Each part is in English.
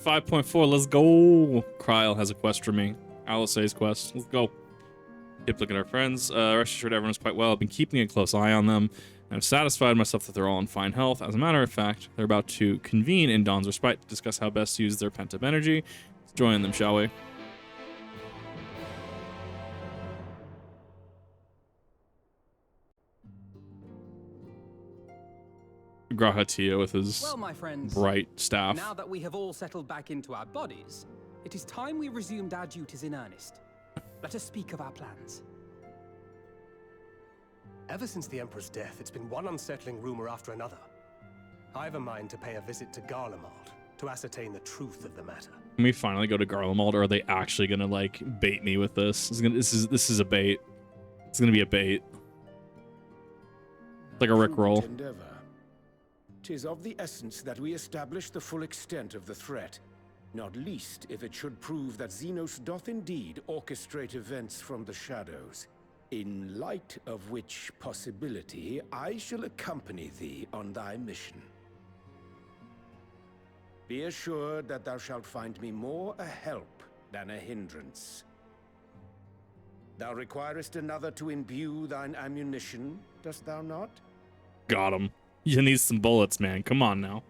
5.4. Let's go. Kryl has a quest for me. Alisae's quest. Let's go. Keep looking at our friends. Rest assured everyone's quite well. I've been keeping a close eye on them. I've satisfied myself that they're all in fine health. As a matter of fact, they're about to convene in Dawn's Respite to discuss how best to use their pent-up energy. Let's join them, shall we? Grahatia with his my friends, bright staff. Now that we have all settled back into our bodies, it is time we resumed our duties in earnest. Let us speak of our plans. Ever since the Emperor's death, it's been one unsettling rumor after another. I have a mind to pay a visit to Garlemald to ascertain the truth of the matter. Can we finally go to Garlemald, or are they actually gonna like bait me with this? This is a bait. It's gonna be a bait. It's like a Rickroll. Endeavor. 'Tis of the essence that we establish the full extent of the threat, not least if it should prove that Xenos doth indeed orchestrate events from the shadows. In light of which possibility, I shall accompany thee on thy mission. Be assured that thou shalt find me more a help than a hindrance. Thou requirest another to imbue thine ammunition, dost thou not? Got him. You need some bullets, man. Come on now.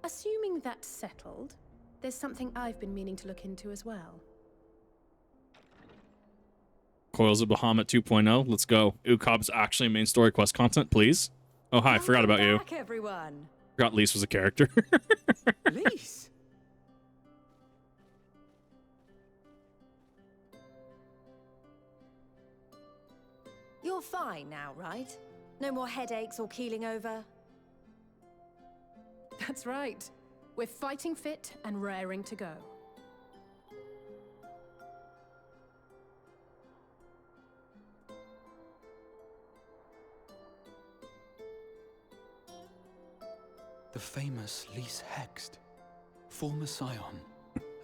Assuming that's settled, there's something I've been meaning to look into as well. Coils of Bahamut 2.0. Let's go. Ukob's actually main story quest content, please. Oh, hi. Forgot about you. Everyone. Forgot Lise was a character. Lise? You're fine now, right? No more headaches or keeling over? That's right. We're fighting fit and raring to go. The famous Lise Hext, former Scion,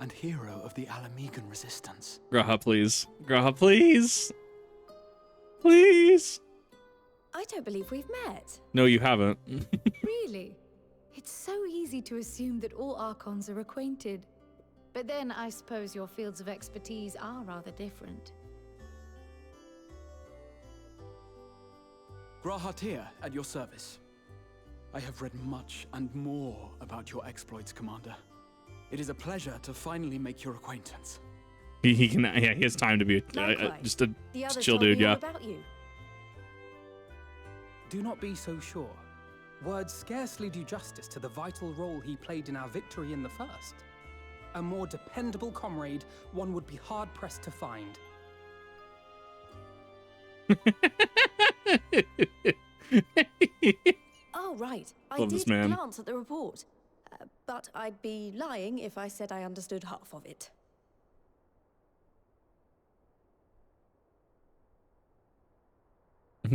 and hero of the Allagans resistance. Graha, please. Graha, please. Please. I don't believe we've met. No, you haven't. Really? It's so easy to assume that all Archons are acquainted. But then I suppose your fields of expertise are rather different. Grahatia at your service. I have read much and more about your exploits, Commander. It is a pleasure to finally make your acquaintance. He can, yeah, he has time to be just a chill dude, yeah. About you. Do not be so sure. Words scarcely do justice to the vital role he played in our victory in the first. A more dependable comrade one would be hard-pressed to find. Oh, right. I Love did this man. glance at the report. But I'd be lying if I said I understood half of it.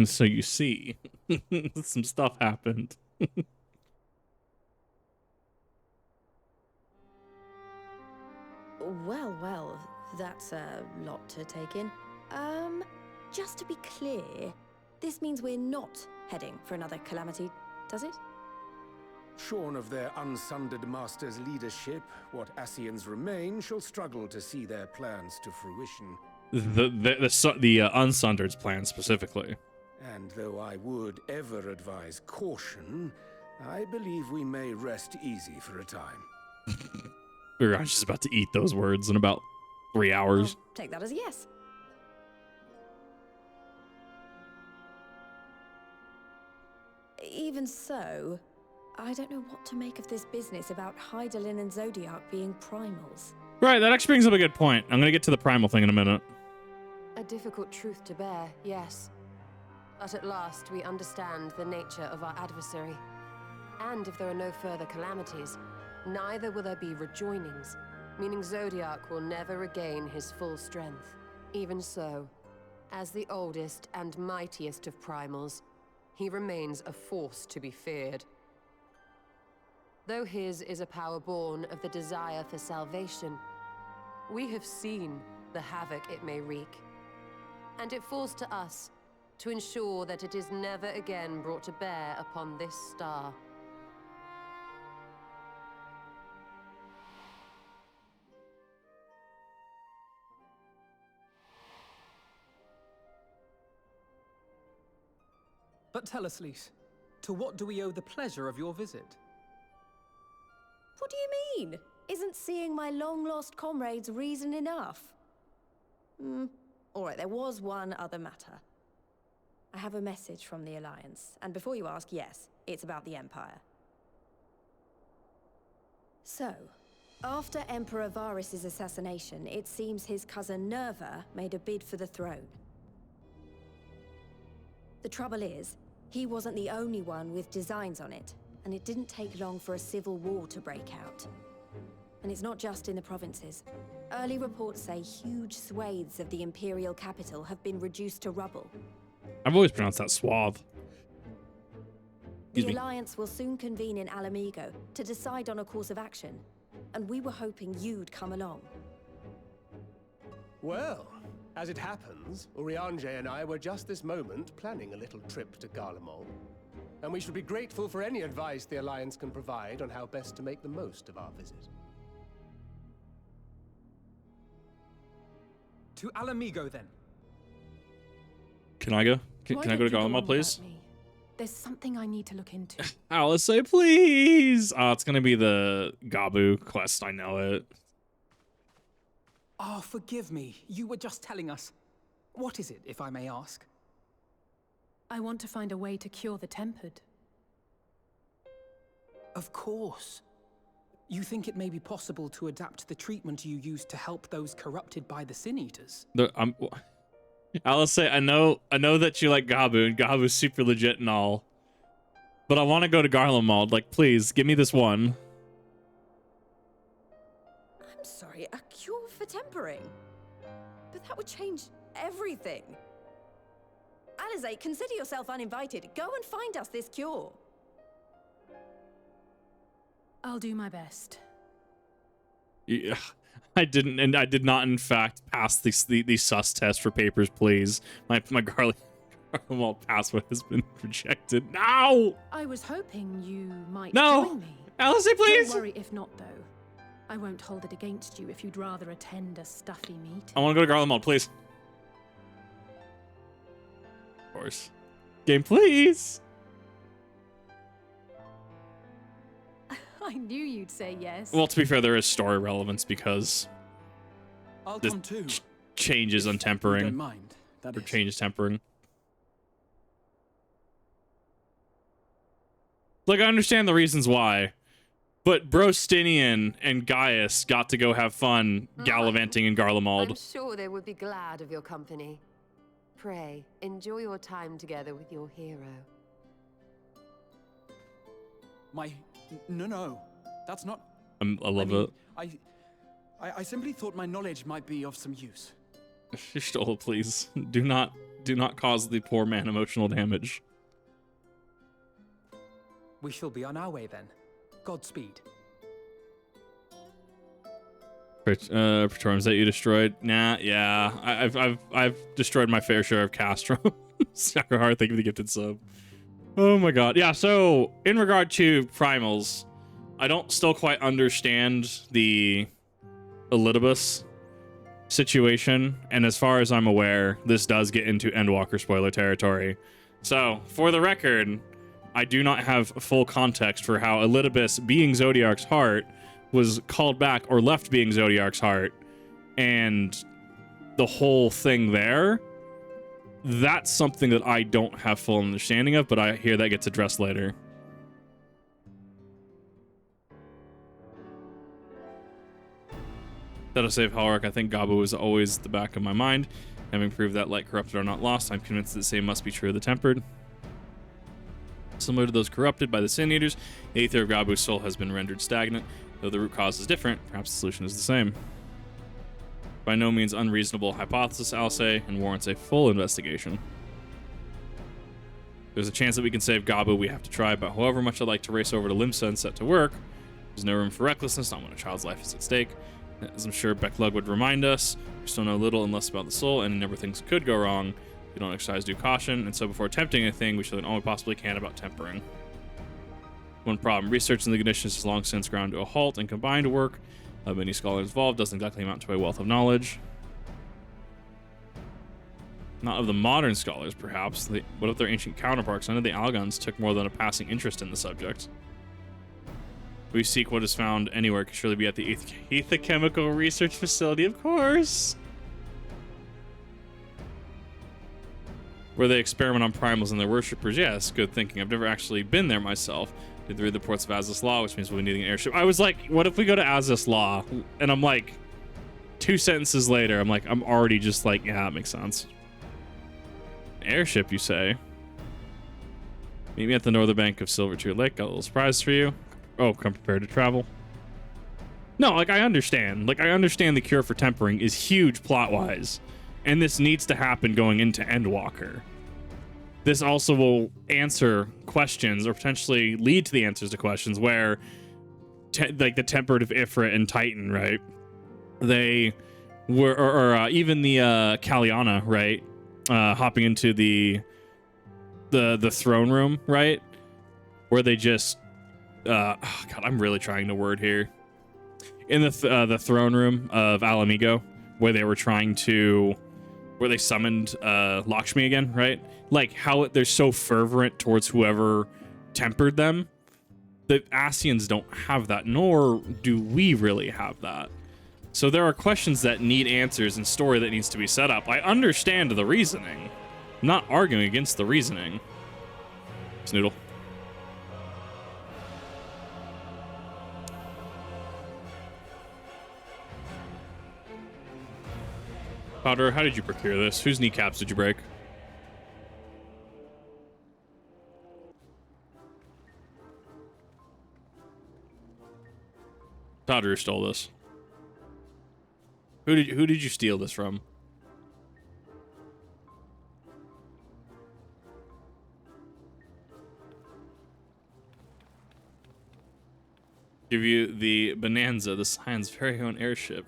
So you see, some stuff happened. Well, that's a lot to take in. Just to be clear, this means we're not heading for another calamity, does it? Shorn of their unsundered master's leadership, what Ascians remain shall struggle to see their plans to fruition. The Unsundered's plan specifically. And though I would ever advise caution, I believe we may rest easy for a time. I'm just about to eat those words in about 3 hours. I'll take that as a yes. Even so, I don't know what to make of this business about Hydaelyn and Zodiac being primals. Right, that actually brings up a good point. I'm going to get to the primal thing in a minute. A difficult truth to bear, yes. But at last we understand the nature of our adversary. And if there are no further calamities, neither will there be rejoinings, meaning Zodiac will never regain his full strength. Even so, as the oldest and mightiest of primals, he remains a force to be feared. Though his is a power born of the desire for salvation, we have seen the havoc it may wreak. And it falls to us to ensure that it is never again brought to bear upon this star. But tell us, Lys, to what do we owe the pleasure of your visit? What do you mean? Isn't seeing my long-lost comrades reason enough? All right, there was one other matter. I have a message from the Alliance, and before you ask, yes, it's about the Empire. So, after Emperor Varys' assassination, it seems his cousin Nerva made a bid for the throne. The trouble is, he wasn't the only one with designs on it, and it didn't take long for a civil war to break out. And it's not just in the provinces. Early reports say huge swathes of the Imperial capital have been reduced to rubble. I've always pronounced that suave. The Alliance will soon convene in Alamigo to decide on a course of action, and we were hoping you'd come along. Well, as it happens, Urianger and I were just this moment planning a little trip to Garlemald. And we should be grateful for any advice the Alliance can provide on how best to make the most of our visit. To Alamigo, then. Can I go? Can Why I go don't to you go Garlemald, on please? without me? There's something I need to look into. Alice, say please. Oh, it's gonna be the Gabu quest. I know it. Oh, forgive me. You were just telling us. What is it, if I may ask? I want to find a way to cure the Tempered. Of course. You think it may be possible to adapt the treatment you use to help those corrupted by the Sin Eaters? Alice, say I know that you like Gabu, and Gabu's super legit and all, but I want to go to Garlemald. Like, please give me this one. I'm sorry, a cure for tempering? But that would change everything. Alizé, consider yourself uninvited. Go and find us this cure. I'll do my best. Yeah, I did not in fact pass the sus test for papers, please. My Garlemald password has been rejected. No! I was hoping you might No! join me. Alice, please! Don't worry if not, though. I won't hold it against you if you'd rather attend a stuffy meeting. I want to go to Garlemald, please. Of course. Game, please! I knew you'd say yes. Well, to be fair, there is story relevance because I'll this come too. changes on You don't tempering. mind, that Or is. changes tempering. Like, I understand the reasons why, but Brostinian and Gaius got to go have fun gallivanting in Garlemald. I'm sure they would be glad of your company. Pray, enjoy your time together with your hero. No, that's not... I love it. I simply thought my knowledge might be of some use. Stoll, please. Do not cause the poor man emotional damage. We shall be on our way then. Godspeed. Praetoriums that you destroyed? Nah, yeah. I've destroyed my fair share of Castro. Sakrahar, thank you for the gifted sub. Oh my god. Yeah, so in regard to primals, I don't still quite understand the Elidibus situation, and as far as I'm aware, this does get into Endwalker spoiler territory. So, for the record, I do not have full context for how Elidibus, being Zodiark's heart, was called back or left being Zodiark's heart, and the whole thing there. That's something that I don't have full understanding of, but I hear that gets addressed later. That'll save Halrak. I think Gabu is always the back of my mind. Having proved that light corrupted are not lost, I'm convinced that the same must be true of the tempered. Similar to those corrupted by the Sin Eaters, the aether of Gabu's soul has been rendered stagnant. Though the root cause is different, perhaps the solution is the same. By no means unreasonable hypothesis, I'll say, and warrants a full investigation. There's a chance that we can save Gabu, we have to try, but however much I'd like to race over to Limsa and set to work, there's no room for recklessness, not when a child's life is at stake. As I'm sure Becklug would remind us, we still know little and less about the soul, and a number of things could go wrong. We don't exercise due caution, and so before attempting anything, we should learn all we possibly can about tempering. One problem, research in the conditions has long since ground to a halt, and combined work of many scholars involved doesn't exactly amount to a wealth of knowledge. Not of the modern scholars, perhaps. What of their ancient counterparts? None of the Allagans took more than a passing interest in the subject. We seek what is found anywhere could surely be at the Chemical Research Facility, of course. Where they experiment on primals and their worshippers. Yes, good thinking. I've never actually been there myself. Did read the reports of Azis Law, which means we'll be needing an airship. I was like, what if we go to Azis Law? And I'm like, 2 sentences later, I'm like, I'm already just like, yeah, that makes sense. Airship, you say? Meet me at the northern bank of Silvertree Lake. Got a little surprise for you. Oh, come prepared to travel. No, like, I understand. Like, I understand the cure for tempering is huge plot-wise. And this needs to happen going into Endwalker. This also will answer questions, or potentially lead to the answers to questions, where, like, the tempered of Ifrit and Titan, right? They were, or even the Kaliana, right? Hopping into the throne room, right? Where they just, oh God, I'm really trying to word here. In the throne room of Alamigo, where they were trying to, where they summoned Lakshmi again, right? Like how they're so fervent towards whoever tempered them. The Asians don't have that, nor do we really have that. So there are questions that need answers and story that needs to be set up. I understand the reasoning. I'm not arguing against the reasoning. Snoodle. Powder, how did you procure this? Whose kneecaps did you break? Powder stole this. Who did you steal this from? Give you the Bonanza, the Scion's very own airship.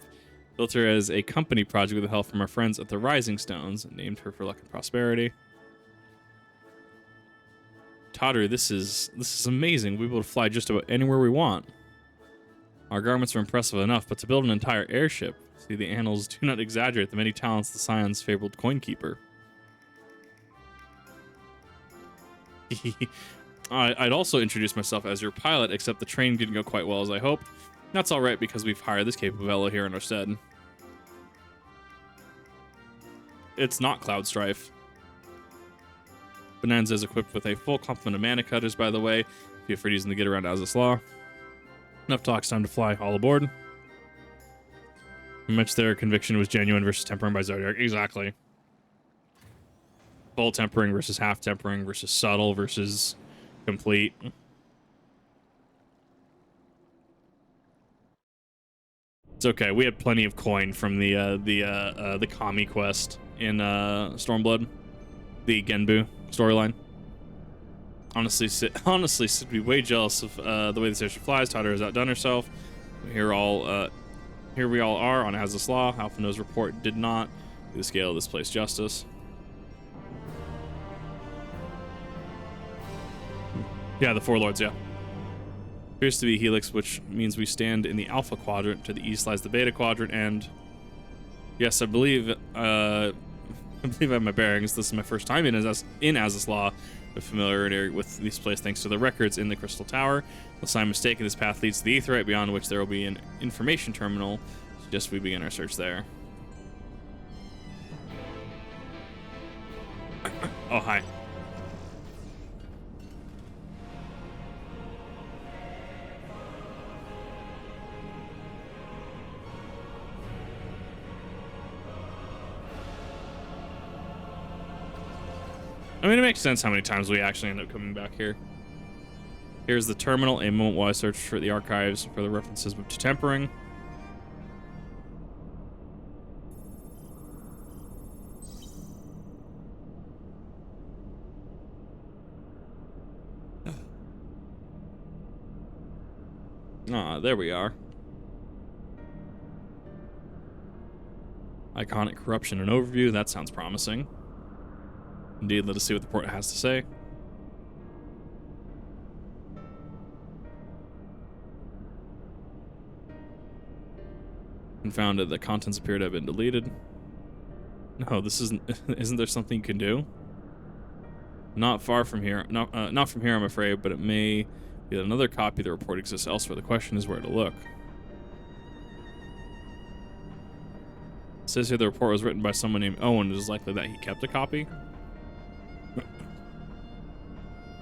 Built her as a company project with the help from our friends at the Rising Stones, and named her for luck and prosperity. Todder, this is amazing. We'll be able to fly just about anywhere we want. Our garments are impressive enough, but to build an entire airship, see, the annals do not exaggerate the many talents the Scion's fabled coin keeper. I'd also introduce myself as your pilot, except the training didn't go quite well as I hoped. That's all right because we've hired this capable fellow here in our stead. It's not Cloud Strife. Bonanza is equipped with a full complement of mana cutters, by the way. Feel free to use them to get around Azis Law. Enough talk, it's time to fly. All aboard. How much their conviction was genuine versus tempering by Zodiac. Exactly. Full tempering versus half tempering versus subtle versus complete. It's okay. We had plenty of coin from the Kami quest in Stormblood, the Genbu storyline. Honestly, Sid be way jealous of the way this airship flies. Todder has outdone herself. Here we all are on Azis Law. Alpha No's report did not do the scale of this place justice. Yeah, the Four Lords, yeah. Appears to be Helix, which means we stand in the Alpha Quadrant. To the east lies the Beta Quadrant, and yes, I believe I have my bearings. This is my first time in Azis Law. Familiarity with this place thanks to the records in the Crystal Tower. Unless I'm mistaken, this path leads to the Aetheryte, beyond which there will be an information terminal. Suggest we begin our search there. Oh, hi. I mean, it makes sense how many times we actually end up coming back here. Here's the terminal. A moment while I search for the archives for the references to tempering. Ah, there we are. Iconic corruption and overview. That sounds promising. Indeed, let us see what the report has to say. And found that the contents appear to have been deleted. No, this isn't. Isn't there something you can do? Not far from here. Not from here, I'm afraid, but it may be that another copy of the report exists elsewhere. The question is where to look. It says here the report was written by someone named Owen. It is likely that he kept a copy.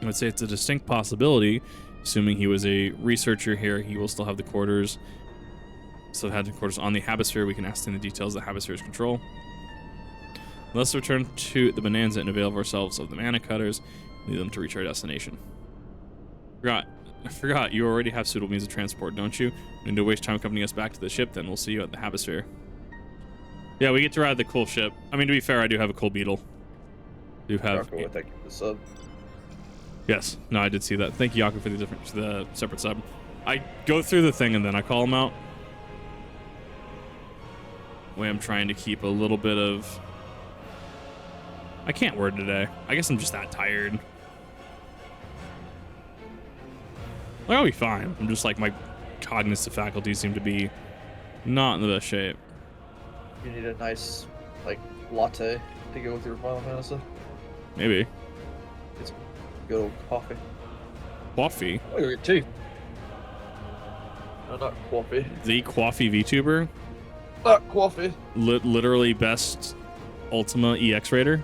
I would say it's a distinct possibility, assuming he was a researcher here. He will still have the quarters. Still had the quarters on the Habisphere. We can ascertain the details of the Habisphere's control. Let's return to the Bonanza and avail ourselves of the mana cutters, lead them to reach our destination. I forgot, you already have suitable means of transport, don't you? We need to waste time accompanying us back to the ship, then we'll see you at the Habisphere. Yeah, we get to ride the cool ship. I mean, to be fair, I do have a cool beetle. Do have. Thank you for the sub. Yes, no, I did see that. Thank you, Yaku, for the separate sub. I go through the thing and then I call them out. Way I'm trying to keep a little bit of. I can't word today. I guess I'm just that tired. Like, I'll be fine. I'm just like, my cognitive faculties seem to be not in the best shape. You need a nice, like, latte to go with your Final Fantasy. Maybe. It's good old coffee. Coffee? Oh, your tea. No, not coffee. The coffee VTuber? Not coffee. Literally best Ultima EX Raider?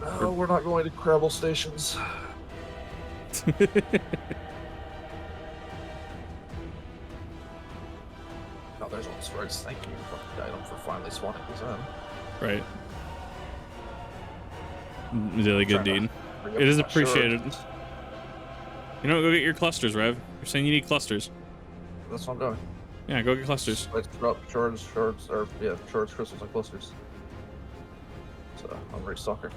Oh, we're not going to Crabble stations. Oh, there's all the sprites. Thank you, fucking item, for finally spawning these in. Right. Really good deed. It is appreciated. You know, go get your clusters, Rev. You're saying you need clusters. That's what I'm doing. Yeah, go get clusters. Let's drop shards, shards, crystals, and clusters. So, I'm restocker.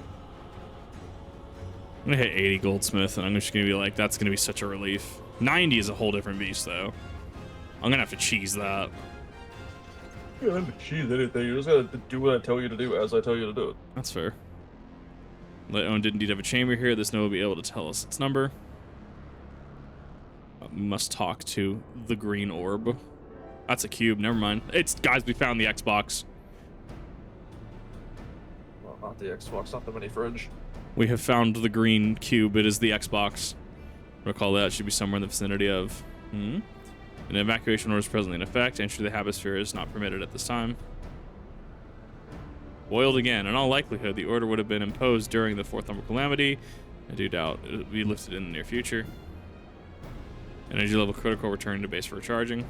I'm gonna hit 80 goldsmith, and I'm just gonna be like, that's gonna be such a relief. 90 is a whole different beast, though. I'm gonna have to cheese that. You don't have to cheese anything. You just gotta do what I tell you to do as I tell you to do it. That's fair. Leon did indeed have a chamber here. This node will be able to tell us its number. We must talk to the green orb. That's a cube. Never mind. It's guys. We found the Xbox. Well, not the Xbox, not the mini fridge. We have found the green cube. It is the Xbox. Recall that. It should be somewhere in the vicinity of. An evacuation order is presently in effect. Entry to the Habisphere is not permitted at this time. Boiled again. In all likelihood, the order would have been imposed during the fourth number calamity. I do doubt it will be lifted in the near future. Energy level critical, return to base for recharging.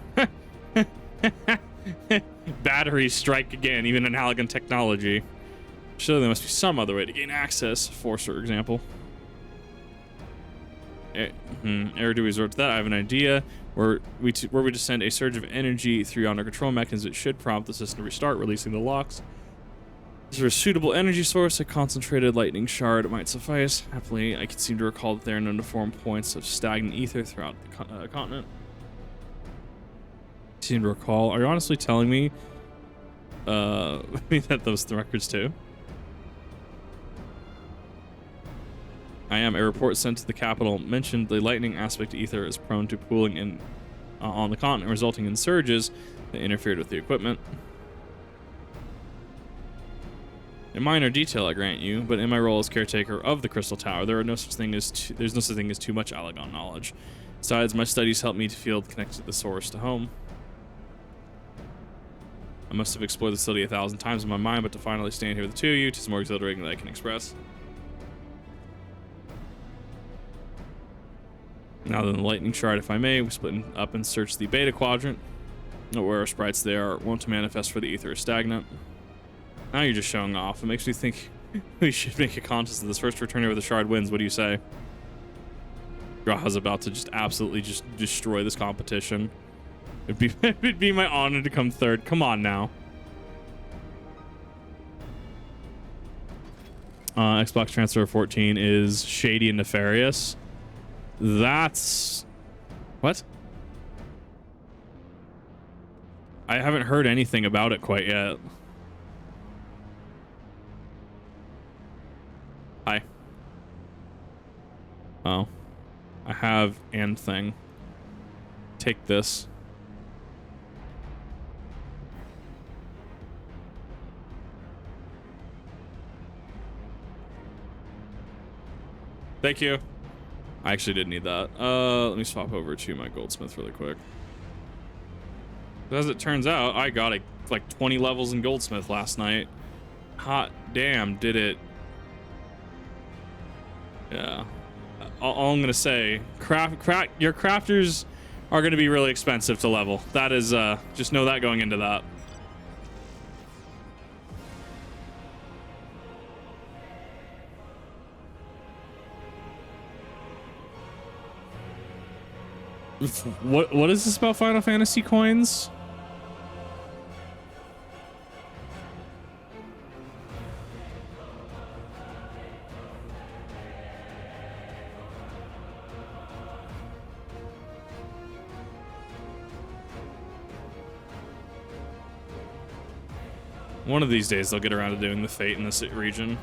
Batteries strike again, even in Allagan technology. Surely there must be some other way to gain access. Force, for example. Ere do we resort to that? I have an idea. Were we to send a surge of energy through yonder control mechanism, it should prompt the system to restart, releasing the locks. Is there a suitable energy source? A concentrated lightning shard might suffice. Happily, I can seem to recall that there are known to form points of stagnant ether throughout the continent. I seem to recall. Are you honestly telling me that those the records too? I am. A report sent to the capital mentioned the lightning aspect ether is prone to pooling in on the continent, resulting in surges that interfered with the equipment. A minor detail, I grant you, but in my role as caretaker of the Crystal Tower, there's no such thing as too much Allagan knowledge. Besides, my studies help me to feel connected to the source to home. I must have explored the city 1,000 times in my mind, but to finally stand here with the two of you, 'tis more exhilarating than I can express. Now then, the lightning shard, if I may, we split up and search the beta quadrant. Where our sprites there wont to manifest, for the ether is stagnant. Now you're just showing off. It makes me think we should make a contest of this. First returner with the shard wins. What do you say? Graha's about to just absolutely just destroy this competition. It'd be my honor to come third. Come on now. Xbox Transfer 14 is shady and nefarious. That's... What? I haven't heard anything about it quite yet. Oh. I have and thing. Take this. Thank you. I actually did need that. Let me swap over to my goldsmith really quick. As it turns out, I got like 20 levels in goldsmith last night. Hot damn, did it. Yeah. All I'm gonna say, your crafters are gonna be really expensive to level. That is, just know that going into that. What is this about Final Fantasy coins? One of these days they'll get around to doing the fate in this region.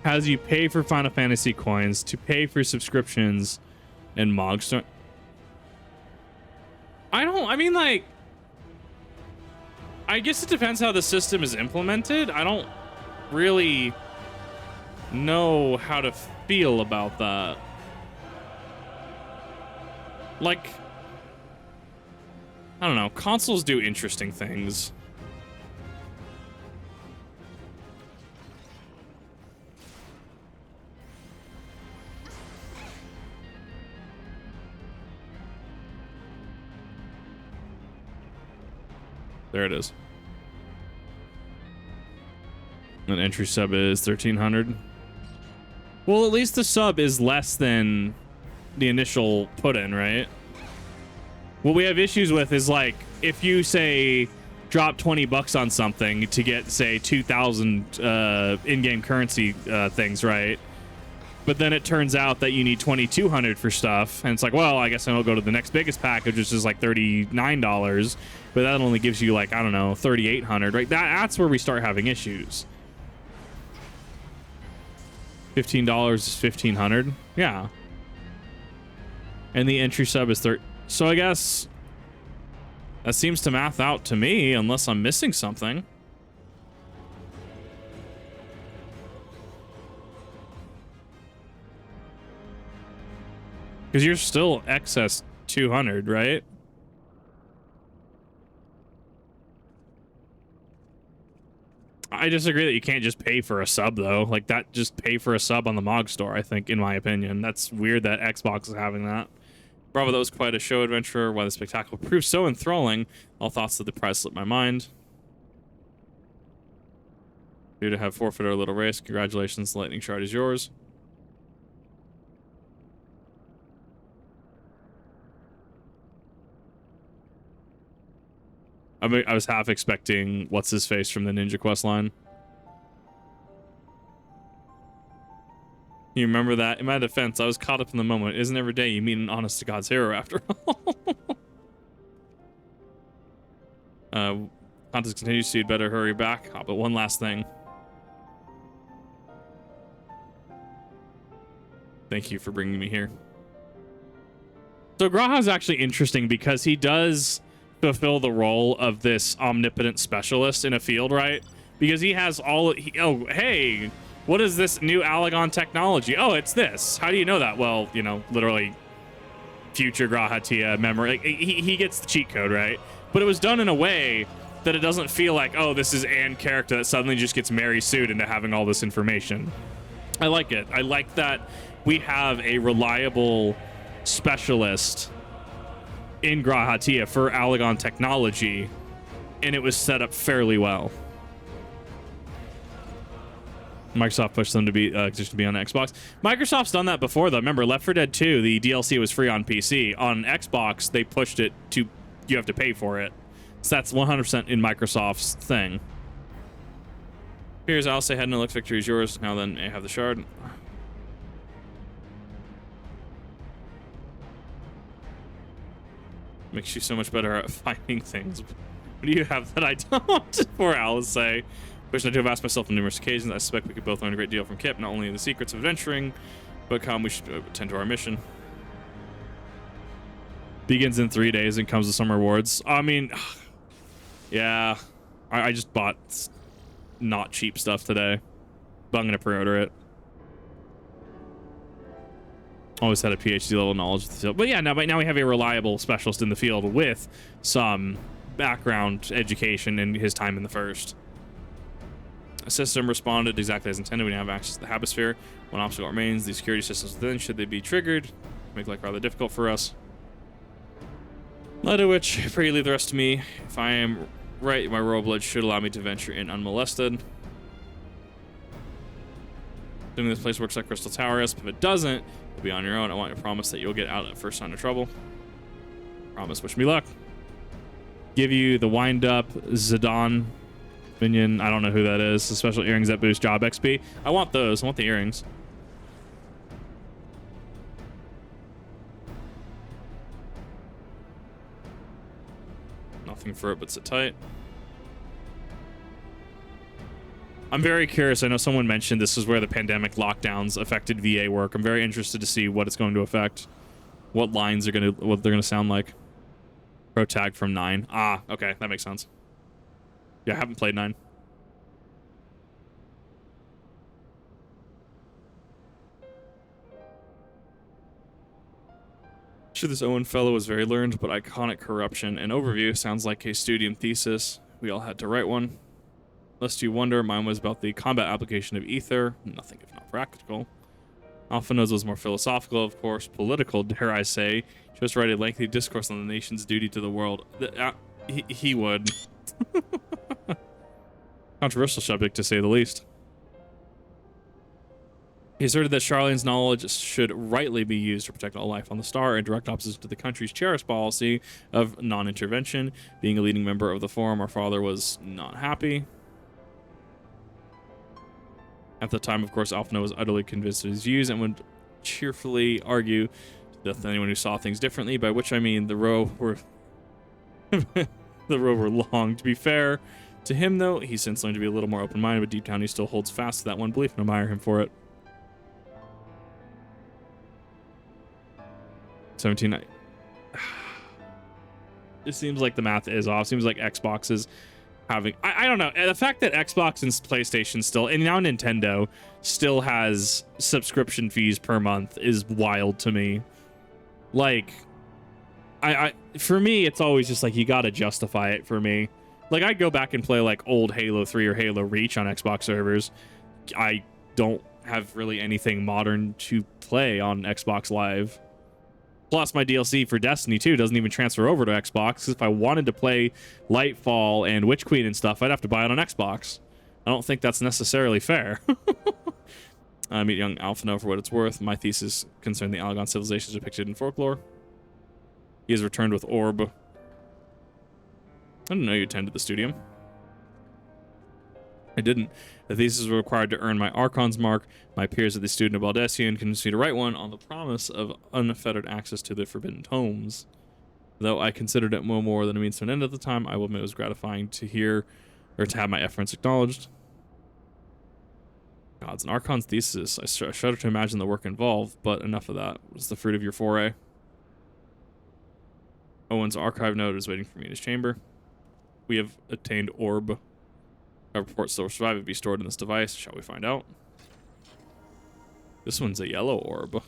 Has you pay for Final Fantasy coins to pay for subscriptions and Mogstone. I mean, like, I guess it depends how the system is implemented. I don't really know how to feel about that. Like, I don't know. Consoles do interesting things. There it is. An entry sub is 1,300. Well, at least the sub is less than the initial put in, right? What we have issues with is, like, if you say drop 20 bucks on something to get, say, 2,000 in-game currency things, right? But then it turns out that you need 2,200 for stuff, and it's like, well, I guess I'll go to the next biggest package, which is like $39, but that only gives you, like, I don't know, 3,800, right? That's where we start having issues. $15 is 1,500, yeah. And the entry sub is 30. So I guess that seems to math out to me, unless I'm missing something. Because you're still excess 200, right? I disagree that you can't just pay for a sub, though. Like, that, just pay for a sub on the Mog store, I think, in my opinion. That's weird that Xbox is having that. Bravo, that was quite a show adventure. Why the spectacle proved so enthralling. All thoughts of the prize slipped my mind. Due to have forfeited a little race. Congratulations, the lightning shard is yours. I was half expecting what's his face from the Ninja Quest line. You remember that? In my defense, I was caught up in the moment. It isn't every day you meet an honest to God's hero after all. Contest continues, so you'd better hurry back. Oh, but one last thing. Thank you for bringing me here. So Graha's actually interesting because he does fulfill the role of this omnipotent specialist in a field, right? Because he has all... oh, hey, what is this new Allagan technology? Oh, it's this. How do you know that? Well, you know, literally future Graha Tia memory. Like, he gets the cheat code, right? But it was done in a way that it doesn't feel like, oh, this is an character that suddenly just gets Mary Sued into having all this information. I like it. I like that we have a reliable specialist in Graha Tia for Allagan technology, and it was set up fairly well. Microsoft pushed them to be just to be on Xbox. Microsoft's done that before, though. Remember, Left 4 Dead 2, the DLC was free on PC. On Xbox, they pushed it to you have to pay for it. So that's 100% in Microsoft's thing. Here's I'll say head no look. Victory is yours. Now then, I have the shard. Makes you so much better at finding things. What do you have that I don't? Poor Alice say. Question I do have asked myself on numerous occasions. I suspect we could both learn a great deal from Kip, not only the secrets of adventuring, but come we should attend to our mission. Begins in 3 days and comes with some rewards. I mean, yeah, I just bought not cheap stuff today, but I'm gonna pre-order it. Always had a PhD level knowledge of the field, but yeah, now we have a reliable specialist in the field with some background education in his time in the first. A system responded exactly as intended. We now have access to the Habisphere. One obstacle remains: the security systems within, should they be triggered, make life rather difficult for us. Later which, pray you leave the rest to me. If I am right, my royal blood should allow me to venture in unmolested. Assuming this place works like Crystal Tower is, but if it doesn't, you'll be on your own. I want you to promise that you'll get out at first sign of trouble. Promise. Wish me luck. Give you the wind-up Zidane minion. I don't know who that is. The special earrings that boost job XP. I want those. I want the earrings. Nothing for it but sit tight. I'm very curious. I know someone mentioned this is where the pandemic lockdowns affected VA work. I'm very interested to see what it's going to affect. What lines are going to, what they're going to sound like. Pro tag from 9. Ah, okay. That makes sense. Yeah, I haven't played 9. Sure, this Owen fellow was very learned, but iconic corruption. An overview sounds like a studium thesis. We all had to write one. Lest you wonder, mine was about the combat application of ether. Nothing if not practical. Alphina's was more philosophical, of course. Political, dare I say. Just write a lengthy discourse on the nation's duty to the world. He would. Controversial subject, to say the least. He asserted that Charlene's knowledge should rightly be used to protect all life on the star, in direct opposition to the country's cherished policy of non-intervention. Being a leading member of the Forum, our father was not happy. At the time, of course, Alphina was utterly convinced of his views and would cheerfully argue to death anyone who saw things differently, by which I mean the row were the row were long. To be fair to him, though, he's since learned to be a little more open-minded, but deep down he still holds fast to that one belief and admire him for it. 17. It seems like the math is off. Seems like Xbox is having, I don't know, the fact that Xbox and PlayStation still, and now Nintendo still has subscription fees per month is wild to me. Like, for me, it's always just like, you gotta justify it for me. Like, I'd go back and play like old Halo 3 or Halo Reach on Xbox servers. I don't have really anything modern to play on Xbox Live. Plus, my DLC for Destiny 2 doesn't even transfer over to Xbox, because if I wanted to play Lightfall and Witch Queen and stuff, I'd have to buy it on Xbox. I don't think that's necessarily fair. Meet young Alphino for what it's worth. My thesis concerned the Allagan civilizations depicted in folklore. He has returned with Orb. I didn't know you attended the studium. I didn't. The thesis was required to earn my Archon's mark. My peers at the student of Baldessian convinced me to write one on the promise of unfettered access to the forbidden tomes. Though I considered it no more than a means to an end at the time, I will admit it was gratifying to hear, or to have my efforts acknowledged. Gods, an Archon's thesis. I shudder to imagine the work involved, but enough of that. What's the fruit of your foray? Owen's archive note is waiting for me in his chamber. We have attained Orb. Our report still survive and be stored in this device. Shall we find out? This one's a yellow orb.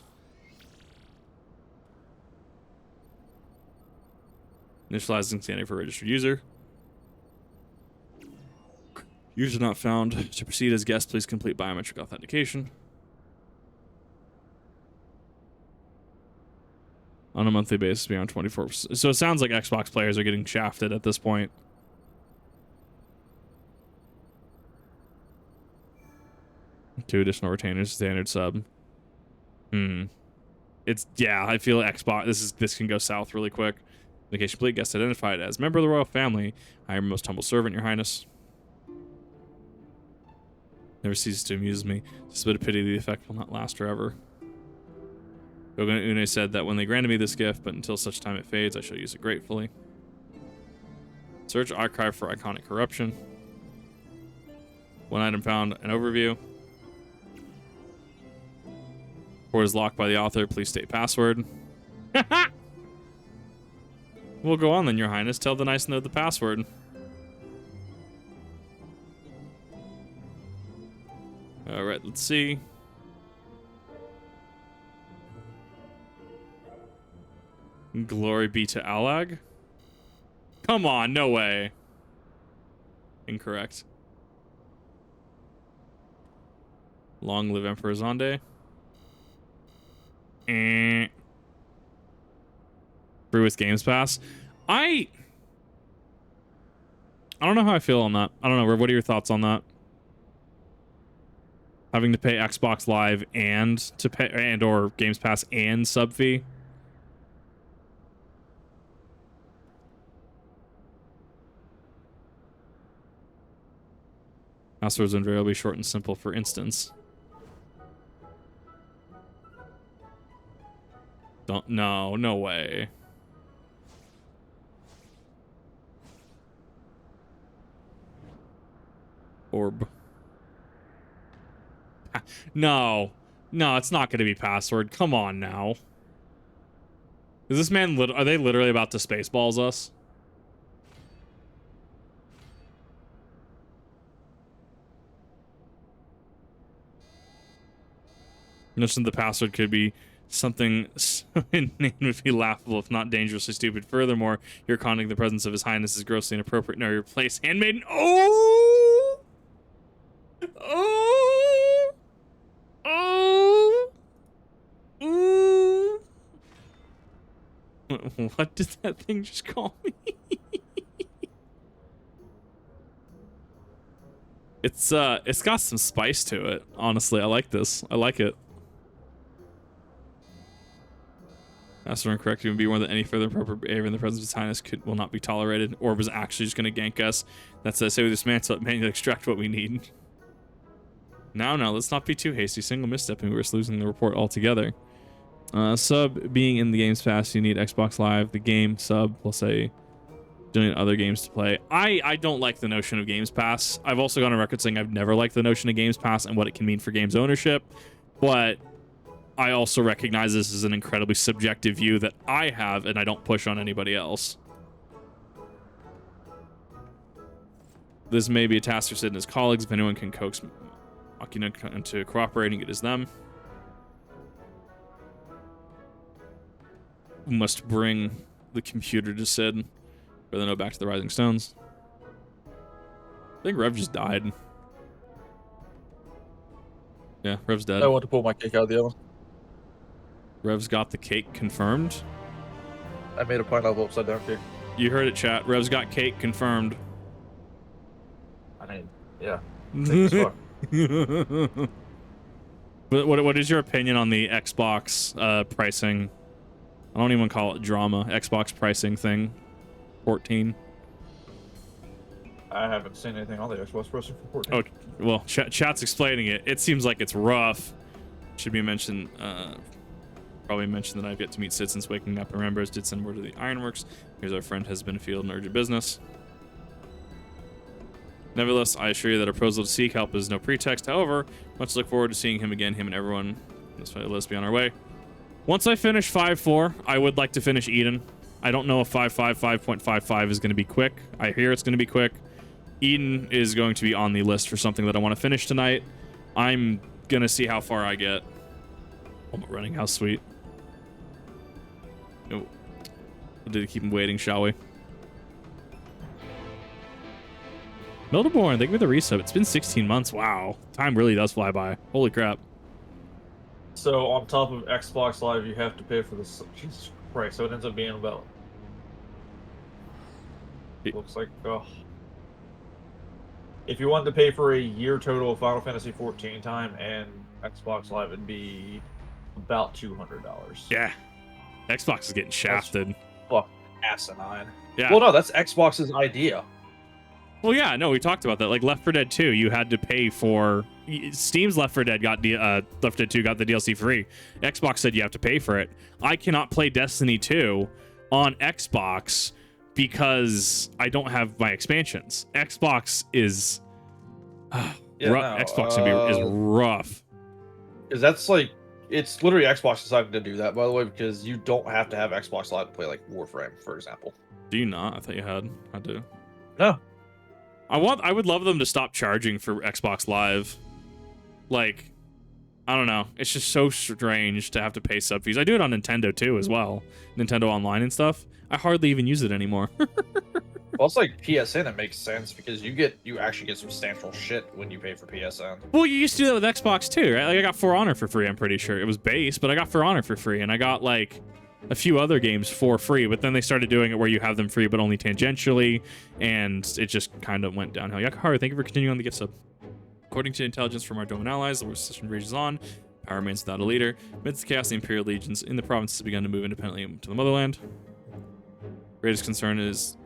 Initializing standing for registered user. User not found. To proceed as guest, please complete biometric authentication. On a monthly basis beyond 24%. So it sounds like Xbox players are getting shafted at this point. Two additional retainers, standard sub. It's, yeah, I feel Xbox, this can go south really quick. Indication complete, guest identified as member of the royal family. I am your most humble servant, your highness. Never ceases to amuse me. Just a bit of pity the effect will not last forever. Gogan Une said that when they granted me this gift, but until such time it fades, I shall use it gratefully. Search archive for iconic corruption. One item found, an overview. Port is locked by the author. Please state password. We'll go on then, Your Highness. Tell the nice note the password. All right, let's see. Glory be to Allag. Come on, no way. Incorrect. Long live Emperor Zonde. Free with Games Pass. I don't know how I feel on that. I don't know. What are your thoughts on that? Having to pay Xbox Live and to pay or Games Pass and sub fee. Passwords invariably short and simple, for instance. No way. Orb. No, it's not going to be password. Come on now. Is this man are they literally about to spaceballs us? Notion the password could be something so inane would be laughable, if not dangerously stupid. Furthermore, you're conning the presence of His Highness is grossly inappropriate. No, your place, handmaiden. Oh! What did that thing just call me? It's got some spice to it. Honestly, I like this. I like it. That's incorrect. It would be more than any further appropriate behavior in the presence of His Highness will not be tolerated. Orb is actually just going to gank us. That's I say with this man to manually extract what we need. Now, let's not be too hasty. Single misstep and we risk losing the report altogether. Sub being in the Games Pass, you need Xbox Live. The game sub, we'll say, doing other games to play. I don't like the notion of Games Pass. I've also gone on record saying I've never liked the notion of Games Pass and what it can mean for games ownership. But I also recognize this as an incredibly subjective view that I have, and I don't push on anybody else. This may be a task for Sid and his colleagues. If anyone can coax Akina into cooperating, it is them. We must bring the computer to Sid. Rather no back to the Rising Stones. I think Rev just died. Yeah, Rev's dead. I want to pull my cake out of the oven. Rev's got the cake confirmed. I made a pineapple upside down cake. You heard it, chat. Rev's got cake confirmed. I mean, yeah. What is your opinion on the Xbox pricing? I don't even call it drama. Xbox pricing thing. 14. I haven't seen anything on the Xbox pricing for 14. Oh, well, chat's explaining it. It seems like it's rough. Should be mentioned. Probably mentioned that I've yet to meet Sid since waking up. Remembers did send word to the Ironworks. Here's our friend has been afield in urgent business. Nevertheless, I assure you that a proposal to seek help is no pretext. However, much look forward to seeing him again, him and everyone. Let's be on our way. Once I finish 5.4, I would like to finish Eden. I don't know if 5.5, 5.55 is going to be quick. I hear it's going to be quick. Eden is going to be on the list for something that I want to finish tonight. I'm going to see how far I get. Oh, running house sweet. Oh. We'll keep him waiting, shall we? Mildeborn, thank you for the resub. It's been 16 months. Wow. Time really does fly by. Holy crap. So on top of Xbox Live, you have to pay for this. Jesus Christ. So it ends up being about... Looks like... Oh. If you wanted to pay for a year total of Final Fantasy 14 time and Xbox Live, it'd be about $200. Yeah. Xbox is getting shafted. Fuck, asinine. Yeah. Well, no, that's Xbox's idea. Well, yeah, no, we talked about that. Like Left 4 Dead 2, you had to pay for... Steam's Left 4 Dead got Left 4 Dead 2 got the DLC free. Xbox said you have to pay for it. I cannot play Destiny 2 on Xbox because I don't have my expansions. Xbox is Xbox is rough. Because that's like, it's literally Xbox decided to do that, by the way, because you don't have to have Xbox Live to play like Warframe, for example. Do you not? I thought you had. I do. No. I would love them to stop charging for Xbox Live. Like, I don't know. It's just so strange to have to pay sub fees. I do it on Nintendo too as well. Nintendo Online and stuff. I hardly even use it anymore. Well, it's like PSN. It makes sense because you actually get substantial shit when you pay for PSN. Well, you used to do that with Xbox too, right? Like I got For Honor for free. I'm pretty sure it was base, but I got For Honor for free, and I got like a few other games for free. But then they started doing it where you have them free, but only tangentially, and it just kind of went downhill. Yakuharu, thank you for continuing on the gift sub. According to intelligence from our Doman allies, the war situation rages on. Power remains without a leader. Amidst the chaos, the Imperial legions in the provinces have begun to move independently to the motherland. Greatest concern is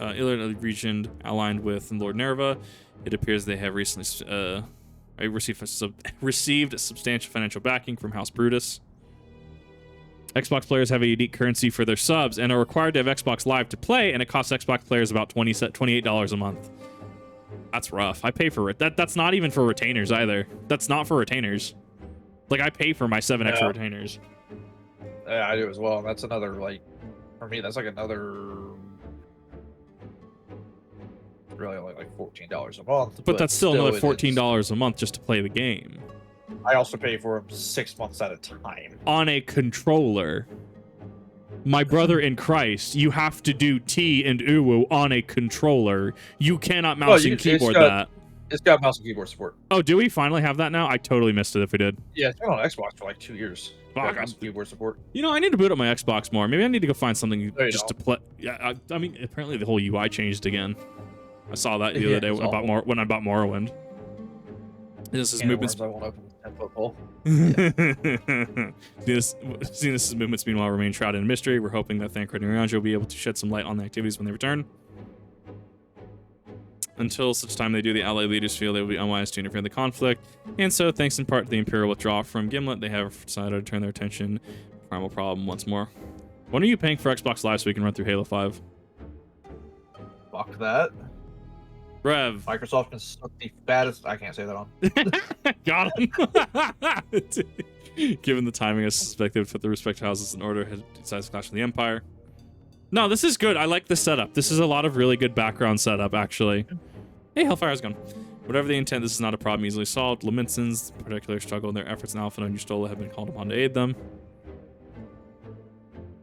Illinois region aligned with Lord Nerva. It appears they have recently received substantial financial backing from House Brutus. Xbox players have a unique currency for their subs and are required to have Xbox Live to play, and it costs Xbox players about $28 a month. That's rough. I pay for it. That's not even for retainers either. That's not for retainers. Like, I pay for my 7 extra retainers. Yeah, I do as well. That's another, like, for me, that's like another, really only like $14 a month. But that's still another $14 a month just to play the game. I also pay for them 6 months at a time. On a controller. My brother in Christ, you have to do T and Uwu on a controller. You cannot mouse and keyboard that. It's got mouse and keyboard support. Oh, do we finally have that now? I totally missed it if we did. Yeah, it's been on Xbox for like 2 years. Mouse and keyboard support. You know, I need to boot up my Xbox more. Maybe I need to go find something just to play. Yeah, I mean, apparently the whole UI changed again. I saw that the other day when I bought Morrowind. This is movements. I won't open 10-foot hole. Zenith's movements meanwhile remain shrouded in mystery. We're hoping that Thancred and Rianjo will be able to shed some light on the activities when they return. Until such time they do, the ally leaders feel they will be unwise to interfere in the conflict, and so, thanks in part to the Imperial withdrawal from Gimlet, they have decided to turn their attention to the primal problem once more. When are you paying for Xbox Live so we can run through Halo 5? Fuck that. Rev. Microsoft can suck the fattest. I can't say that on. Got him. Given the timing, I suspect they would put the respective houses in order, had decided to clash with the Empire. No, this is good. I like the setup. This is a lot of really good background setup, actually. Hey, Hellfire's gone. Whatever the intent, this is not a problem easily solved. Laminsons, in particular, struggle in their efforts, and Alpha and Yustola have been called upon to aid them.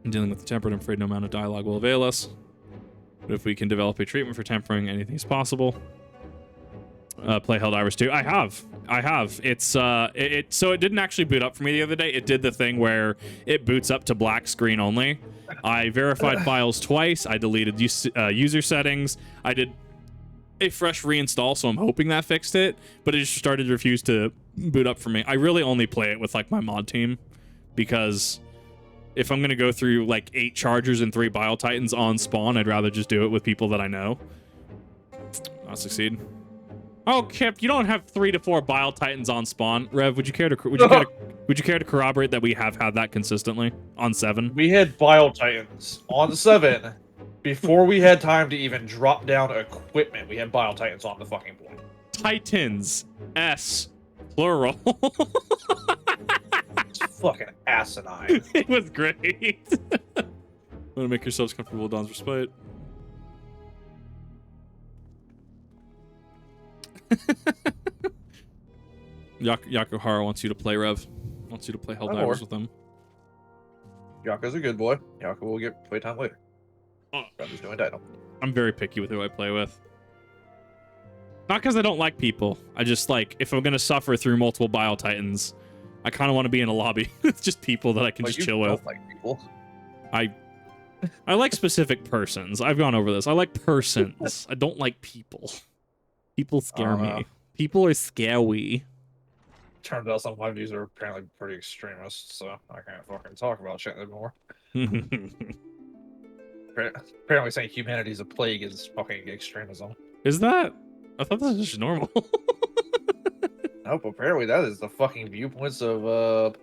In dealing with the tempered, I'm afraid no amount of dialogue will avail us. But if we can develop a treatment for tempering, anything is possible. Play Helldivers 2. I have. It's so it didn't actually boot up for me the other day. It did the thing where it boots up to black screen only. I verified files twice. I deleted user settings. I did a fresh reinstall, so I'm hoping that fixed it. But it just started to refuse to boot up for me. I really only play it with like my mod team, because if I'm gonna go through like 8 chargers and 3 Bile Titans on spawn, I'd rather just do it with people that I know. I'll succeed. Oh, Kip, you don't have 3 to 4 Bile Titans on spawn. Rev, would you care to corroborate that we have had that consistently on 7? We had Bile Titans on 7 before we had time to even drop down equipment. We had Bile Titans on the fucking board. Titans, S, plural. It's fucking asinine. It was great. Want to make yourselves comfortable with Dawn's respite. Yakuhara wants you to play Rev. Wants you to play Helldivers with him. Yaku's a good boy. Yaku will get playtime later. Rev's doing title. I'm very picky with who I play with. Not because I don't like people. I just like, if I'm going to suffer through multiple Bile Titans, I kind of want to be in a lobby with just people that I can just chill with. Like people. I like specific persons. I've gone over this. I like persons. I don't like people. People scare me. People are scary. Turns out some of my views are apparently pretty extremist, so I can't fucking talk about shit anymore. Apparently saying humanity is a plague is fucking extremism. Is that? I thought that was just normal. Nope, apparently that is the fucking viewpoints of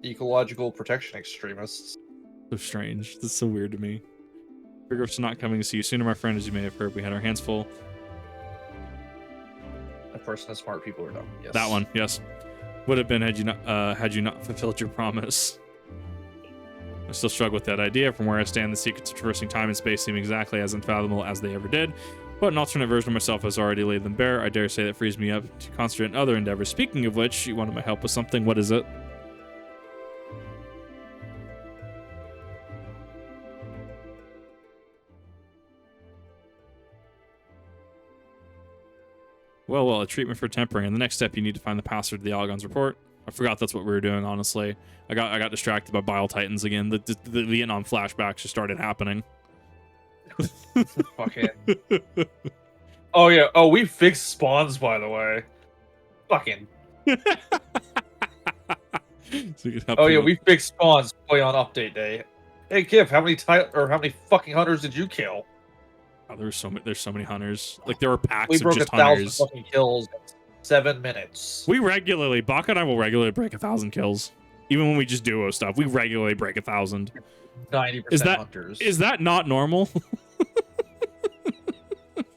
ecological protection extremists. So strange. That's so weird to me. Regrets for not coming to see you sooner, my friend. As you may have heard, we had our hands full. A person that smart people are dumb. Yes. That one, yes. Would have been had you not fulfilled your promise. I still struggle with that idea. From where I stand, the secrets of traversing time and space seem exactly as unfathomable as they ever did. But an alternate version of myself has already laid them bare. I dare say that frees me up to concentrate on other endeavors. Speaking of which, you wanted my help with something. What is it? Well, a treatment for tempering. And the next step, you need to find the password to the Allagans report. I forgot that's what we were doing, honestly. I got distracted by Bile Titans again. The Vietnam flashbacks just started happening. Fucking. Oh, yeah. Oh, we fixed spawns, by the way. Fucking. So oh, yeah, we fixed spawns play on update day. Hey, Kip, how many fucking hunters did you kill? Oh, there's so many hunters. Like, there were packs We of broke just 1,000 hunters. fucking kills in 7 minutes. Baka and I will regularly break 1,000 kills. Even when we just duo stuff, we regularly break 1,000. 90% hunters. Is that not normal?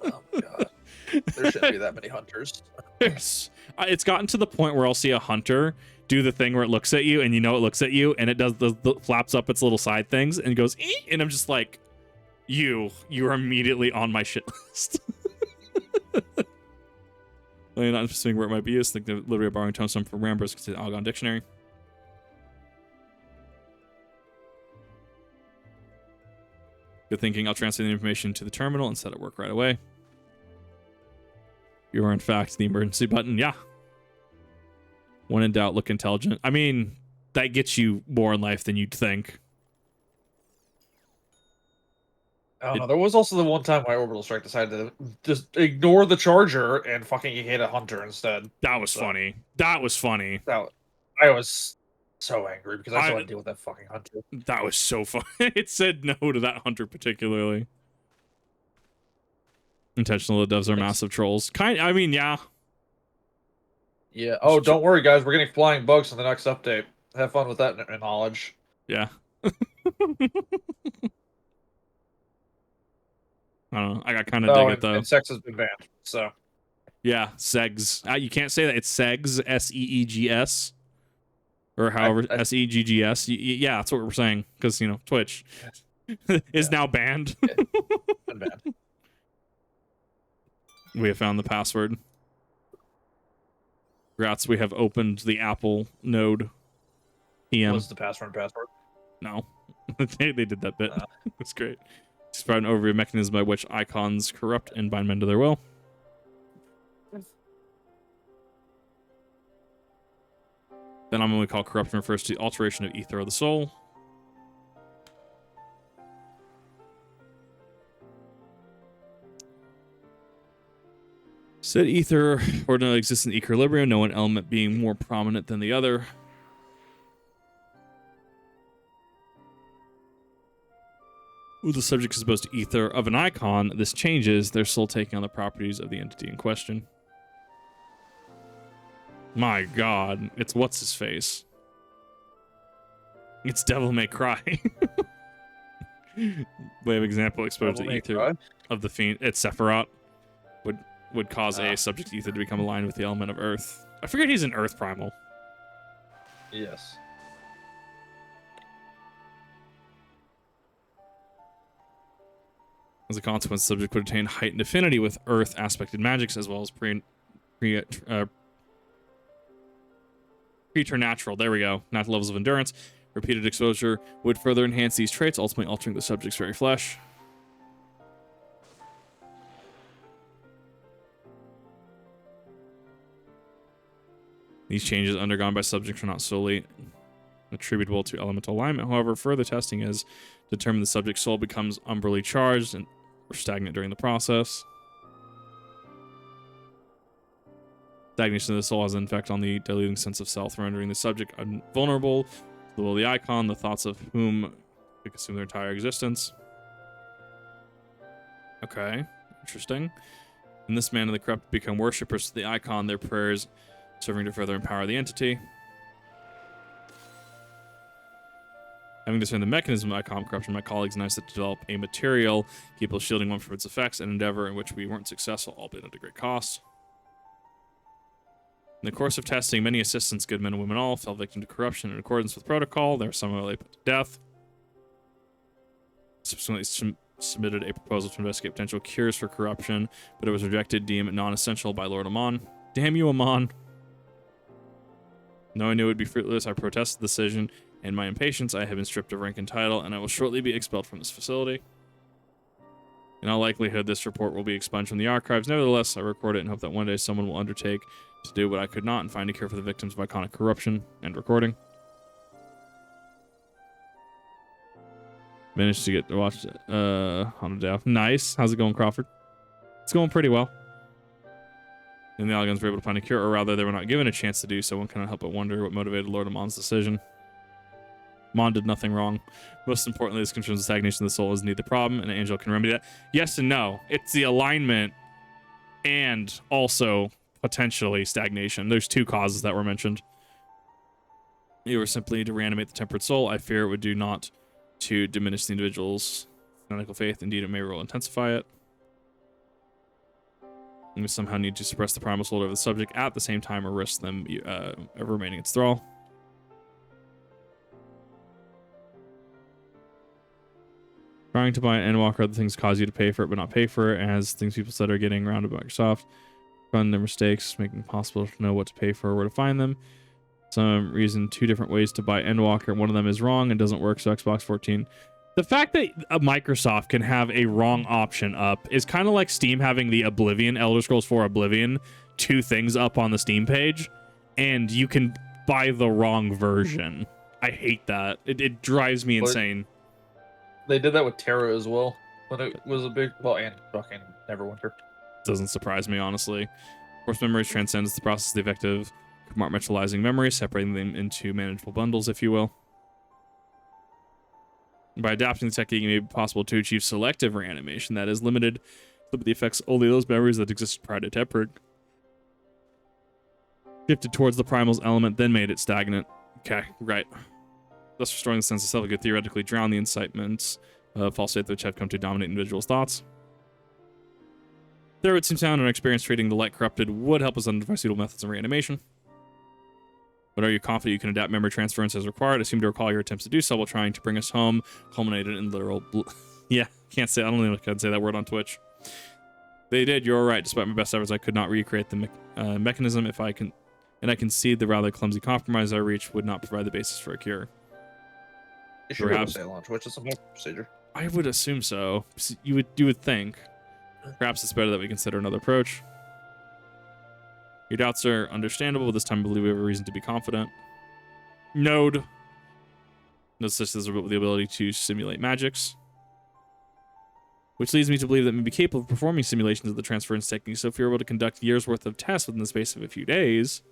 Oh, God. There shouldn't be that many hunters. It's gotten to the point where I'll see a hunter do the thing where it looks at you, and you know it looks at you, and it does the flaps up its little side things, and goes, ee! And I'm just like, you are immediately on my shit list. I'm not specific where it might be used. Think the liberty of borrowing tombstone from Rambers to the Allagan dictionary. Good thinking. I'll transfer the information to the terminal and set it work right away. You are, in fact, the emergency button. Yeah. When in doubt, look intelligent. I mean, that gets you more in life than you'd think. I don't know. There was also the one time my orbital strike decided to just ignore the charger and fucking hit a hunter instead. That was funny. That was funny. I was so angry because I still had to deal with that fucking hunter. That was so fun. It said no to that hunter particularly. Intentional devs are massive trolls. I mean, yeah. Yeah. Oh, don't worry, guys. We're getting flying bugs in the next update. Have fun with that knowledge. Yeah. I don't know. I got kind of dig it though. And sex has been banned. So. Yeah, Segs. You can't say that. It's Segs, S-E-E-G-S, or however S-E-G-G-S. Yeah, that's what we're saying because Twitch is now banned. Been banned. We have found the password. Congrats, we have opened the Apple node. EM. What's the password? No. they did that bit. It's great. Describe an overview mechanism by which icons corrupt and bind men to their will. Phenomenon we call corruption refers to the alteration of ether of the soul. Said ether ordinarily exists in equilibrium, no one element being more prominent than the other. When the subject is supposed to ether of an icon, this changes, they're still taking on the properties of the entity in question. My God, it's what's his face? It's Devil May Cry. Way of example, exposed to ether of the fiend. It's Sephiroth. Would cause a subject ether to become aligned with the element of Earth. I forget he's an Earth primal. Yes. As a consequence, the subject would attain heightened affinity with Earth aspected magics as well as preternatural. There we go. Natural levels of endurance. Repeated exposure would further enhance these traits, ultimately altering the subject's very flesh. These changes undergone by subjects are not solely attributable to elemental alignment. However, further testing has determined the subject's soul becomes umbrally charged and or stagnant during the process. Stagnation of the soul has an effect on the diluting sense of self, rendering the subject vulnerable to the will of the icon, the thoughts of whom could consume their entire existence. Okay, interesting. In this manner, the corrupt become worshippers to the icon, their prayers serving to further empower the entity. Having discerned the mechanism of icon corruption, my colleagues and I set to develop a material capable of shielding one from its effects, an endeavor in which we weren't successful, albeit at a great cost. In the course of testing, many assistants, good men and women all, fell victim to corruption in accordance with protocol. They were summarily put to death. Subsequently submitted a proposal to investigate potential cures for corruption, but it was rejected, deemed non-essential by Lord Amon. Damn you, Amon. Though I knew it would be fruitless, I protested the decision. In my impatience, I have been stripped of rank and title, and I will shortly be expelled from this facility. In all likelihood, this report will be expunged from the archives. Nevertheless, I record it and hope that one day someone will undertake to do what I could not and find a cure for the victims of iconic corruption. End recording. Managed to get to watch it on a day off. Nice. How's it going, Crawford? It's going pretty well. And the Allagans were able to find a cure, or rather, they were not given a chance to do so. One cannot help but wonder what motivated Lord Amon's decision. Amon did nothing wrong. Most importantly, this concerns the stagnation of the soul is indeed the problem, and an angel can remedy that. Yes and no. It's the alignment and also potentially stagnation. There's two causes that were mentioned. You were simply to reanimate the tempered soul. I fear it would do not to diminish the individual's fanatical faith. Indeed, it may will intensify it. And we somehow need to suppress the primal soul over the subject at the same time or risk them ever remaining its thrall. Trying to buy an Endwalker, other things cause you to pay for it, but not pay for it, as things people said are getting around about Microsoft. Run their mistakes, making it possible to know what to pay for or where to find them. Some reason, two different ways to buy Endwalker. One of them is wrong and doesn't work, so Xbox 14. The fact that Microsoft can have a wrong option up is kind of like Steam having the Oblivion, Elder Scrolls 4 Oblivion, two things up on the Steam page, and you can buy the wrong version. I hate that. It drives me insane. They did that with Terra as well, but it was a big, well, and fucking Neverwinter. Doesn't surprise me, honestly. Force memories transcends the process of the effective compartmentalizing memories, separating them into manageable bundles, if you will. By adapting the technique, it may be possible to achieve selective reanimation that is limited to the effects only those memories that existed prior to tempered. Shifted towards the primal's element, then made it stagnant. Okay, right. Thus restoring the sense of self could theoretically drown the incitements of false faith which have come to dominate individuals' thoughts. There would seem sound and experience treating the light corrupted would help us identify suitable methods of reanimation. But are you confident you can adapt memory transference as required? I seem to recall your attempts to do so while trying to bring us home, culminated in literal yeah, can't say, I don't even can say that word on Twitch. They did, you're right. Despite my best efforts, I could not recreate the mechanism if I can, and I concede the rather clumsy compromise I reached would not provide the basis for a cure. You should perhaps say on Twitch. It's a more procedure. I would assume so. You would think. Perhaps it's better that we consider another approach. Your doubts are understandable, but this time I believe we have a reason to be confident. Node. No such as the ability to simulate magics. Which leads me to believe that we may be capable of performing simulations of the transference technique, so if you're able to conduct years worth of tests within the space of a few days,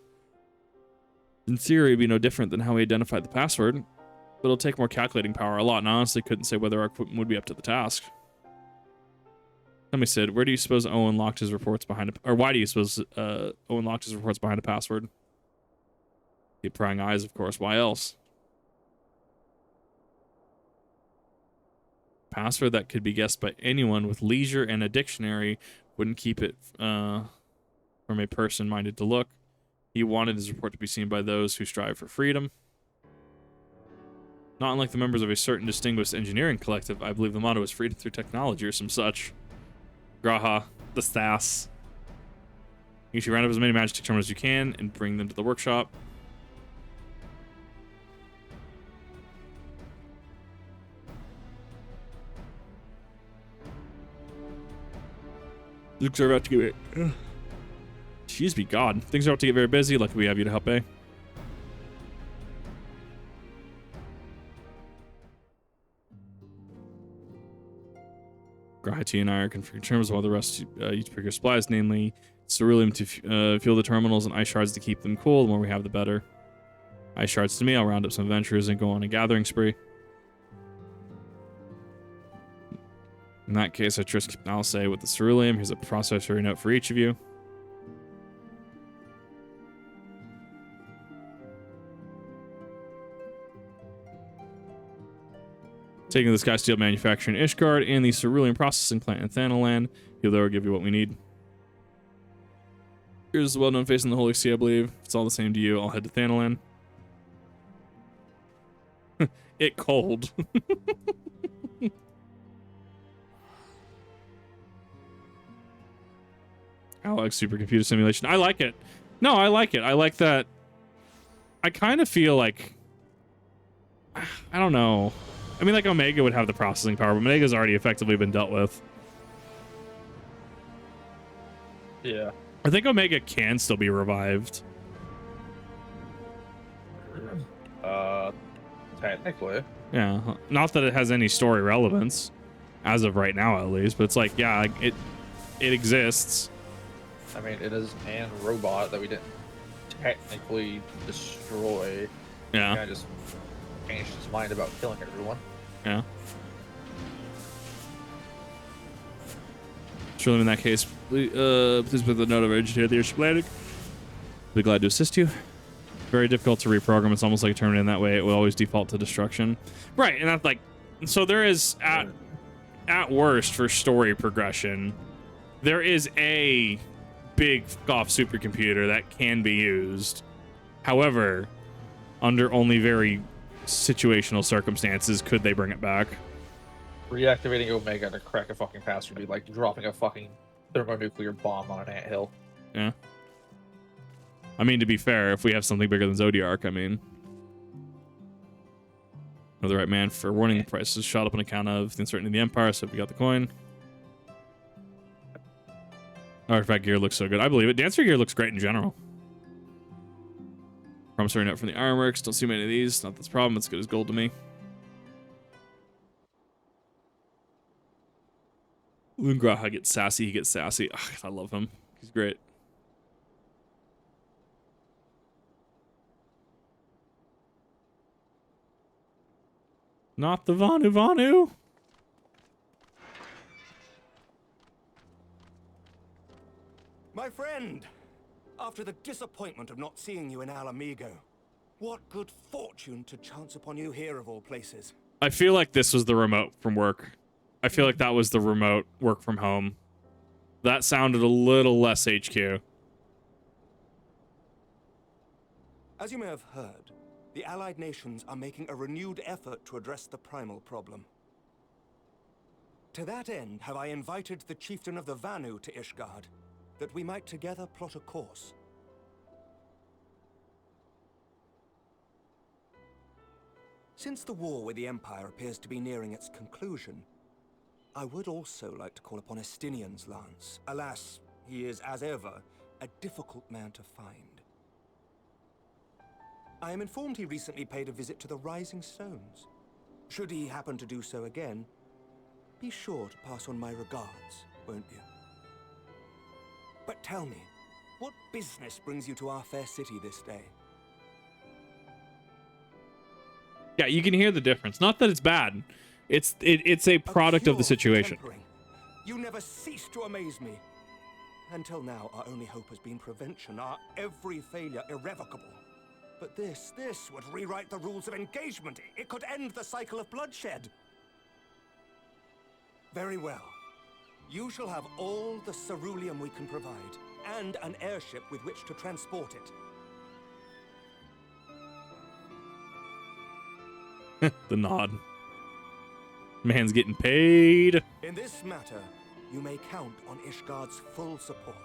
in theory it would be no different than how we identified the password. But it'll take more calculating power a lot, and I honestly couldn't say whether our equipment would be up to the task. Tell me, Sid, where do you suppose Owen locked his reports behind or why do you suppose Owen locked his reports behind a password? Keep prying eyes, of course. Why else? Password that could be guessed by anyone with leisure and a dictionary wouldn't keep it from a person minded to look. He wanted his report to be seen by those who strive for freedom. Not unlike the members of a certain distinguished engineering collective, I believe the motto is freedom through technology or some such. Graha, the Stas. You should round up as many magic terminals as you can and bring them to the workshop. Things are about to get... Jeez be God. Things are about to get very busy. Luckily we have you to help, eh? Grahati and I are configuring terminals while the rest each pick your supplies, namely ceruleum to fuel the terminals and ice shards to keep them cool. The more we have, the better. Ice shards to me, I'll round up some adventurers and go on a gathering spree. In that case, I trust I'll say with the ceruleum. Here's a processor note for each of you. Taking the Sky Steel manufacturing Ishgard and the Cerulean processing plant in Thanalan. He'll there give you what we need. Here's the well-known face in the Holy See, I believe. If it's all the same to you, I'll head to Thanalan. It cold. Alex supercomputer simulation. I like it. No, I like it. I like that. I kind of feel like, I don't know. I mean, like Omega would have the processing power, but Omega's already effectively been dealt with. Yeah. I think Omega can still be revived. Technically. Yeah. Not that it has any story relevance, as of right now at least, but it's like, yeah, it exists. I mean, it is an robot that we didn't technically destroy. Yeah. I just changed his mind about killing everyone. Yeah. Surely in that case, please put the note of engineer the airship landing. Be glad to assist you. Very difficult to reprogram. It's almost like Terminator in that way. It will always default to destruction. Right, and that's like, so there is at worst for story progression, there is a big off supercomputer that can be used. However, under only very situational circumstances could they bring it back. Reactivating Omega to crack a fucking pass would be like dropping a fucking thermonuclear bomb on an anthill. Yeah. I mean, to be fair, if we have something bigger than Zodiark, I mean, we're the right man for warning. The price is shot up on account of the uncertainty of the Empire, so we got the coin. Artifact gear looks so good. I believe it. Dancer gear looks great in general. Promissory note from the Ironworks. Don't see many of these. Not this problem. It's good as gold to me. Lungraha gets sassy. He gets sassy. Ugh, I love him. He's great. Not the Vanu Vanu. My friend, after the disappointment of not seeing you in Alamigo, what good fortune to chance upon you here of all places. I feel like this was the remote from work. I feel like that was the remote work from home. That sounded a little less HQ. As you may have heard, the Allied nations are making a renewed effort to address the primal problem. To that end, have I invited the chieftain of the Vanu to Ishgard, that we might together plot a course. Since the war with the Empire appears to be nearing its conclusion, I would also like to call upon Estinian's lance. Alas, he is, as ever, a difficult man to find. I am informed he recently paid a visit to the Rising Stones. Should he happen to do so again, be sure to pass on my regards, won't you? But tell me, what business brings you to our fair city this day? Yeah, you can hear the difference. Not that it's bad. It's a product of the situation. Tempering. You never cease to amaze me. Until now, our only hope has been prevention, our every failure irrevocable. But this would rewrite the rules of engagement. It could end the cycle of bloodshed. Very well. You shall have all the ceruleum we can provide, and an airship with which to transport it. The nod. Man's getting paid. In this matter, you may count on Ishgard's full support.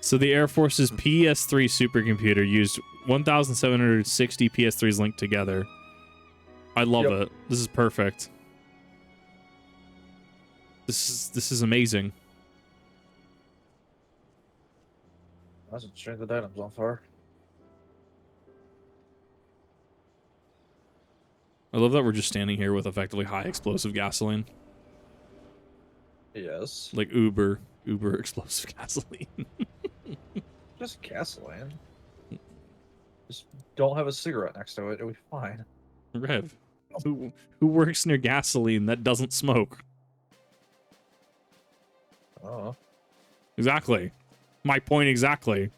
So the Air Force's PS3 supercomputer used 1,760 PS3s linked together. I love it. This is perfect. This is amazing. That's a string of items on fire. I love that we're just standing here with effectively high explosive gasoline. Yes. Like uber explosive gasoline. Just gasoline. Just don't have a cigarette next to it. It'll be fine. Rev, who works near gasoline that doesn't smoke? Oh. Exactly. My point exactly.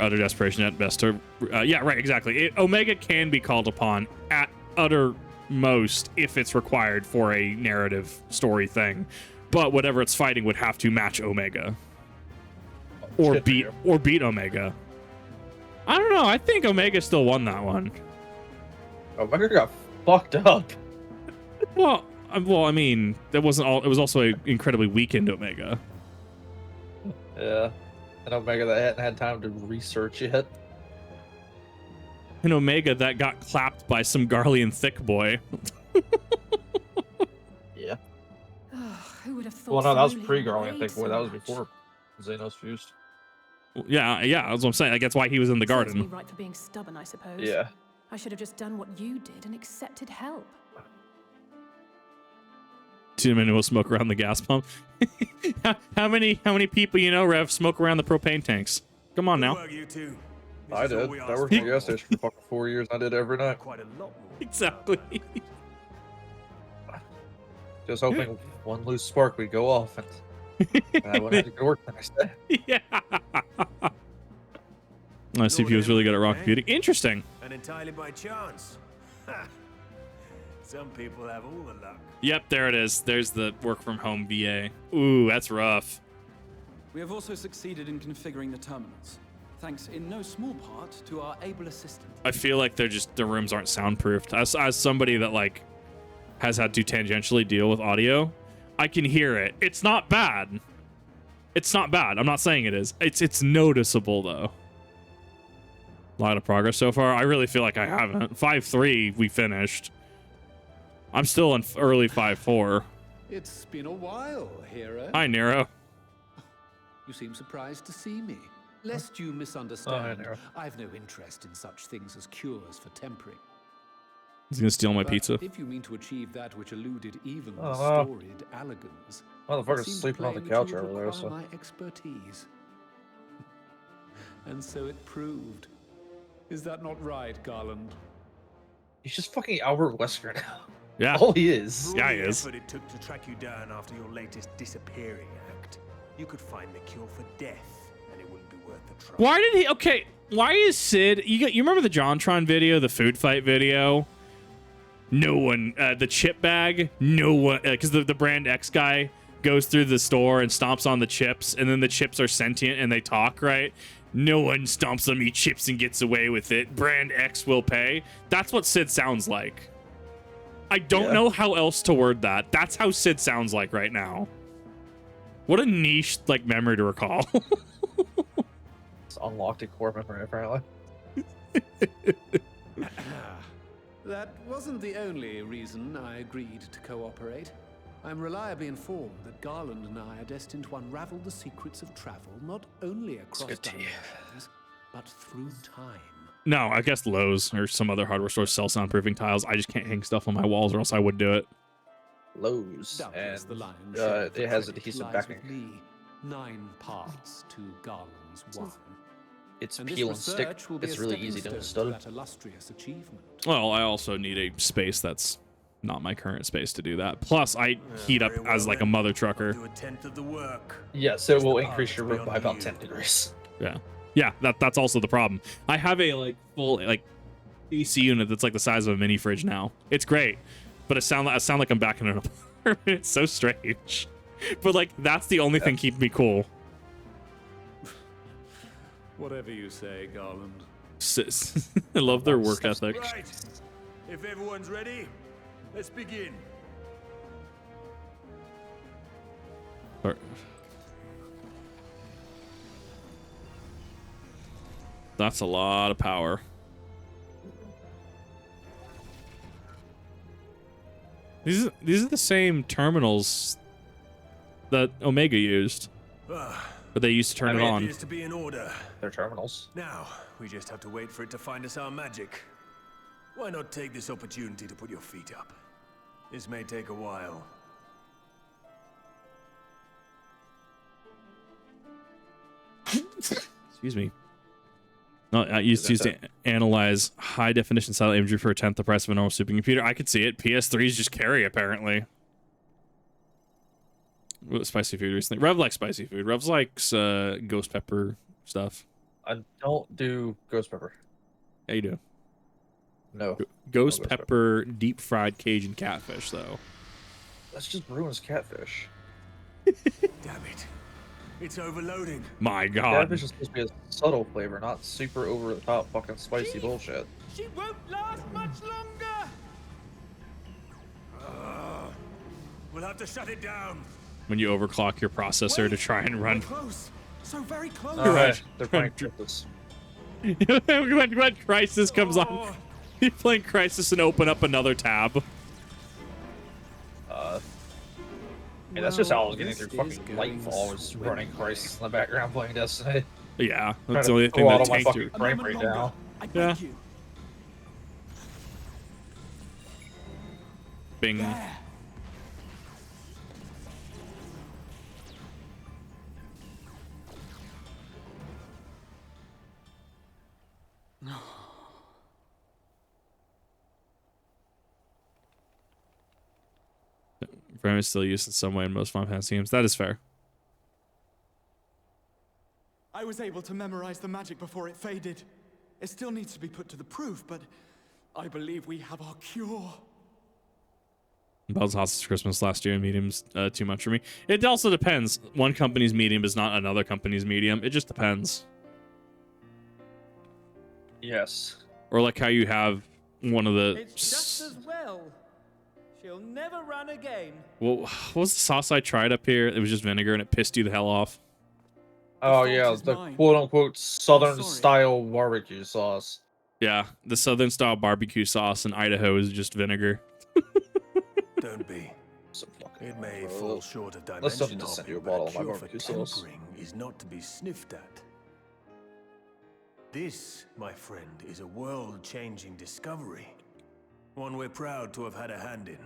utter desperation at best to... yeah, right, exactly. Omega can be called upon at uttermost if it's required for a narrative story thing. But whatever it's fighting would have to match Omega. Or beat Omega. I don't know. I think Omega still won that one. Omega got fucked up. Well, I mean, that wasn't all. It was also an incredibly weakened Omega. Yeah, an Omega that hadn't had time to research yet. An Omega that got clapped by some Garlean thick boy. Yeah. Who would have thought? Well, no, that was pre-Garlean thick boy. That was before Xenos fused. Yeah, that's what I'm saying. Like, that's why he was in the garden. Serves me right for being stubborn, I suppose. Yeah. I should have just done what you did and accepted help. Too many will smoke around the gas pump. how many people you know, Rev, smoke around the propane tanks? Come on now. I did. I worked at a gas station for fucking 4 years. I did every night. Quite a lot more. Exactly. Just hoping one loose spark would go off and I wouldn't have to go to work the next day. Yeah. My CPU was really good at raw computing. Interesting. And entirely by chance. Some people have all the luck. Yep, there it is. There's the work from home VA. Ooh, that's rough. We have also succeeded in configuring the terminals, thanks in no small part to our able assistant. I feel like the rooms aren't soundproofed. As somebody that like has had to tangentially deal with audio, I can hear it. It's not bad. It's not bad. I'm not saying it is. It's noticeable though. A lot of progress so far. I really feel like I haven't. 5.3 we finished. I'm still in early 5.4. It's been a while, hero. Hi, Nero. You seem surprised to see me. Lest you misunderstand, Nero. I've no interest in such things as cures for tempering. He's gonna steal my But pizza. if you mean to achieve that which eluded even the Oh, storied Allagans, Motherfucker's it seems sleeping on the plain that couch you would over there, require so. my expertise. And so it proved. Is that not right, Garland? He's just fucking Albert Wesker now. Yeah. All he is. Yeah, he is. But it took to track you down after your latest disappearing act. You could find the cure for death, and it wouldn't be worth the trouble. Why did he? Okay, why is Sid? You remember the JonTron video, the food fight video? No one, the chip bag. No one, because the Brand X guy goes through the store and stomps on the chips, and then the chips are sentient and they talk, right? No one stomps on me chips and gets away with it. Brand X will pay. That's what Sid sounds like. I don't know how else to word that. That's how Sid sounds like right now. What a niche like memory to recall. It's unlocked in core memory, apparently. That wasn't the only reason I agreed to cooperate. I'm reliably informed that Garland and I are destined to unravel the secrets of travel, not only across dimensions, but through time. No, I guess Lowe's or some other hardware store sell soundproofing tiles. I just can't hang stuff on my walls or else I would do it. Lowe's. Doubtless And the lion's share of the it has credit adhesive lies backing. with me. 9 parts to Garland's 1. It's And this peel and stick. research will be It's a really stepping easy to stone install. that illustrious achievement. Well, I also need a space that's not my current space to do that. Plus, I heat up as like a mother trucker. Do a tenth of the work. Yes, it will increase your room by about 10 degrees. Yeah. Yeah, that's also the problem. I have a like full like AC unit that's like the size of a mini fridge now. It's great, but I sound like I'm back in an apartment. It's so strange. But like that's the only thing keeping me cool. Whatever you say, Garland. I love their work ethic. Right. If everyone's ready, let's begin. That's a lot of power. These are the same terminals that Omega used, but they used to turn it on. Appears to be in order. They're terminals. Now we just have to wait for it to find us our magic. Why not take this opportunity to put your feet up? This may take a while. Excuse me. No, I used to analyze high definition satellite imagery for a tenth the price of a normal supercomputer. I could see it. PS3s just carry apparently. Spicy food recently. Rev likes spicy food. Rev likes ghost pepper stuff. I don't do ghost pepper. Yeah, you do. No. Ghost No pepper deep fried Cajun catfish, though. That's just ruins catfish. Damn it. It's overloading. My God. Catfish is supposed to be a subtle flavor, not super over the top fucking spicy bullshit. She won't last much longer! We'll have to shut it down. When you overclock your processor to try and run. Close. So very close. Right. They're playing Cryptus. when Crisis comes on, you playing Crisis and open up another tab. Yeah, that's just how I was getting through fucking Lightfall, was running Crisis in the background playing Destiny. Yeah, Trying that's to the only thing throw that out all my tanked fucking you. frame rate down. Yeah. Bing. Frame is still used in some way in most Final Fantasy games. That is fair. I was able to memorize the magic before it faded. It still needs to be put to the proof, but I believe we have our cure. Bell's Hostage Christmas last year, medium's too much for me. It also depends. One company's medium is not another company's medium. It just depends. Yes. Or like how you have one of the... It's just as well. She'll never run again. Well, what was the sauce I tried up here? It was just vinegar and it pissed you the hell off. Oh yeah, the quote-unquote Southern-style barbecue sauce. Yeah, the Southern-style barbecue sauce in Idaho is just vinegar. Don't be. It may fall short of Let's dimension just send you a but bottle of my cure for barbecue sauce. tempering is not to be sniffed at. This, my friend, is a world-changing discovery. One we're proud to have had a hand in.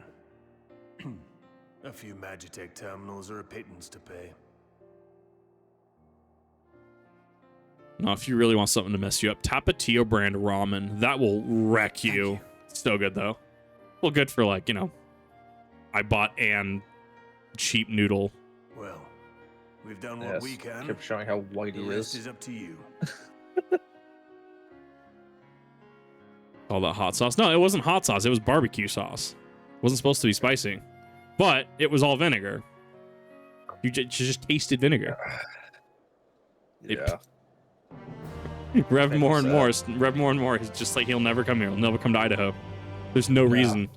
A few Magitech terminals are a pittance to pay. No, if you really want something to mess you up, Tapatio brand ramen. That will wreck you. So good, though. Well, good for, like, you know, I bought an cheap noodle. Well, we've done what we can. Kept showing how white he The rest is. is up to you. All that hot sauce. No, it wasn't hot sauce. It was barbecue sauce. It wasn't supposed to be spicy. But it was all vinegar. You just tasted vinegar. Yeah. Rev more and more. Rev more and more. He's just like, he'll never come here. He'll never come to Idaho. There's no reason.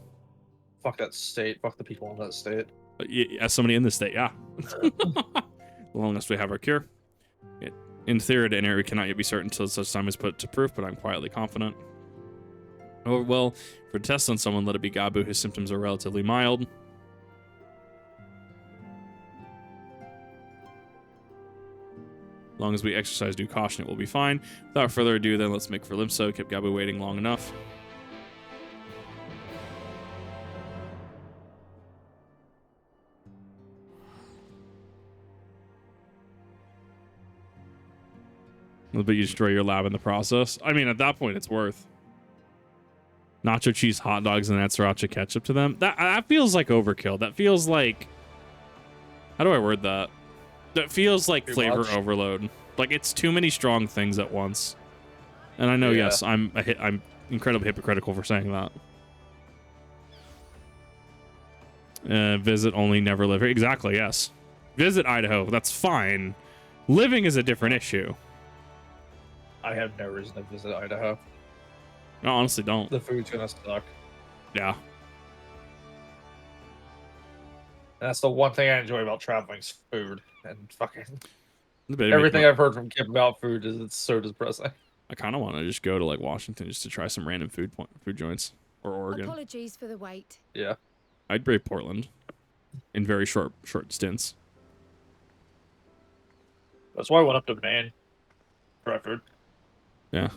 Fuck that state. Fuck the people in that state. But as somebody in this state, yeah. As long as we have our cure. In theory, to enter, we cannot yet be certain until such time is put to proof, but I'm quietly confident. Oh, well, for a test on someone, let it be Gabu. His symptoms are relatively mild. As long as we exercise due caution, it will be fine. Without further ado, then, let's make for Limso. Kept Gabu waiting long enough. But you destroy your lab in the process. I mean, at that point, it's worth. Nacho cheese hot dogs and that sriracha ketchup to them. That feels like overkill. That feels like... How do I word that? That feels like flavor overload. Like, it's too many strong things at once. And I know, yes, I'm incredibly hypocritical for saying that. Visit only, never live here. Exactly, yes. Visit Idaho. That's fine. Living is a different issue. I have no reason to visit Idaho. No, honestly, don't. The food's gonna suck. Yeah. And that's the one thing I enjoy about traveling is food. And fucking everything I've heard from Kip about food is it's so depressing. I kind of want to just go to like Washington just to try some random food joints, or Oregon. Apologies for the wait. Yeah. I'd brave Portland in very short stints. That's why I went up to Maine. Try food. Yeah.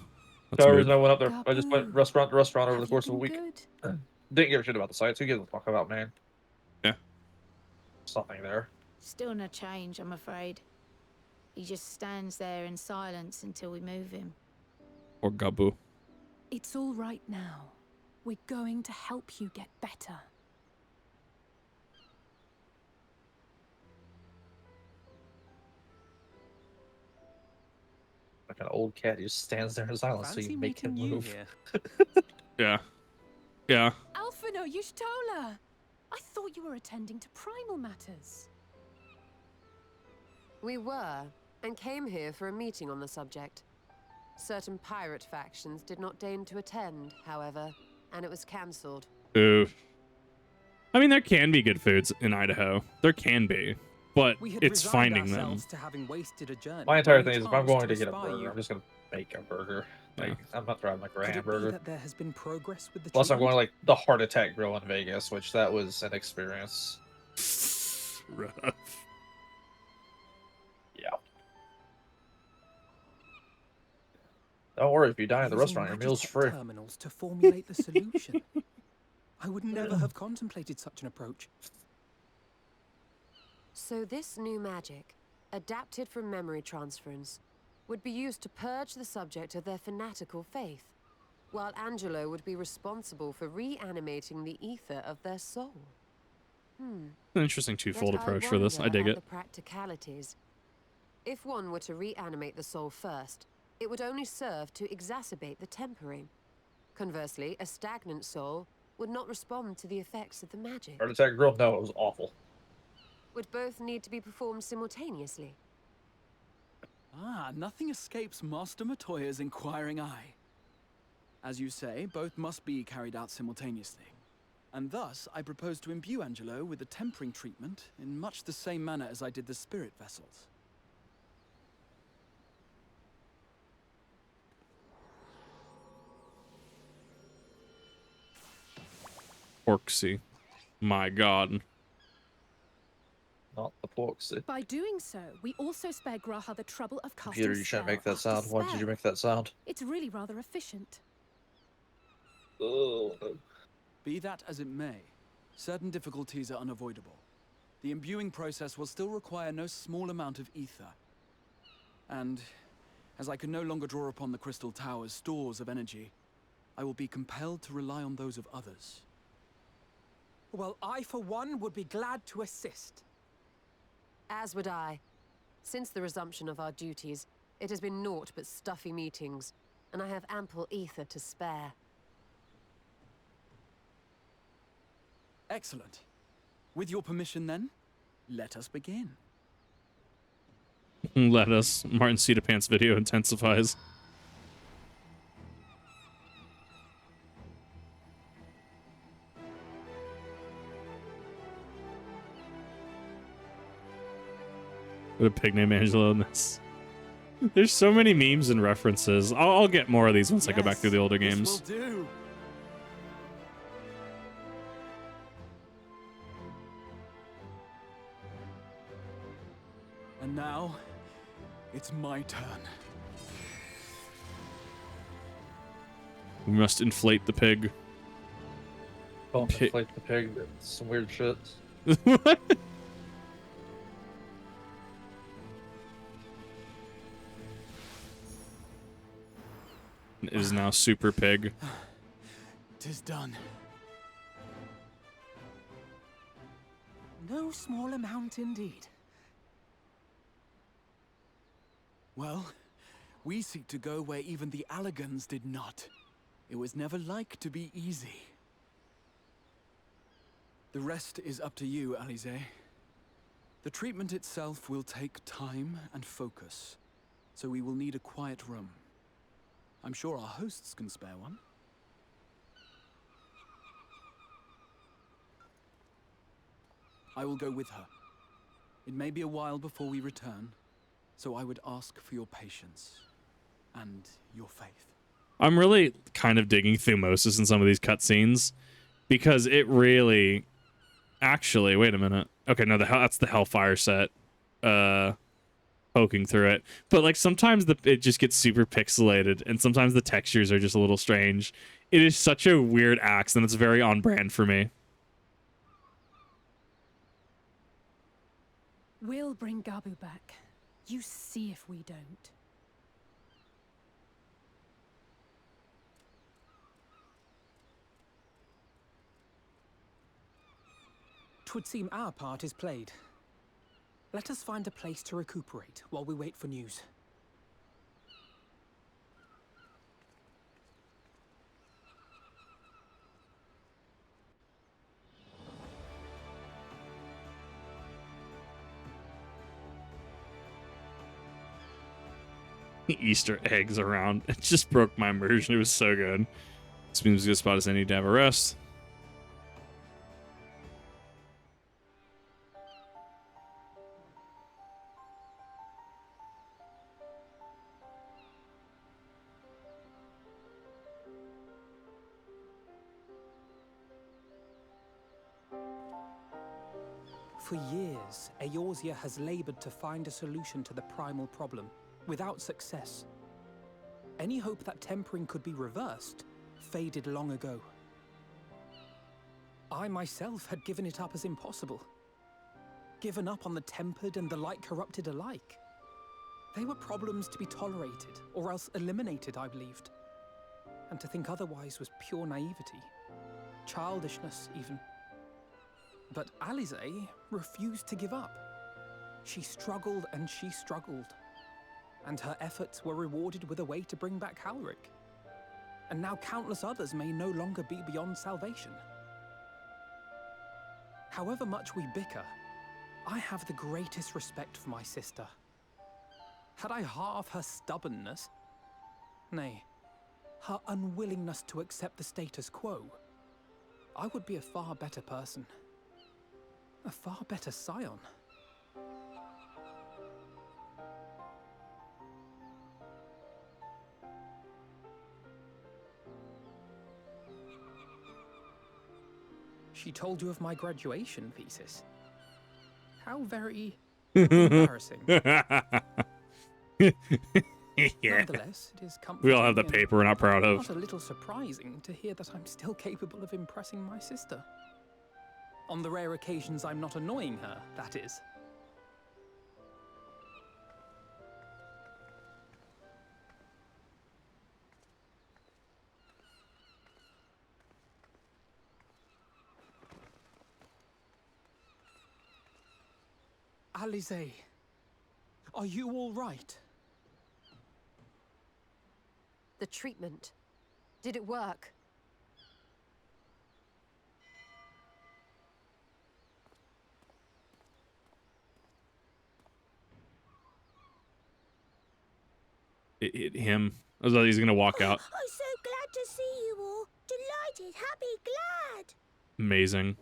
That's the reason I went up there. I just went restaurant to restaurant over the course of a week. Didn't give a shit about the sites. Who gives a fuck about Maine? Yeah. Something there. Still no change, I'm afraid. He just stands there in silence until we move him. Or Gabu. It's all right now. We're going to help you get better. like an old cat. He just stands there in silence so you make him move. Yeah. Yeah. Alphino, Yushtola! I thought you were attending to primal matters. We were, and came here for a meeting on the subject. Certain pirate factions did not deign to attend, however, and it was cancelled. Oof. I mean, there can be good foods in Idaho. There can be, but it's finding them. To having wasted a journey. My entire thing is if I'm going to get a burger, I'm just going to make a burger. Like, I'm not trying like a hamburger. That there has been progress with the Plus, I'm treatment? going to like the Heart Attack Grill in Vegas, which that was an experience. Rough. Yeah. Don't worry, if you die in the restaurant, your meal's free. Terminals to formulate the solution. I would never have contemplated such an approach. So this new magic, adapted from memory transference, would be used to purge the subject of their fanatical faith, while Angelo would be responsible for reanimating the ether of their soul. An interesting twofold Yet approach for this. I dig at it. the practicalities. If one were to reanimate the soul first, it would only serve to exacerbate the tempering. Conversely, a stagnant soul would not respond to the effects of the magic. Heart Attack Grill? No, it was awful. Would both need to be performed simultaneously? Ah, nothing escapes Master Matoya's inquiring eye. As you say, both must be carried out simultaneously. And thus, I propose to imbue Angelo with the tempering treatment in much the same manner as I did the spirit vessels. Porksy. My god. Not the Porksy. By doing so, we also spare Graha the trouble of casting Computer, you shouldn't make that spell sound. after Why did you spell. make that sound? It's really rather efficient. Oh. Be that as it may, certain difficulties are unavoidable. The imbuing process will still require no small amount of ether. And, as I can no longer draw upon the Crystal Tower's stores of energy, I will be compelled to rely on those of others. Well, I, for one, would be glad to assist. As would I. Since the resumption of our duties, it has been naught but stuffy meetings, and I have ample ether to spare. Excellent. With your permission, then, let us begin. Let us. Martin Cedarpants video intensifies. What a pig named Angelo in this. There's so many memes and references. I'll get more of these once I go back through the older games. This will do. And now, it's my turn. We must inflate the pig. Don't inflate the pig. That's some weird shit. What? It is now Super Pig. 'Tis done. No small amount indeed. Well, we seek to go where even the Allagans did not. It was never like to be easy. The rest is up to you, Alize. The treatment itself will take time and focus, so we will need a quiet room. I'm sure our hosts can spare one. I will go with her. It may be a while before we return, so I would ask for your patience and your faith. I'm really kind of digging Thumosis in some of these cutscenes because it really... Actually, wait a minute. Okay, no, that's the Hellfire set. Poking through it. But like sometimes it just gets super pixelated and sometimes the textures are just a little strange. It is such a weird axe and it's very on brand for me. We'll bring Gabu back. You see if we don't. 'Twould seem our part is played. Let us find a place to recuperate while we wait for news. Easter eggs around. It just broke my immersion. It was so good. This means a good spot as I need to have a rest. For years, Eorzea has labored to find a solution to the primal problem, without success. Any hope that tempering could be reversed faded long ago. I myself had given it up as impossible. Given up on the tempered and the light-corrupted alike. They were problems to be tolerated, or else eliminated, I believed. And to think otherwise was pure naivety. Childishness, even. But Alize refused to give up. She struggled and she struggled. And her efforts were rewarded with a way to bring back Halric. And now countless others may no longer be beyond salvation. However much we bicker, I have the greatest respect for my sister. Had I half her stubbornness, nay, her unwillingness to accept the status quo, I would be a far better person. A far better Scion. She told you of my graduation thesis. How very embarrassing. Yeah. Nonetheless, it is comforting. We all have the paper we're not proud of. Not a little surprising to hear that I'm still capable of impressing my sister. On the rare occasions I'm not annoying her, that is. Alize, are you all right? The treatment. Did it work? It hit him. I thought he was gonna walk out. I'm so glad to see you all. Delighted, happy, glad. Amazing.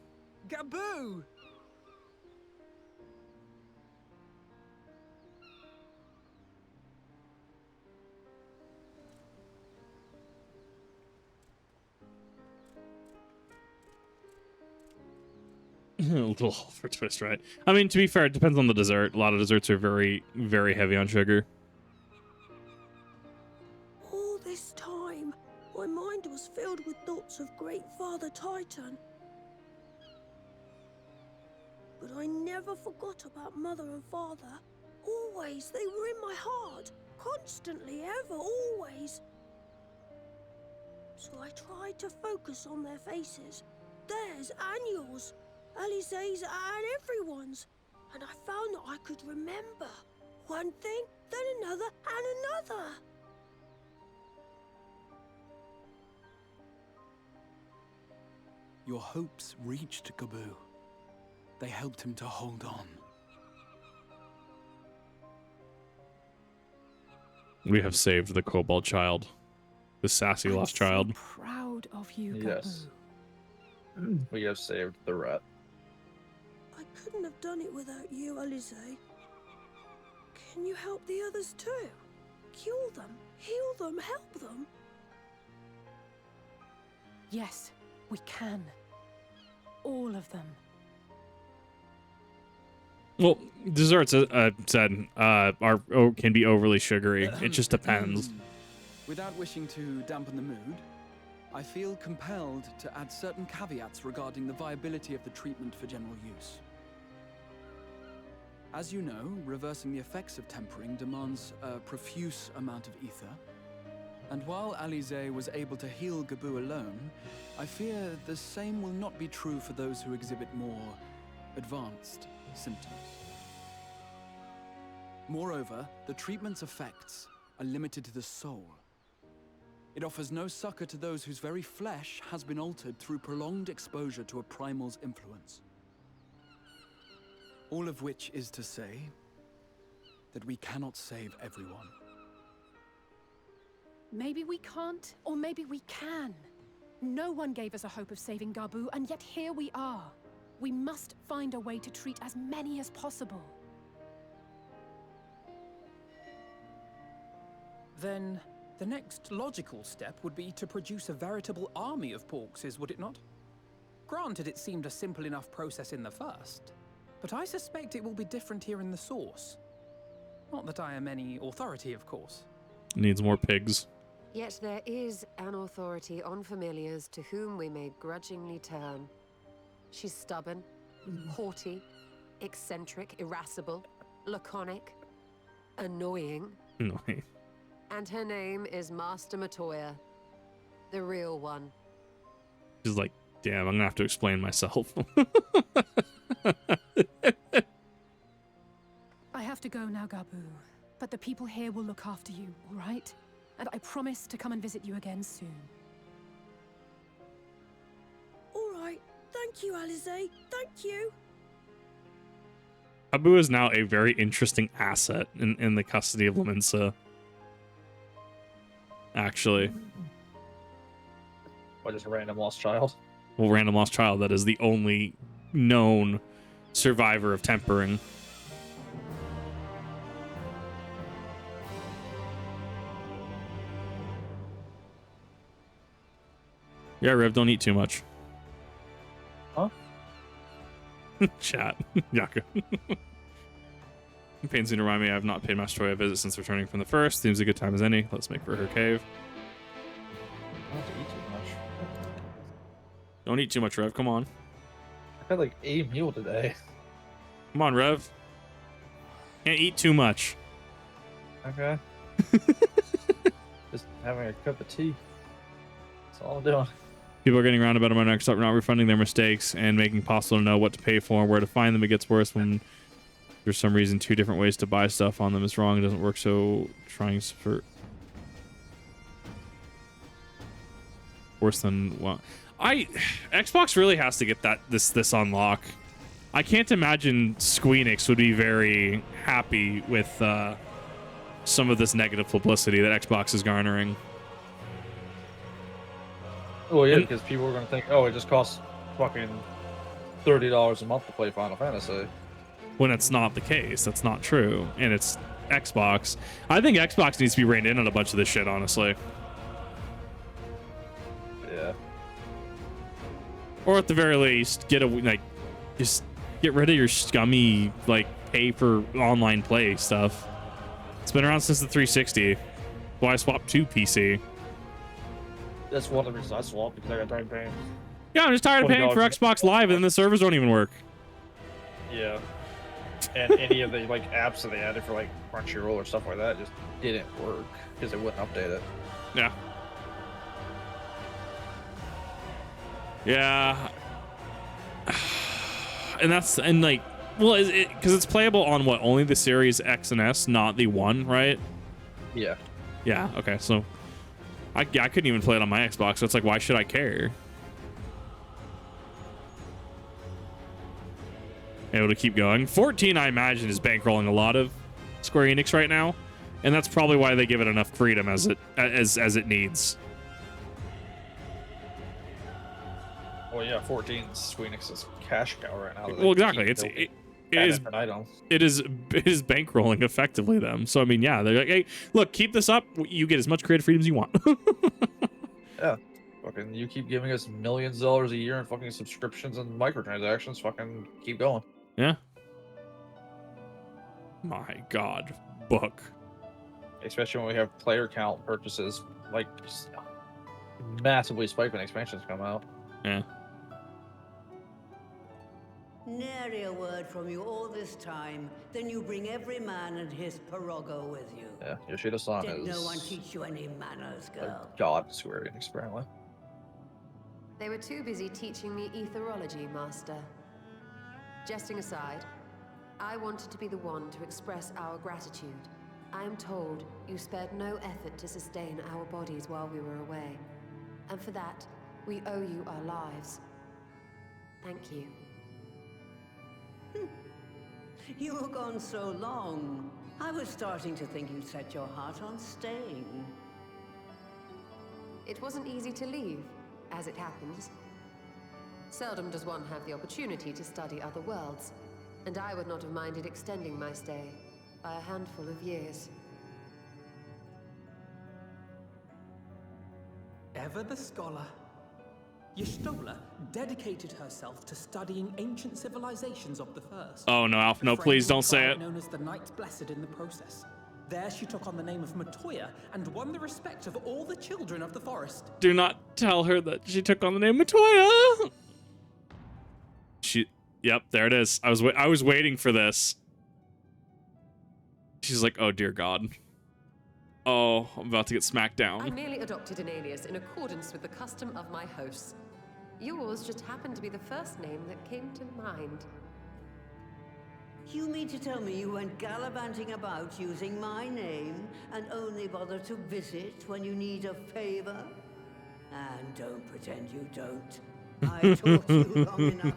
Gaboo! A little for twist, right? I mean, to be fair, it depends on the dessert. A lot of desserts are very, very heavy on sugar. All this time, my mind was filled with thoughts of Great Father Titan. But I never forgot about Mother and Father. Always, they were in my heart. Constantly, ever, always. So I tried to focus on their faces. Theirs and yours. Alize's and everyone's. And I found that I could remember. One thing, then another, and another. Your hopes reached Gaboo. They helped him to hold on. We have saved the kobold child. The sassy lost child. Proud of you, Yes. Gaboo. We have saved the rat. I couldn't have done it without you, Alize. Can you help the others too? Cure them, heal them, help them? Yes, we can. All of them. Well, desserts, said, can be overly sugary. It just depends. Without wishing to dampen the mood, I feel compelled to add certain caveats regarding the viability of the treatment for general use. As you know, reversing the effects of tempering demands a profuse amount of ether. And while Alize was able to heal Gaboo alone, I fear the same will not be true for those who exhibit more advanced symptoms. Moreover, the treatment's effects are limited to the soul. It offers no succor to those whose very flesh has been altered through prolonged exposure to a primal's influence. All of which is to say that we cannot save everyone. Maybe we can't, or maybe we can. No one gave us a hope of saving Gabu, and yet here we are. We must find a way to treat as many as possible. Then, the next logical step would be to produce a veritable army of Porkses, would it not? Granted, it seemed a simple enough process in the first, but I suspect it will be different here in the source. Not that I am any authority, of course. Needs more pigs. Yet there is an authority on familiars to whom we may grudgingly turn. She's stubborn, haughty, eccentric, irascible, laconic, annoying. Annoying. And her name is Master Matoya, the real one. She's like, damn, I'm gonna have to explain myself. I have to go now, Gabu, but the people here will look after you, all right? And I promise to come and visit you again soon. All right. Thank you, Alize. Thank you. Abu is now a very interesting asset in the custody of Laminsa. Actually. Or just a random lost child? Well, random lost child that is the only known survivor of tempering. Yeah, Rev, don't eat too much. Huh? Chat. Yaku. Pains me to remind me I have not paid Master Toy a visit since returning from the first. Seems a good time as any. Let's make for her cave. I don't have to eat too much. Don't eat too much, Rev. Come on. I had like a meal today. Come on, Rev. Can't eat too much. Okay. Just having a cup of tea. That's all I'm doing. People are getting roundabout about next up, not refunding their mistakes and making possible to know what to pay for and where to find them. It gets worse when there's some reason 2 different ways to buy stuff on them is wrong. It doesn't work, so trying for worse than what Xbox really has to get this unlock. I can't imagine Squeenix would be very happy with some of this negative publicity that Xbox is garnering. Well, yeah, because people are going to think, oh, it just costs fucking $30 a month to play Final Fantasy. When it's not the case. That's not true. And it's Xbox. I think Xbox needs to be reined in on a bunch of this shit, honestly. Yeah. Or at the very least, just get rid of your scummy, pay for online play stuff. It's been around since the 360. Why I swapped to PC. That's one of the reasons I swapped, because I got tired of paying. Yeah, I'm just tired of paying for Xbox Live and the servers don't even work. Yeah. And any of the apps that they added for Crunchyroll or stuff like that just didn't work because they wouldn't update it. Yeah. Yeah. Well, is it because it's playable on what, only the Series X and S, not the One, right? Yeah. Yeah. Okay. So I couldn't even play it on my Xbox. So it's why should I care? Able to keep going. 14, I imagine, is bankrolling a lot of Square Enix right now, and that's probably why they give it enough freedom as it needs. Well, yeah, 14's Square Enix's cash cow right now. Well, exactly. It is bankrolling effectively them. So I mean, yeah, they're like, hey, look, keep this up. You get as much creative freedom as you want. Yeah. Fucking, you keep giving us millions of dollars a year in fucking subscriptions and microtransactions. Fucking keep going. Yeah. My God, book. Especially when we have player count purchases just massively spike when expansions come out. Yeah. Nary a word from you all this time. Then you bring every man and his pirogo with you. Yeah, Yoshida-san Did is no one teach you any manners, girl? god Square Enix, apparently. They were too busy teaching me etherology, Master. Jesting aside, I wanted to be the one to express our gratitude. I am told you spared no effort to sustain our bodies while we were away. And for that, we owe you our lives. Thank you. You were gone so long. I was starting to think you'd set your heart on staying. It wasn't easy to leave, as it happens. Seldom does one have the opportunity to study other worlds, and I would not have minded extending my stay by a handful of years. Ever the scholar. Y'shtola dedicated herself to studying ancient civilizations of the First. Oh no, Alpha, no, please don't say it. Known as the Knights Blessed in the process. There she took on the name of Matoya and won the respect of all the children of the forest. Do not tell her that she took on the name Matoya. Yep, there it is. I was waiting for this. She's like, oh dear God. Oh, I'm about to get smacked down. I merely adopted an alias in accordance with the custom of my hosts. Yours just happened to be the first name that came to mind. You mean to tell me you went gallivanting about using my name and only bother to visit when you need a favor? And don't pretend you don't. I taught you long enough.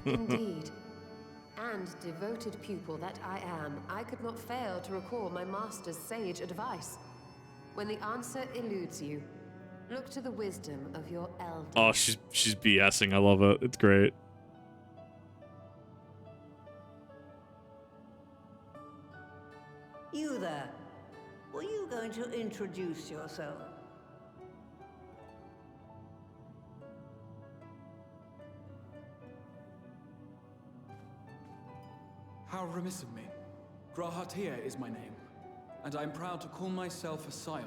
Indeed. And devoted pupil that I am, I could not fail to recall my master's sage advice. When the answer eludes you, look to the wisdom of your elders. Oh, she's BSing. I love it. It's great. You there. Were you going to introduce yourself? How remiss of me. Grahatia is my name, and I'm proud to call myself a Scion.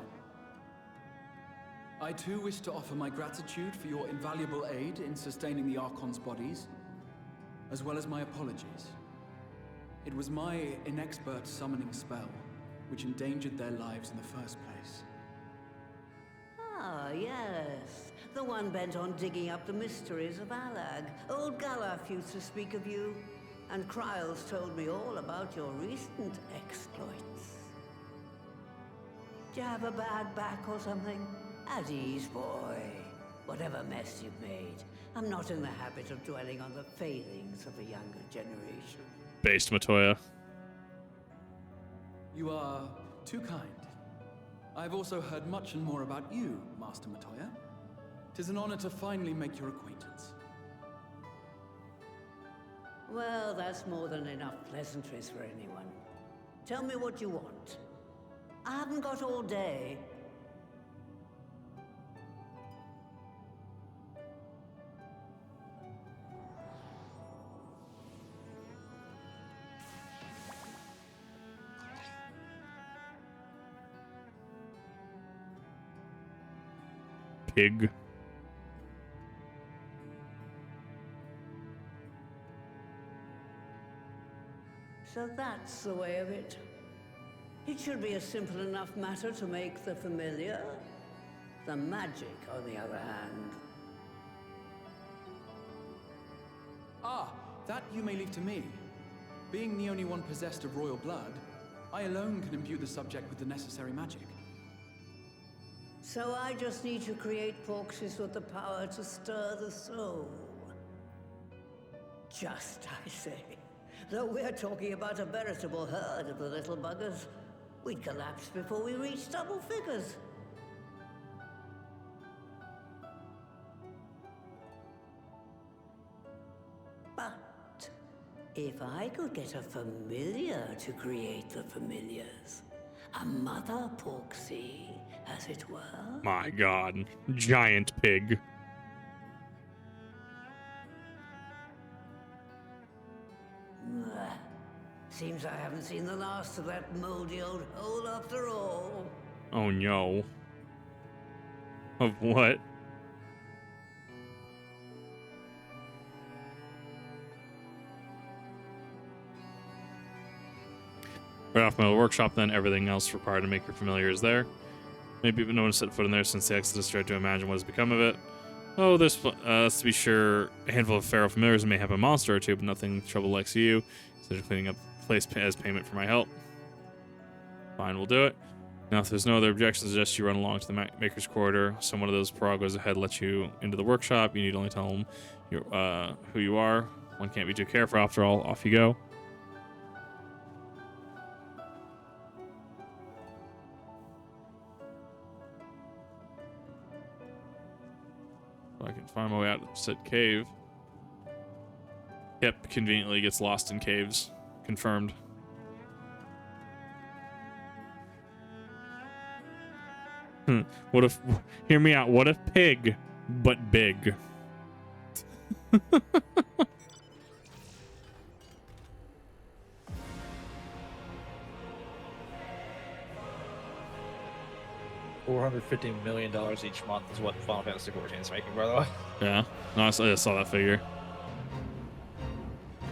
I too wish to offer my gratitude for your invaluable aid in sustaining the Archon's bodies, as well as my apologies. It was my inexpert summoning spell which endangered their lives in the first place. Ah, yes. The one bent on digging up the mysteries of Allag. Old Galaf used to speak of you, and Kryles told me all about your recent exploits. Do you have a bad back or something? At ease, boy. Whatever mess you've made, I'm not in the habit of dwelling on the failings of the younger generation. Based Matoya. You are too kind. I've also heard much and more about you, Master Matoya. 'Tis an honor to finally make your acquaintance. Well, that's more than enough pleasantries for anyone. Tell me what you want. I haven't got all day. Pig. So that's the way of it. It should be a simple enough matter to make the familiar. The magic, on the other hand. Ah, that you may leave to me. Being the only one possessed of royal blood, I alone can imbue the subject with the necessary magic. So I just need to create porxes with the power to stir the soul. Just, I say. Though we're talking about a veritable herd of the little buggers, we'd collapse before we reached double figures. But if I could get a familiar to create the familiars, a mother porxie, as it were. My God, giant pig. Seems I haven't seen the last of that moldy old hole after all. Oh no. Of what? Right off my workshop, then everything else required to make your familiar is there. Maybe no one set foot in there since the Exodus tried to imagine what has become of it. Oh, there's to be sure a handful of feral familiars may have a monster or two, but nothing trouble likes you. Instead of cleaning up the place as payment for my help. Fine, we'll do it. Now, if there's no other objections, I suggest you run along to the Maker's Corridor. So one of those Paragos ahead lets you into the workshop. You need only tell them who you are. One can't be too careful. After all, off you go. I can find my way out of said cave. Yep, conveniently gets lost in caves. Confirmed. What if... Hear me out. What if pig, but big? $450 million each month is what Final Fantasy XIV is making, by the way. Yeah. No, I just saw that figure.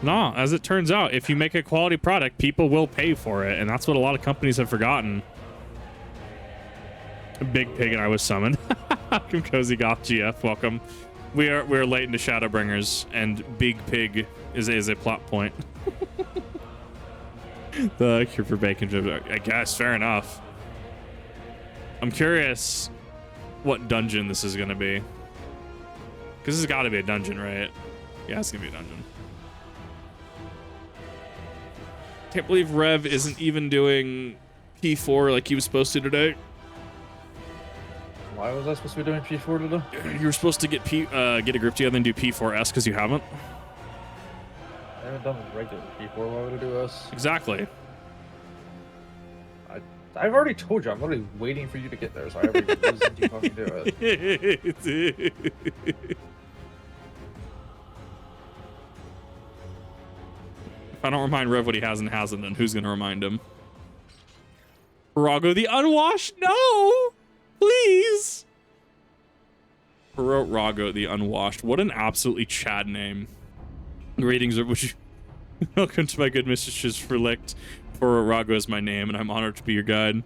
No, as it turns out, if you make a quality product, people will pay for it, and that's what a lot of companies have forgotten. Big Pig and I was summoned. Welcome, Cozy Goth GF. Welcome. We're late into Shadowbringers, and Big Pig is a plot point. The cure for bacon, I guess. Fair enough. I'm curious what dungeon this is gonna be, because this has got to be a dungeon, right? Yeah, it's gonna be a dungeon. Can't believe Rev isn't even doing P4 like he was supposed to today. Why was I supposed to be doing P4 today? You were supposed to get a group together and do P4S because you haven't. I haven't done regular P4. Why would I do S? Exactly. I've already told you. I'm literally waiting for you to get there, so I have every reason to fucking do it. If I don't remind Rev what he has and hasn't, then who's gonna remind him? Rago the Unwashed? No! Please! Rago the Unwashed. What an absolutely Chad name. Ratings are... Welcome to my good mistresses for Licked. Rago is my name, and I'm honored to be your guide.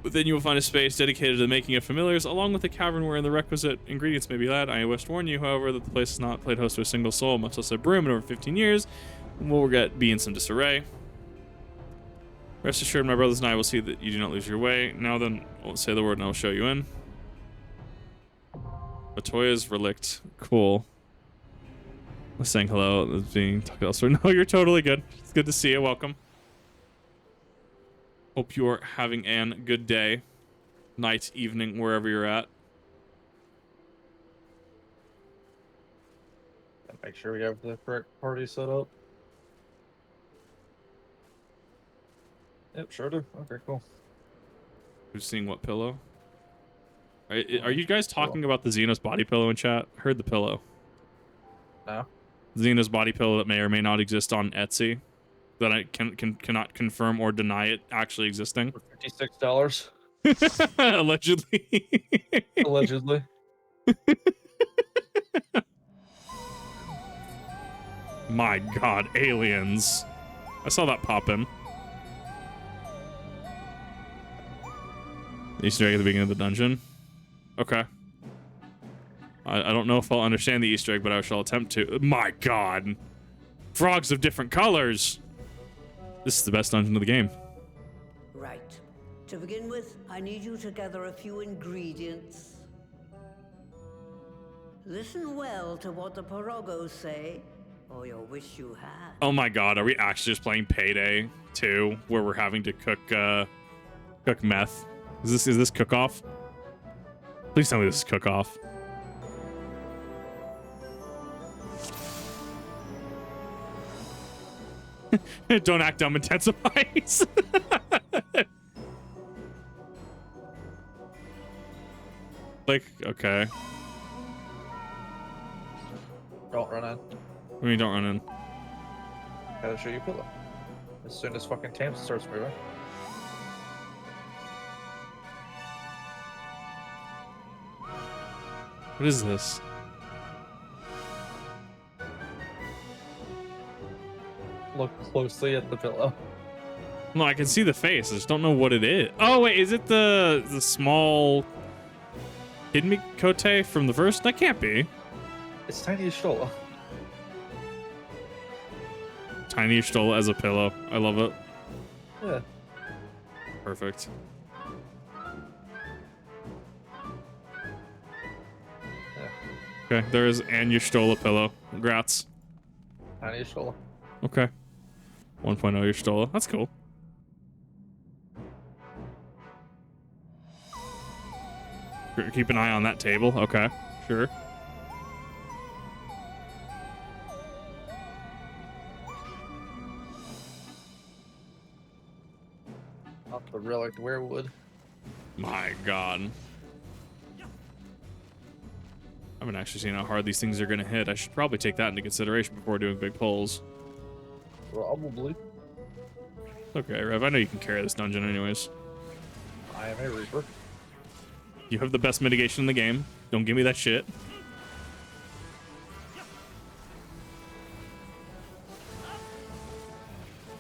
Within you will find a space dedicated to the making of familiars, along with a cavern wherein the requisite ingredients may be had. I must warn you, however, that the place has not played host to a single soul, much less a broom, in over 15 years, and will be in some disarray. Rest assured, my brothers and I will see that you do not lose your way. Now then, I won't say the word, and I will show you in. Latoya's Relict. Cool. Let's saying hello. Let's being talked elsewhere. No, you're totally good. It's good to see you. Welcome. Hope you're having an good day, night, evening, wherever you're at. Make sure we have the correct party set up. Yep, sure do. Okay, cool. Who's seeing what pillow? Are you guys talking about the Xenos body pillow in chat? I heard the pillow. No. Xenos body pillow that may or may not exist on Etsy. That I cannot confirm or deny it actually existing. For $56. Allegedly. Allegedly. My God, aliens. I saw that pop in. Easter egg at the beginning of the dungeon. Okay. I don't know if I'll understand the Easter egg, but I shall attempt to. My God. Frogs of different colors. This is the best dungeon of the game. Right. To begin with, I need you to gather a few ingredients. Listen well to what the Porogos say, or you'll wish you had. Oh my God, are we actually just playing Payday 2, where we're having to cook meth? Is this cook-off? Please tell me this is cook-off. Don't act dumb intensifies. Like, okay. Don't run in. What do you mean don't run in? Gotta show you pillow. As soon as fucking Thames starts moving. What is this? Look closely at the pillow. No, I can see the face. I just don't know what it is. Oh wait, is it the small Hidmi Kote from the first? That can't be. It's Tiny Y'shtola. Tiny Y'shtola as a pillow. I love it. Yeah. Perfect. Yeah. Okay, there is an Y'shtola pillow. Congrats. Tiny Y'shtola. Okay. 1.0 Y'shtola. That's cool. Keep an eye on that table. Okay. Sure. Not the relic werewood. My God. I haven't actually seen how hard these things are going to hit. I should probably take that into consideration before doing big pulls. Probably. Okay, Rev, I know you can carry this dungeon anyways. I am a Reaper. You have the best mitigation in the game. Don't give me that shit.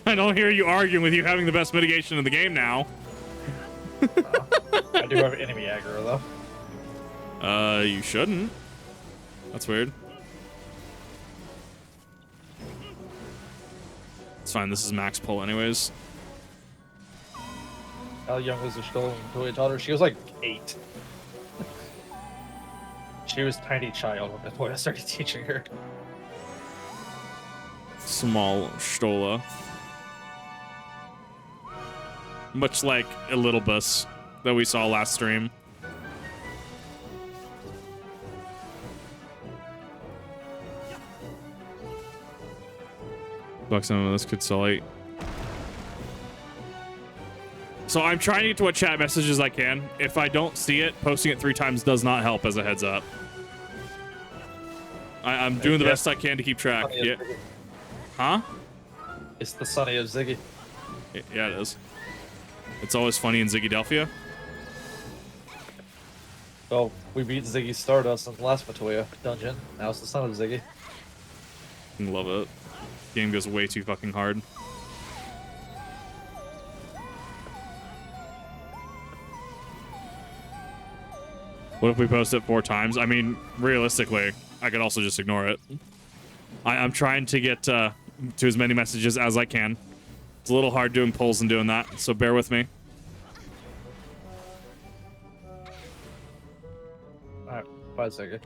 I don't hear you arguing with you having the best mitigation in the game now. I do have enemy aggro, though. You shouldn't. That's weird. It's fine, this is max pull anyways. How young was the stolen toy daughter? She was like 8. She was a tiny child when that's when I started teaching her. Small Stola. Much like a little bus that we saw last stream. Buck some of this could sully. So I'm trying to get to what chat messages I can. If I don't see it, posting it 3 times does not help as a heads up. I'm doing the best I can to keep track. Yeah. Huh? It's the Sonny of Ziggy. Yeah, it is. It's always funny in Ziggydelphia. Well, we beat Ziggy Stardust in the last Matoya dungeon. Now it's the son of Ziggy. Love it. Game goes way too fucking hard. What if we post it 4 times? I mean, realistically, I could also just ignore it. I'm trying to get to as many messages as I can. It's a little hard doing polls and doing that, so bear with me. Alright, 5 seconds.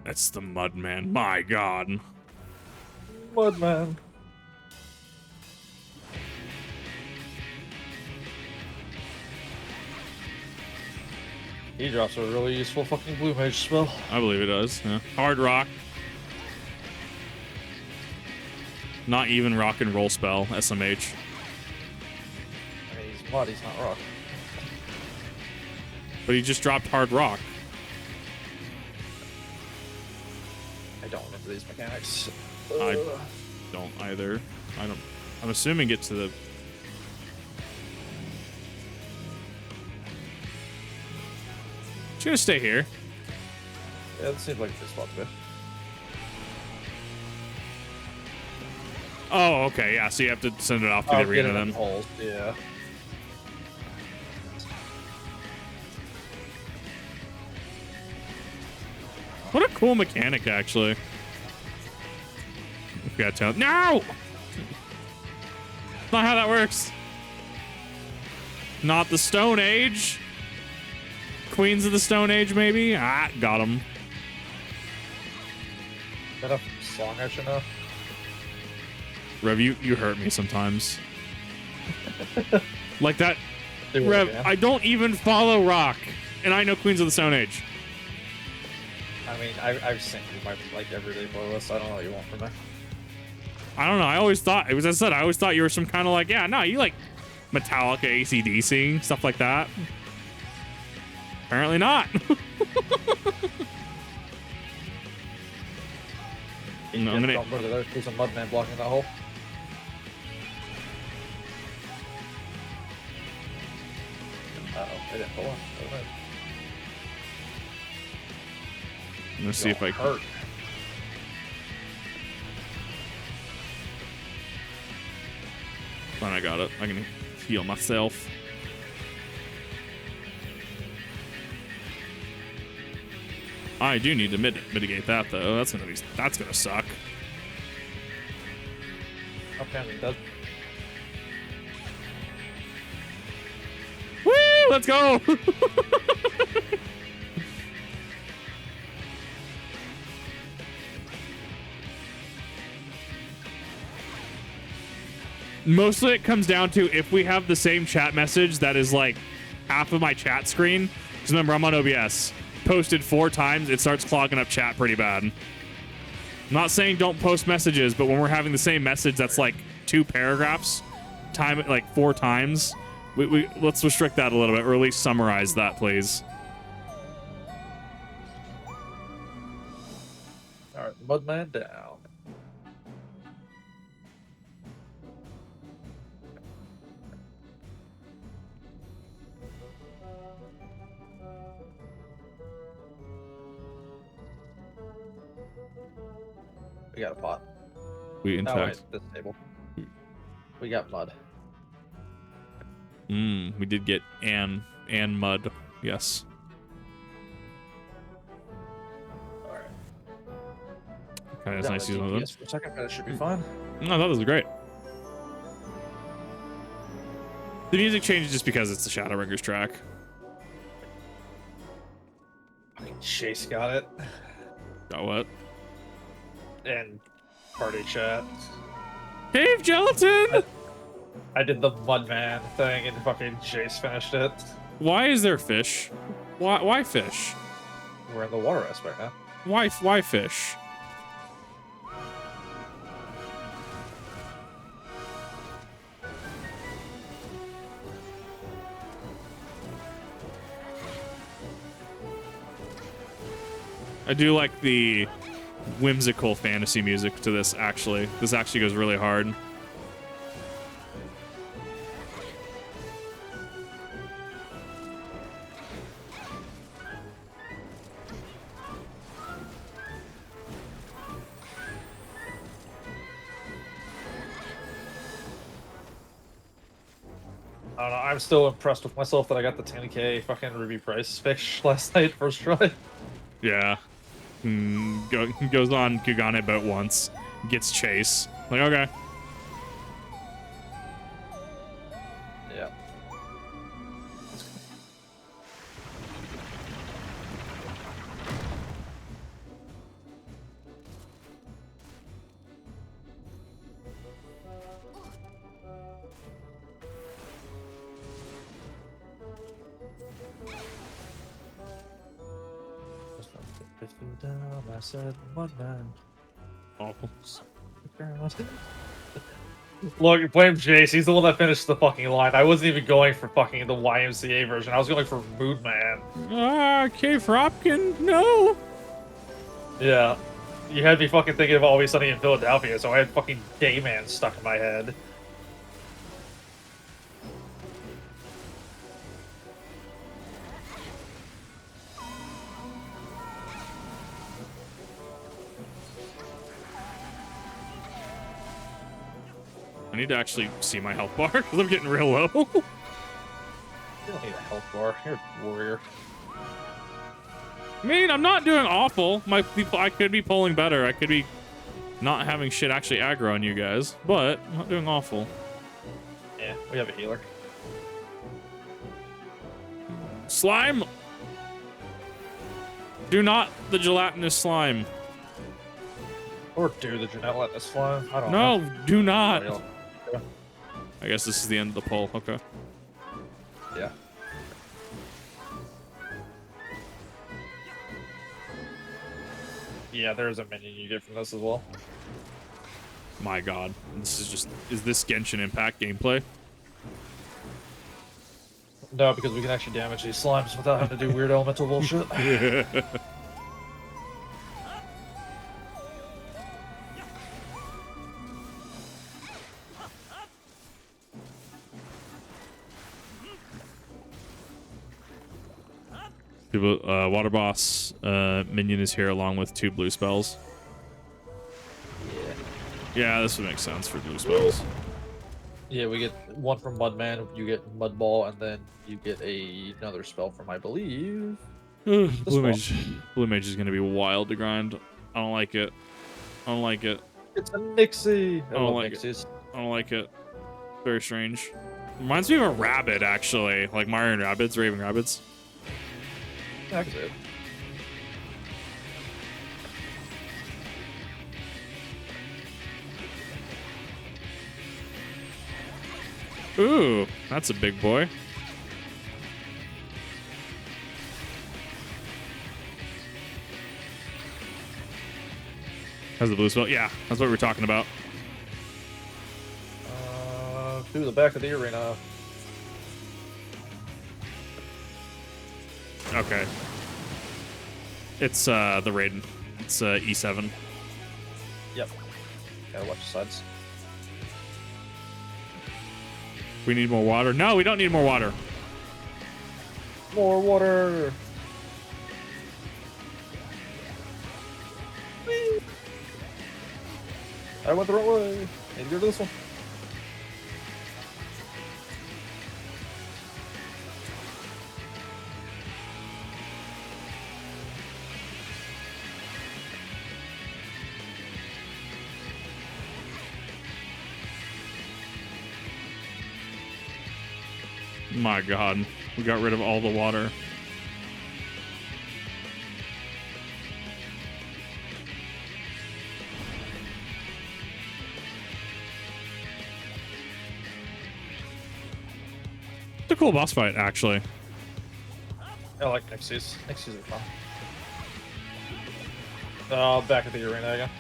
That's the Mudman. My God. Mudman. He drops a really useful fucking blue mage spell. I believe it does. Yeah. Hard rock. Not even rock and roll spell, SMH. I mean, he's mud, he's not rock. But he just dropped hard rock. I don't remember these mechanics. I don't either. I'm assuming get to the... She's gonna stay here. Yeah, it seems like a good spot to be. Oh, okay, yeah, so you have to send it off to the arena then. Holes. Yeah. What a cool mechanic, actually. We got to... No! That's not how that works. Not the Stone Age. Queens of the Stone Age, maybe? Ah, got him. Is that a song I should know? Rev, you hurt me sometimes. Like that. Rev, yeah. I don't even follow rock, and I know Queens of the Stone Age. I mean, I've seen my like everyday playlist. I don't know what you want from me. I don't know. I always thought it was. I said I always thought you were some kind of like, yeah, no, you like Metallica, AC/DC, stuff like that. Apparently not. No, I'm gonna. There's a Mudman blocking that hole. Uh-oh, I didn't pull on. I'm gonna see if I can. Hurt. Fine, I got it. I can heal myself. I do need to mitigate that though. That's gonna suck. Okay, he does. Woo! Let's go! Mostly it comes down to if we have the same chat message that is like half of my chat screen, because remember, I'm on OBS, posted 4 times, it starts clogging up chat pretty bad. I'm not saying don't post messages, but when we're having the same message that's like 2 paragraphs, time it like 4 times, let's restrict that a little bit, or at least summarize that, please. All right, Mudman down. We got a pot. We Oh, wait, intact. this table. We got mud. We did get and mud. Yes. Alright. Okay, that's nice. For a second, but it should be fine. No, that was great. The music changes just because it's the Shadowbringers track. Fucking Chase got it. Got what? And party chat. Cave gelatin! I did the Mudman thing and fucking Chase finished it. Why is there fish? Why fish? We're in the water aspect now. Why fish? I do like the whimsical fantasy music to this, actually. This actually goes really hard. I don't know, I'm still impressed with myself that I got the 10k fucking Ruby Price fish last night, first try. Yeah. Goes on Kugane about once. Gets Chase. Like, okay. Yeah. Down, I said, Mudman. Awful. Look, blame Jace. He's the one that finished the fucking line. I wasn't even going for fucking the YMCA version. I was going for Moodman. Ah, Cave Hopkin, no. Yeah. You had me fucking thinking of Always Sunny in Philadelphia, so I had fucking Dayman stuck in my head. I need to actually see my health bar because I'm getting real low. You don't need a health bar. You're a warrior. I mean, I'm not doing awful. I could be pulling better. I could be not having shit actually aggro on you guys, but I'm not doing awful. Yeah, we have a healer. Slime! Do not the gelatinous slime. Or do the gelatinous slime. I don't know. No, do not. Yeah. I guess this is the end of the poll. Okay. Yeah. Yeah, there's a minion you get from this as well. My god. Is this Genshin Impact gameplay? No, because we can actually damage these slimes without having to do weird elemental bullshit. People, Water Boss minion is here along with 2 blue spells. Yeah, this would make sense for blue spells. Yeah, we get 1 from Mudman, you get Mud Ball, and then you get another spell from, I believe. Blue Mage is gonna be wild to grind. I don't like it. I don't like it. It's a Nixie. I don't like it. I don't like it. Very strange. Reminds me of a rabbit, actually. Like Mario and Rabbids, Raving Rabbids. I can see it. Ooh, that's a big boy. Has the blue spell? Yeah, that's what we were talking about. To the back of the arena. Okay. It's the Raiden. It's E7. Yep. Gotta watch the sides. We need more water. No, we don't need more water. More water. Whee! I went the wrong way. Maybe go to this one. My God, we got rid of all the water. It's a cool boss fight, actually. I like Nixies. Nixies are fun. Back at the arena again.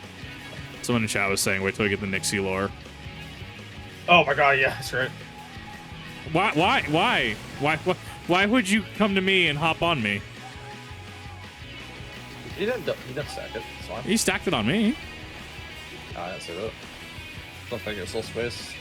Someone in chat was saying, wait till we get the Nixie lore. Oh my God, yeah, that's right. Why would you come to me and hop on me? He didn't stack it. It's fine. He stacked it on me. I didn't see that. Don't think it's still space.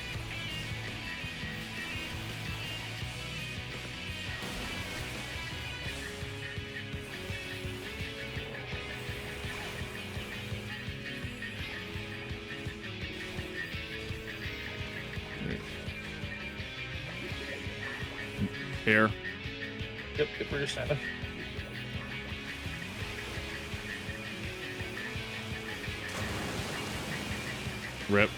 Here. Yep, get where you're standing. Rip.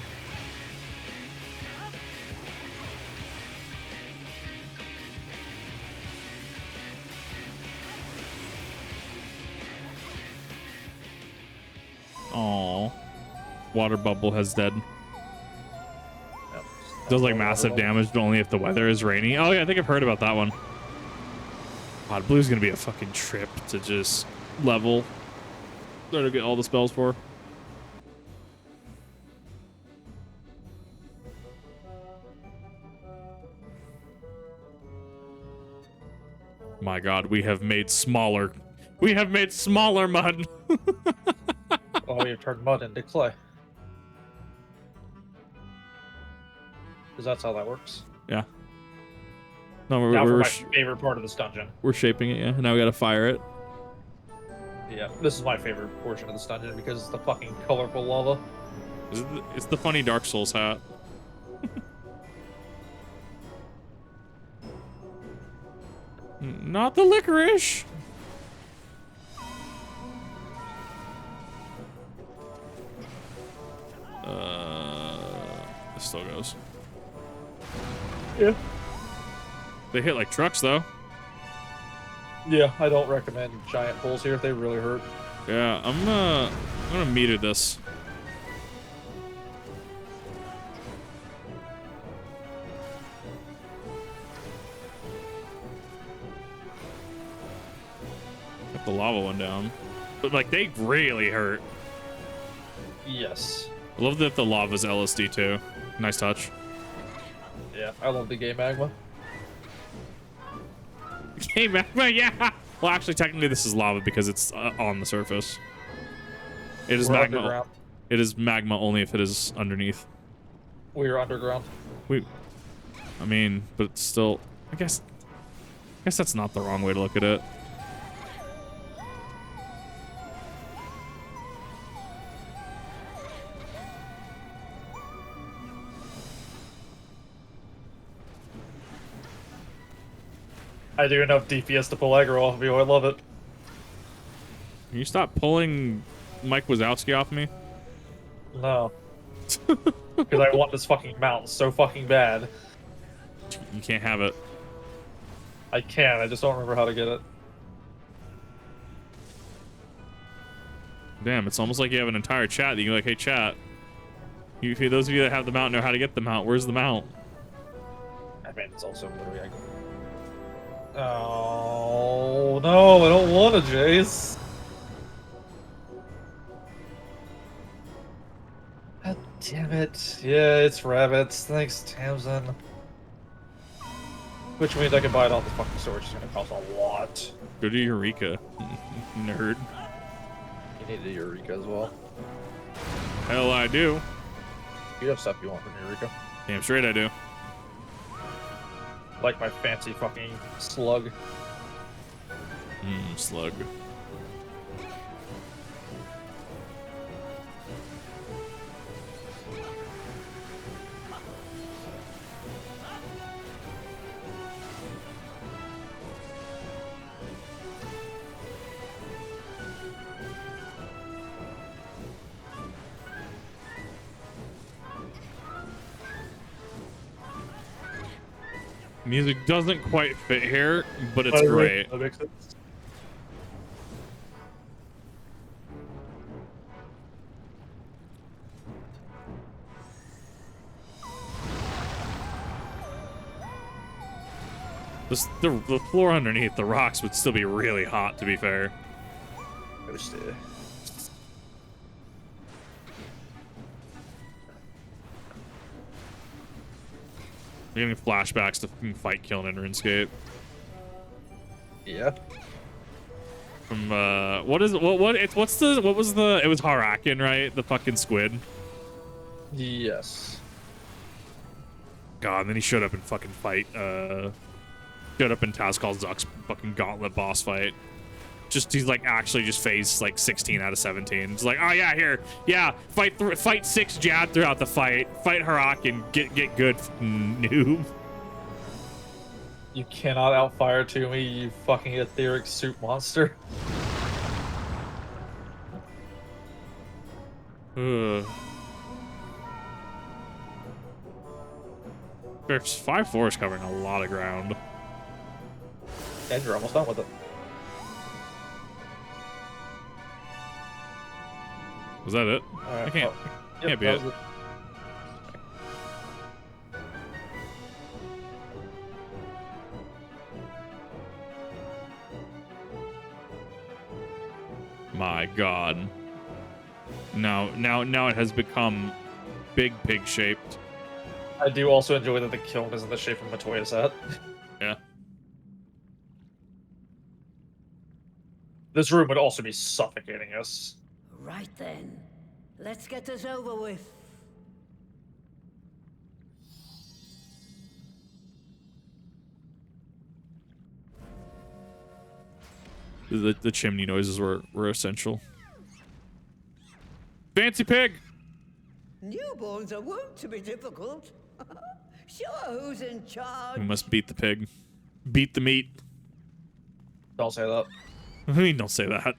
Aww. Water bubble has dead. Yep. Does like massive damage, but only if the weather is rainy. Oh yeah, I think I've heard about that one. God, blue's gonna be a fucking trip to just level. That'll get all the spells for. My God, we have made smaller. We have made smaller mud. Oh, we have turned mud into clay. Because that's how that works. Yeah. No, Now for we're my favorite part of this dungeon. we're shaping it. Yeah. Now we gotta fire it. Yeah, this is my favorite portion of this dungeon because it's the fucking colorful lava. It's the funny Dark Souls hat. Not the licorice. This still goes. Yeah. They hit like trucks though. Yeah, I don't recommend giant pulls here. They really hurt. Yeah, I'm gonna meter this. Got the lava one down, but like they really hurt. Yes. I love that the lava's LSD too. Nice touch. Yeah, I love the gay magma. Gay magma, yeah. Well, actually, technically, this is lava because it's on the surface. It is We're magma. underground. It is magma only if it is underneath. We're underground. I mean, but still, I guess that's not the wrong way to look at it. I do enough DPS to pull aggro off of you. I love it. Can you stop pulling Mike Wazowski off me? No. Because I want this fucking mount so fucking bad. You can't have it. I can, I just don't remember how to get it. Damn, it's almost like you have an entire chat that you can like, hey chat. Those of you that have the mount know how to get the mount. Where's the mount? I mean, it's also literally. Oh no, I don't want a Jace. Damn it. Yeah, it's rabbits. Thanks, Tamsin. Which means I can buy it off the fucking store, which is gonna cost a lot. Go to Eureka, nerd. You need a Eureka as well. Hell, I do. You have stuff you want from Eureka. Damn straight I do. Like my fancy fucking slug. Slug. Music doesn't quite fit here, but it's great. That makes sense. The floor underneath the rocks would still be really hot, to be fair. Getting flashbacks to fight killing in RuneScape. Yeah. From it was Harakin, right? The fucking squid. Yes. God, and then he showed up in fucking fight. Showed up in Tazkal Zuck's fucking gauntlet boss fight. He's like actually just phased like 16 out of 17. He's like, oh yeah, here, yeah, fight 6 Jad throughout the fight. Fight Harakin, get good, noob. You cannot outfire to me, you fucking etheric soup monster. There's 5-4 is covering a lot of ground. And you're almost done with it. Was that it? Right, I can't. Can't be it. My God. Now it has become big pig shaped. I do also enjoy that the kiln is in the shape of a toy set. Yeah. This room would also be suffocating us. Right then, let's get this over with. The chimney noises were essential. Fancy pig! Newborns are wont to be difficult. Sure, who's in charge? We must beat the pig. Beat the meat. Don't say that. I mean, don't say that.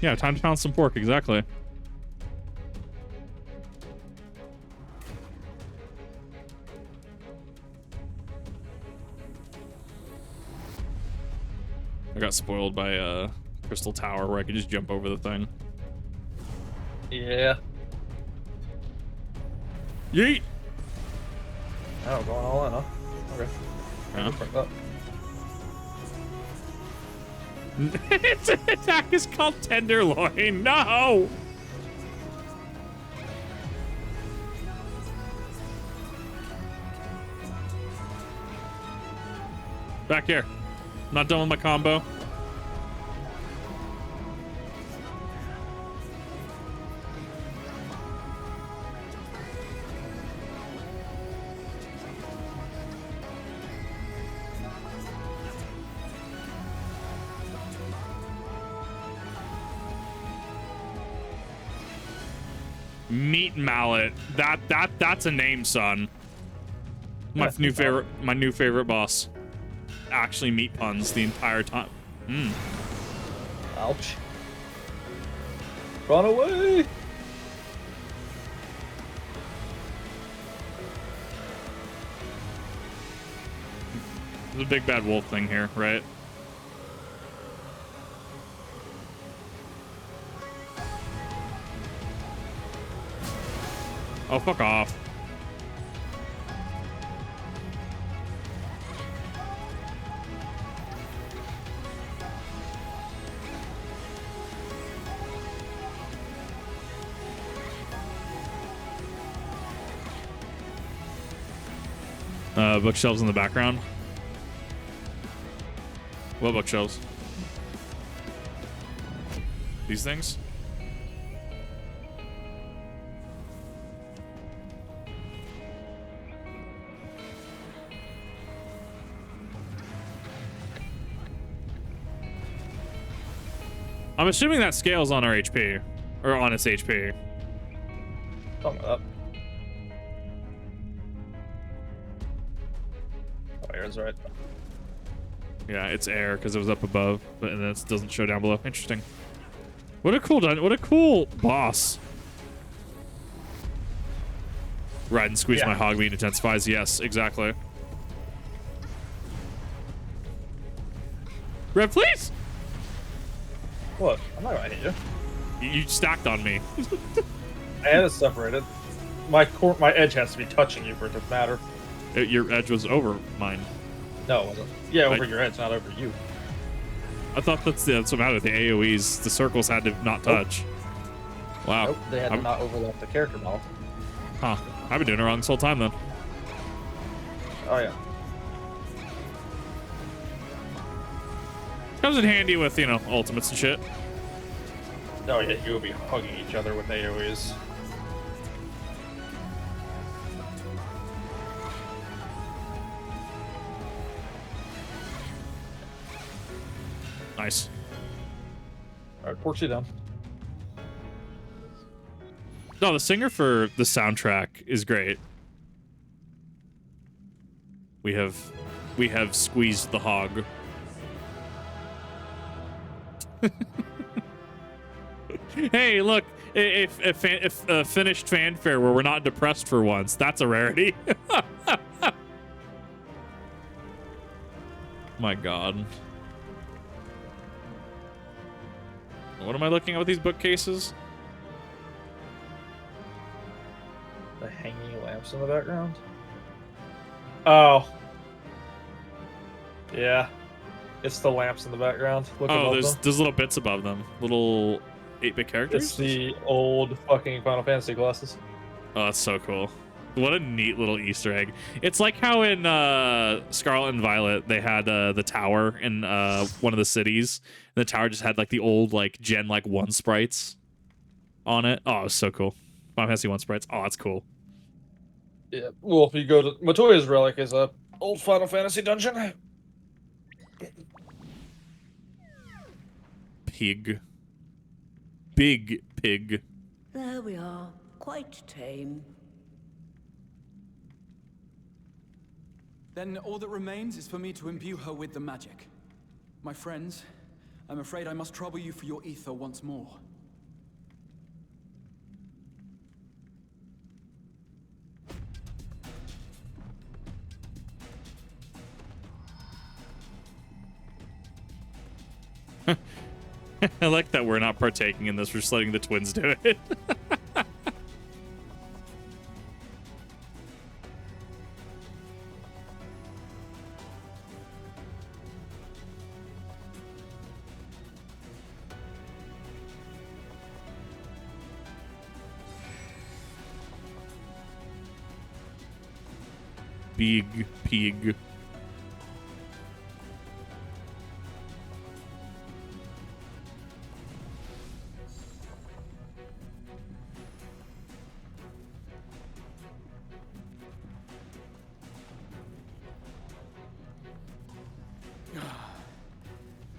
Yeah, time to pound some pork, exactly. I got spoiled by Crystal Tower where I could just jump over the thing. Yeah. Yeet! Oh, going all in, huh? Okay. Yeah. Its attack is called Tenderloin. No! Back here. Not done with my combo. Meat Mallet. That's a name, son. My new favorite boss. Actually meat puns the entire time. Ouch. Run away! There's a big bad wolf thing here, right? Oh, fuck off. Bookshelves in the background. What bookshelves? These things? I'm assuming that scales on our HP, or on its HP. Something up. Oh, Aaron's right. Yeah, it's air because it was up above, but and it doesn't show down below. Interesting. What a cool what a cool boss. Ride and squeeze my hog meat intensifies. Yes, exactly. Rev, please. What? I'm not gonna hit you. You stacked on me. I had it separated. My edge has to be touching you for it to matter. Your edge was over mine. No, it wasn't. Yeah, over your edge, not over you. I thought that's what mattered. The AoEs, the circles had to not touch. Wow. Nope, they had to not overlap the character model. Huh. I've been doing it wrong this whole time then. Oh yeah. Comes in handy with, you know, ultimates and shit. Oh yeah, you will be hugging each other with AoEs. Nice. Alright, port you down. No, the singer for the soundtrack is great. We have squeezed the hog. Hey, look, if a finished fanfare where we're not depressed for once, that's a rarity. My God. What am I looking at with these bookcases? The hanging lamps in the background. Oh. Yeah. It's the lamps in the background. Look above them. There's little bits above them. Little 8-bit characters? It's the old fucking Final Fantasy glasses. Oh, that's so cool. What a neat little Easter egg. It's like how in Scarlet and Violet they had the tower in one of the cities. And the tower just had like the old like Gen 1 sprites on it. Oh, it was so cool. Final Fantasy 1 sprites. Oh, that's cool. Yeah. Well, if you go to Matoya's Relic is a old Final Fantasy dungeon. Pig. Big pig. There we are. Quite tame. Then all that remains is for me to imbue her with the magic. My friends, I'm afraid I must trouble you for your ether once more. I like that we're not partaking in this. We're just letting the twins do it. Big pig.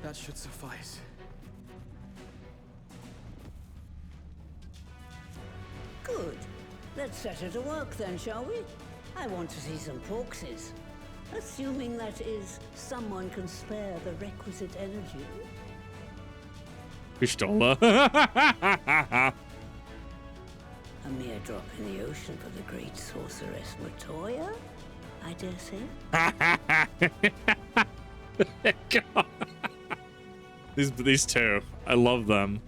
That should suffice. Good. Let's set her to work then, shall we? I want to see some proxies. Assuming that is, someone can spare the requisite energy. Pistola. A mere drop in the ocean for the great sorceress Matoya, I dare say. God. These two, I love them.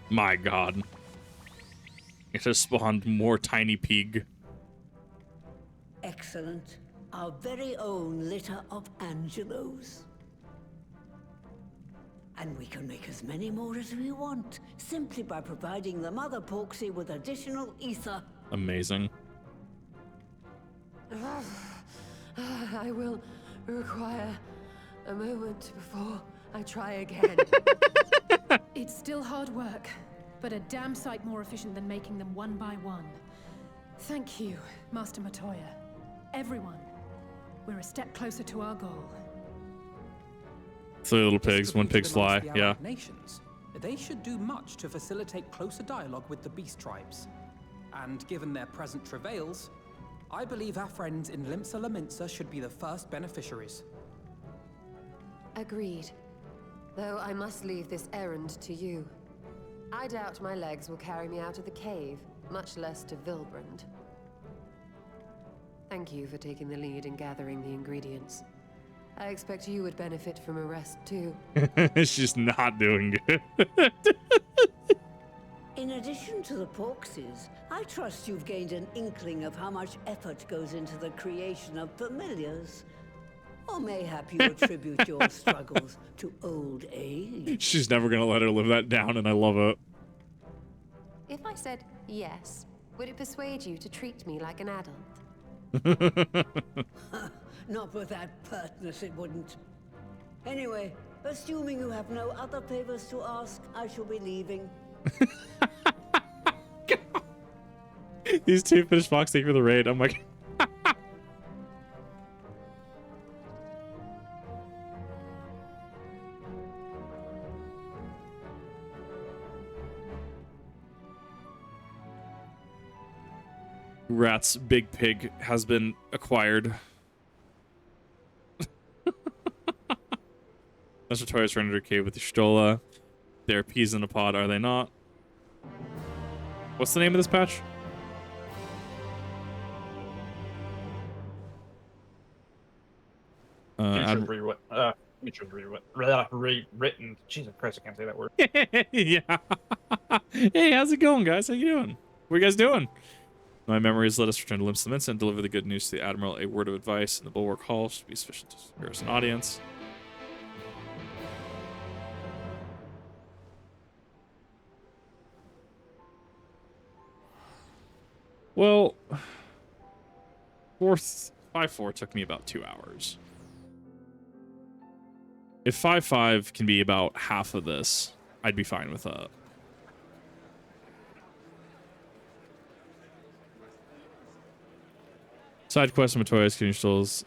My god. It has spawned more tiny pig. Excellent. Our very own litter of Angelos. And we can make as many more as we want, simply by providing the Mother Porksy with additional ether. Amazing. I will require a moment before I try again. It's still hard work, but a damn sight more efficient than making them one by one. Thank you, Master Matoya. Everyone, we're a step closer to our goal. 3 little pigs, 1 pig's fly. The Yeah. Allied nations. They should do much to facilitate closer dialogue with the beast tribes. And given their present travails, I believe our friends in Limsa Laminsa should be the first beneficiaries. Agreed. Though I must leave this errand to you. I doubt my legs will carry me out of the cave, much less to Vilbrand. Thank you for taking the lead in gathering the ingredients. I expect you would benefit from a rest too. She's not doing good. In addition to the Porksies, I trust you've gained an inkling of how much effort goes into the creation of familiars. Or mayhap you attribute your struggles to old age. She's never gonna let her live that down, and I love it. If I said yes, would it persuade you to treat me like an adult? Not with that pertness, it wouldn't. Anyway, assuming you have no other favors to ask, I shall be leaving. These 2 fish fox take for the raid. I'm like... Rat's big pig has been acquired. That's Toya's run under cave with the Stola. They're peas in a pod, are they not? What's the name of this patch? Rewritten. Jesus Christ, I can't say that word. Yeah. Hey, how's it going, guys? How you doing? What are you guys doing? My memories let us return to Limsa Laminsa and deliver the good news to the Admiral. A word of advice in the Bulwark Hall should be sufficient to secure us an audience. Well, 5-4 took me about 2 hours. If 5-5 can be about half of this, I'd be fine with that. Side quest from Matoya's Kitchen Stalls.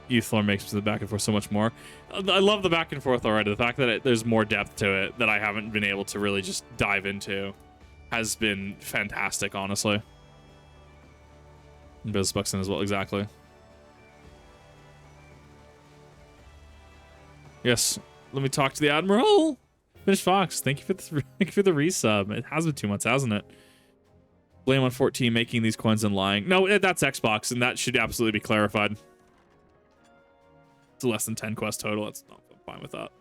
Youth makes the back and forth so much more. I love the back and forth already. The fact that there's more depth to it that I haven't been able to really just dive into has been fantastic, honestly. And Biz Buxton as well, exactly. Yes, let me talk to the Admiral. Finish Fox, thank you for the resub. It has been 2 months, hasn't it? Blame on 14 making these coins and lying. No, that's Xbox, and that should absolutely be clarified. It's a less than 10 quest total. I'm fine with that.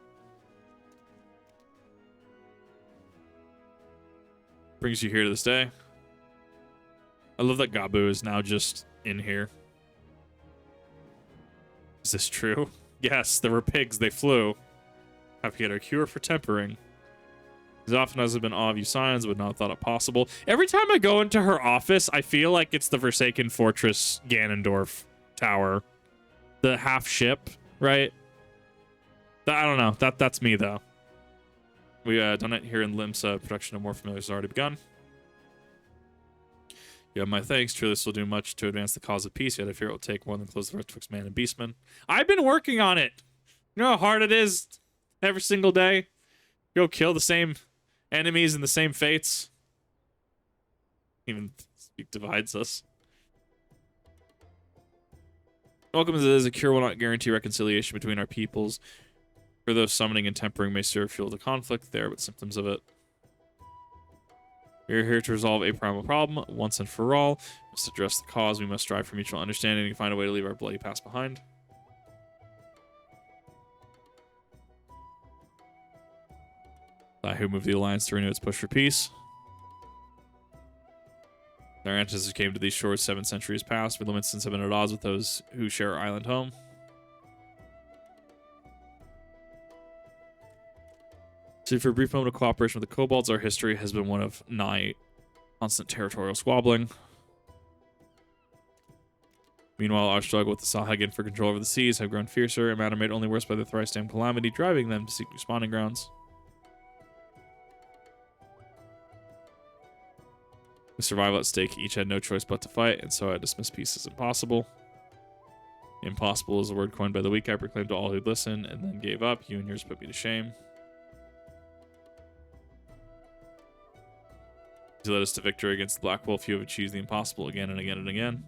Brings you here to this day. I love that Gabu is now just in here. Is this true? Yes, there were pigs. They flew. Have to get a cure for tempering. As often as I've been awe of you Scions, would not have thought it possible. Every time I go into her office, I feel like it's the Forsaken Fortress Ganondorf Tower. The half ship, right? I don't know. That's me, though. We done it here in Limsa. Production of more familiars has already begun. You have my thanks. Truly, this will do much to advance the cause of peace, yet I fear it will take more than close the heart twixt man and beastman. I've been working on it. You know how hard it is every single day? Go kill the same enemies and the same fates. Even speak divides us. Welcome as a cure will not guarantee reconciliation between our peoples. For those summoning and tempering may serve fuel to conflict, there but symptoms of it. We are here to resolve a primal problem once and for all. We must address the cause. We must strive for mutual understanding and find a way to leave our bloody past behind. who moved the Alliance to renew its push for peace. Our ancestors came to these shores 7 centuries past, but the Winstons have been at odds with those who share our island home. So for a brief moment of cooperation with the Kobolds, our history has been one of nigh constant territorial squabbling. Meanwhile, our struggle with the Sahagin for control over the seas have grown fiercer, a matter made only worse by the thrice damned calamity, driving them to seek new spawning grounds. With survival at stake, each had no choice but to fight, and so I dismissed peace as impossible. Impossible is a word coined by the weak. I proclaimed to all who'd listen, and then gave up. You and yours put me to shame. You led us to victory against the Black Wolf. You have achieved the impossible again and again and again.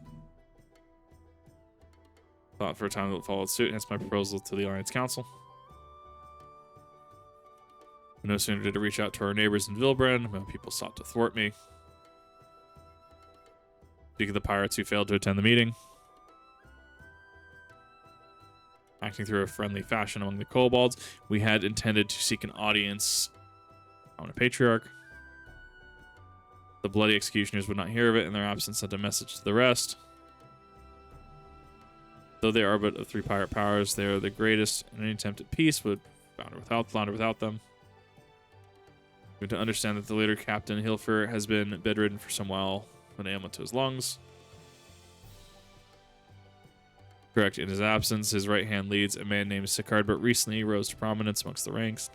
Thought for a time that followed suit, hence my proposal to the Alliance Council. No sooner did I reach out to our neighbors in Vilbrand, my people sought to thwart me. Speak of the pirates who failed to attend the meeting. Acting through a friendly fashion among the kobolds, we had intended to seek an audience on a patriarch. The bloody executioners would not hear of it, in their absence sent a message to the rest. Though they are but of 3 pirate powers, they are the greatest, and any attempt at peace would flounder without them. We have to understand that the later Captain Hilfer has been bedridden for some while, an ailment to his lungs. Correct, in his absence, his right hand leads a man named Sicard, but recently rose to prominence amongst the ranks.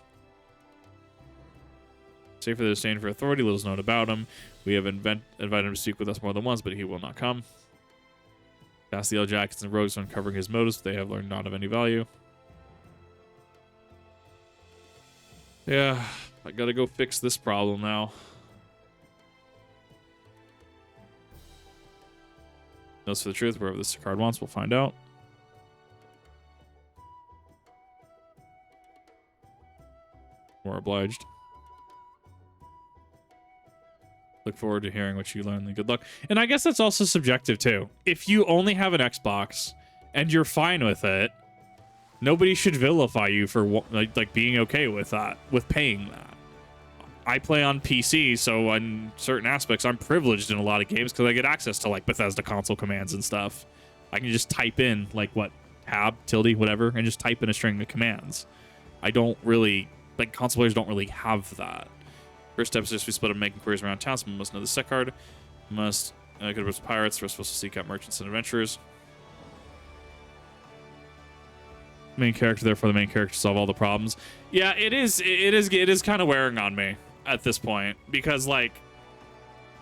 Save for the disdain for authority, little is known about him. We have invited him to speak with us more than once, but he will not come. Ask the Jackets and Rogues on uncovering his motives, they have learned not of any value. Yeah, I gotta go fix this problem now. Knows for the truth, wherever this card wants, we'll find out. More obliged. Look forward to hearing what you learn. Good luck. And I guess that's also subjective too. If you only have an Xbox and you're fine with it, nobody should vilify you for like being okay with that, with paying that. I play on PC, so on certain aspects, I'm privileged in a lot of games because I get access to like Bethesda console commands and stuff. I can just type in like what, tab, tilde, whatever, and just type in a string of commands. I don't really, like console players don't really have that. First step is just we split up making queries around town. Someone must know the set card. Must go to pirates. We're supposed to seek out merchants and adventurers. Main character, therefore the main character solve all the problems. Yeah, it is kind of wearing on me at this point because like,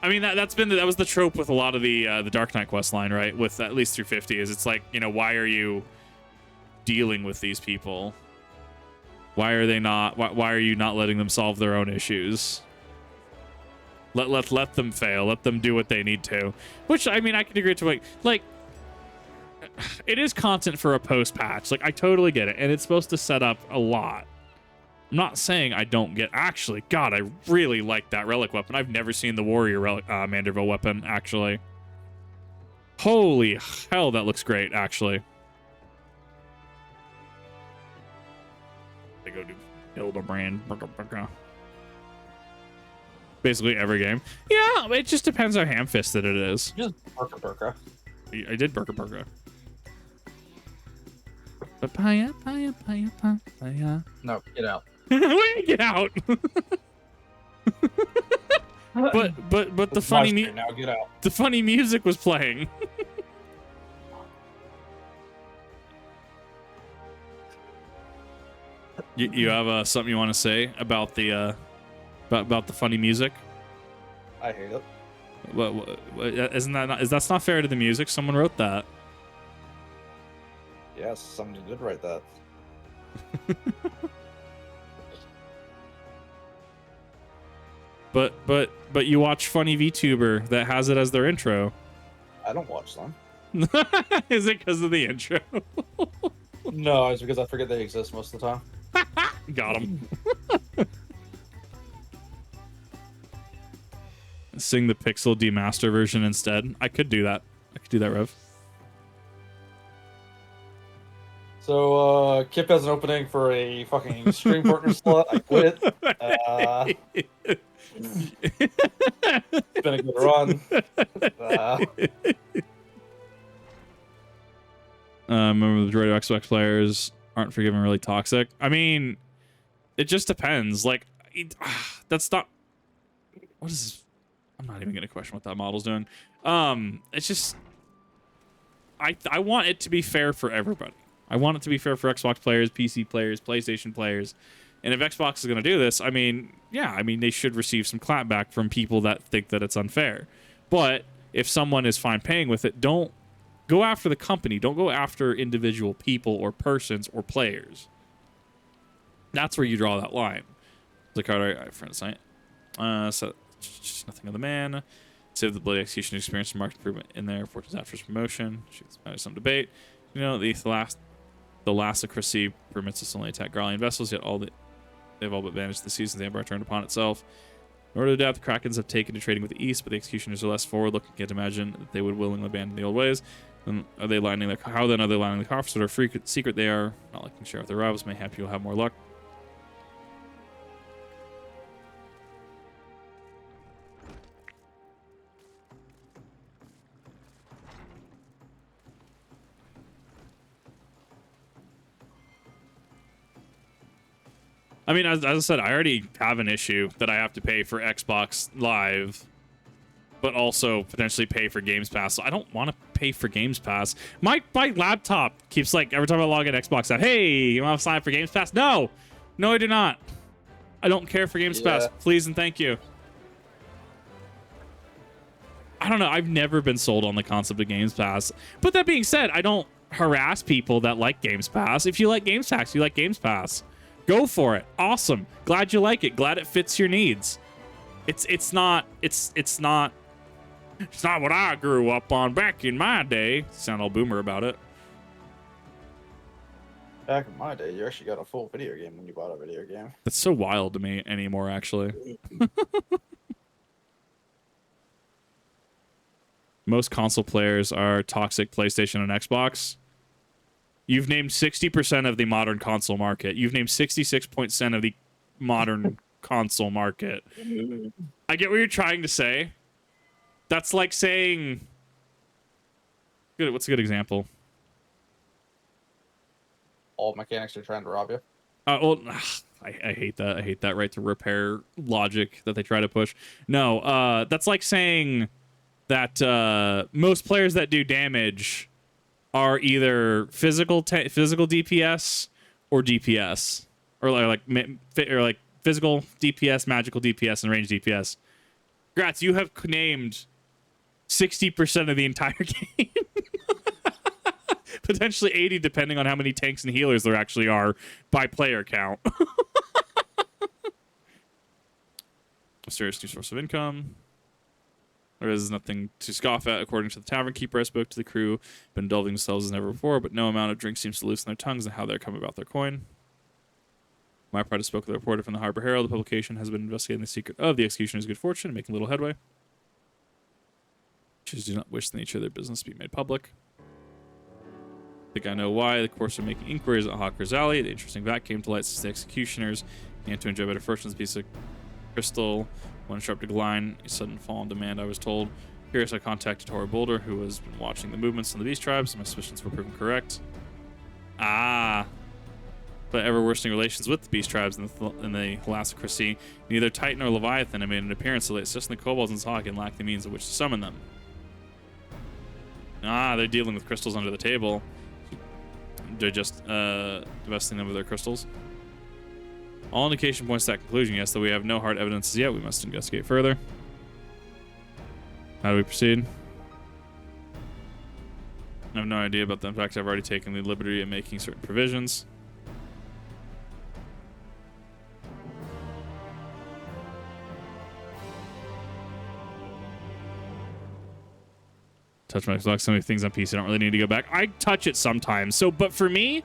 I mean that was the trope with a lot of the Dark Knight quest line, right? With at least through 50 is it's like, you know, why are you dealing with these people? Why are they not? Why are you not letting them solve their own issues? Let them fail. Let them do what they need to. Which I mean, I can agree to like it is content for a post patch. Like I totally get it, and it's supposed to set up a lot. I'm not saying I don't get. Actually, God, I really like that relic weapon. I've never seen the warrior relic Manderville weapon. Actually, holy hell, that looks great. Actually. They go to Hildebrand. Basically every game. Yeah, it just depends how ham-fisted it is. Just burka. I did burka. Papaya. No, get out. Get out. but the funny now get out. The funny music was playing. You have something you want to say about the about the funny music? I hate it. What that's not fair to the music? Someone wrote that. Yes, somebody did write that. but you watch funny VTuber that has it as their intro. I don't watch them. Is it because of the intro? No, it's because I forget they exist most of the time. Got him. Sing the Pixel Demaster version instead. I could do that. Rev. So, Kip has an opening for a fucking stream partner slot. I quit. It's been a good run. Remember the majority of Xbox players aren't forgiven, really toxic. I mean, it just depends. Like, that's not. What is this? I'm not even gonna question what that model's doing. It's just. I want it to be fair for everybody. I want it to be fair for Xbox players, PC players, PlayStation players. And if Xbox is going to do this, I mean, yeah, I mean, they should receive some clapback from people that think that it's unfair. But if someone is fine paying with it, don't go after the company. Don't go after individual people or persons or players. That's where you draw that line. The card I friend site. So just nothing of the man. Save the bloody execution experience and market improvement in there for disastrous promotion. Shoots matter some debate. You know, the Lassacracy permits us to only attack Garlean vessels, yet they've all but vanished this season. The Empire turned upon itself. In order to adapt, the Krakens have taken to trading with the East, but the executioners are less forward-looking. Can't imagine that they would willingly abandon the old ways. Then are they lining their how then are they lining the coffers? What are secret they are not liking to share with their rivals. Mayhap you'll have more luck. I mean, as I said, I already have an issue that I have to pay for Xbox Live, but also potentially pay for Games Pass. So I don't want to pay for Games Pass. My laptop keeps like, every time I log in Xbox out, hey, you want to sign up for Games Pass? No, I do not. I don't care for Games Pass. Please and thank you. I don't know. I've never been sold on the concept of Games Pass. But that being said, I don't harass people that like Games Pass. If you like Games Pass, you like Games Pass. Go for it. Awesome. Glad you like it. Glad it fits your needs. It's not what I grew up on back in my day. Sound all boomer about it. Back in my day, you actually got a full video game when you bought a video game. That's so wild to me anymore, actually. Most console players are toxic PlayStation and Xbox. You've named 60% of the modern console market. You've named 66% of the modern console market. I get what you're trying to say. That's like saying... What's a good example? All mechanics are trying to rob you. Well, I hate that. I hate that right to repair logic that they try to push. No, that's like saying that most players that do damage are either physical DPS or DPS, or like physical DPS, magical DPS, and range DPS. Grats, you have named 60% of the entire game. Potentially 80, depending on how many tanks and healers there actually are by player count. Mysterious new source of income. There is nothing to scoff at, according to the tavern keeper. I spoke to the crew, been indulging themselves as never before, but no amount of drink seems to loosen their tongues and how they're coming about their coin. My pride has spoke with a reporter from the Harbor Herald. The publication has been investigating the secret of the executioner's good fortune and making little headway. Choose do not wish the nature of their business to be made public. I think I know why. The course of making inquiries at Hawker's Alley. The interesting fact came to light since the executioners and to enjoy better fortunes. A piece of crystal. One sharp line, a sudden fall in demand, I was told. Curious, I contacted Tori Boulder, who has been watching the movements of the beast tribes. My suspicions were proven correct. But ever worsening relations with the beast tribes in the Lassacracy, neither Titan nor Leviathan have made an appearance, so they assist in the kobolds and Sahag and lack the means of which to summon them. They're dealing with crystals under the table. They're just divesting them of their crystals. All indication points to that conclusion, yes, though we have no hard evidence yet. We must investigate further. How do we proceed? I have no idea about that. In fact, I've already taken the liberty of making certain provisions. Touch my Xbox. So many things on PC. I don't really need to go back. I touch it sometimes. But for me,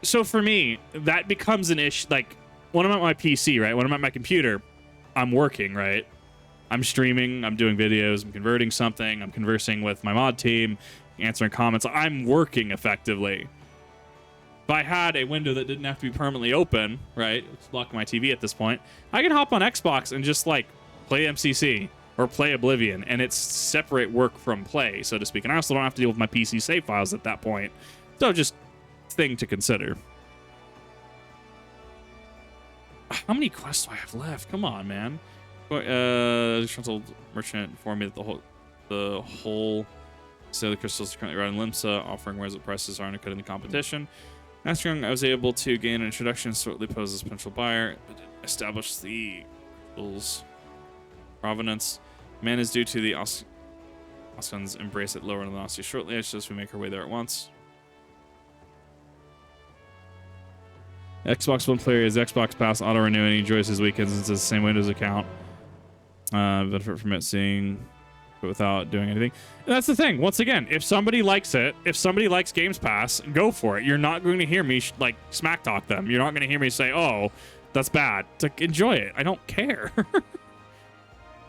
that becomes an issue. Like, when I'm at my PC, right? When I'm at my computer, I'm working, right? I'm streaming, I'm doing videos, I'm converting something, I'm conversing with my mod team, answering comments. I'm working effectively. if I had a window that didn't have to be permanently open, right, it's blocking my TV at this point, I can hop on Xbox and just like play MCC or play Oblivion, and it's separate work from play, so to speak. And I also don't have to deal with my PC save files at that point. So just thing to consider. How many quests do I have left? Come on, man. The merchant informed me that the whole sale of crystals is currently around Limsa, offering wares that prices aren't cut in the competition. After I was able to gain an introduction and shortly pose as a potential buyer, but establish the crystals' provenance. Man is due to the Allagans embrace it lower in the Nazi shortly. I suggest we make our way there at once. Xbox One player is Xbox Pass auto renew and he enjoys his weekends since it's the same Windows account. Benefit from it seeing but without doing anything. And that's the thing. Once again, if somebody likes it, if somebody likes Games Pass, go for it. You're not going to hear me like smack talk them. You're not going to hear me say, "Oh, that's bad." It's like, enjoy it. I don't care.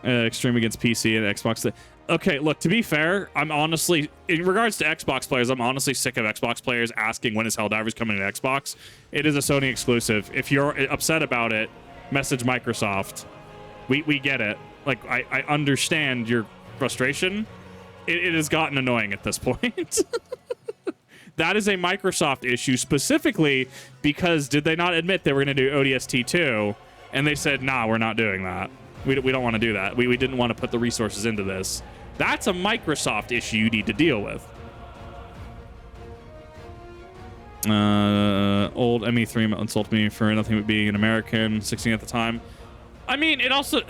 Extreme against PC and Xbox. Okay, look, to be fair, I'm honestly, in regards to Xbox players, I'm honestly sick of Xbox players asking when is Helldivers coming to Xbox. It is a Sony exclusive. If you're upset about it, message Microsoft. We get it. Like, I understand your frustration. It has gotten annoying at this point. That is a Microsoft issue specifically because did they not admit they were going to do ODST 2? And they said, nah, we're not doing that. We don't want to do that. We didn't want to put the resources into this. That's a Microsoft issue you need to deal with. Old ME3 insulted me for nothing but being an American, 16 at the time. I mean, it also...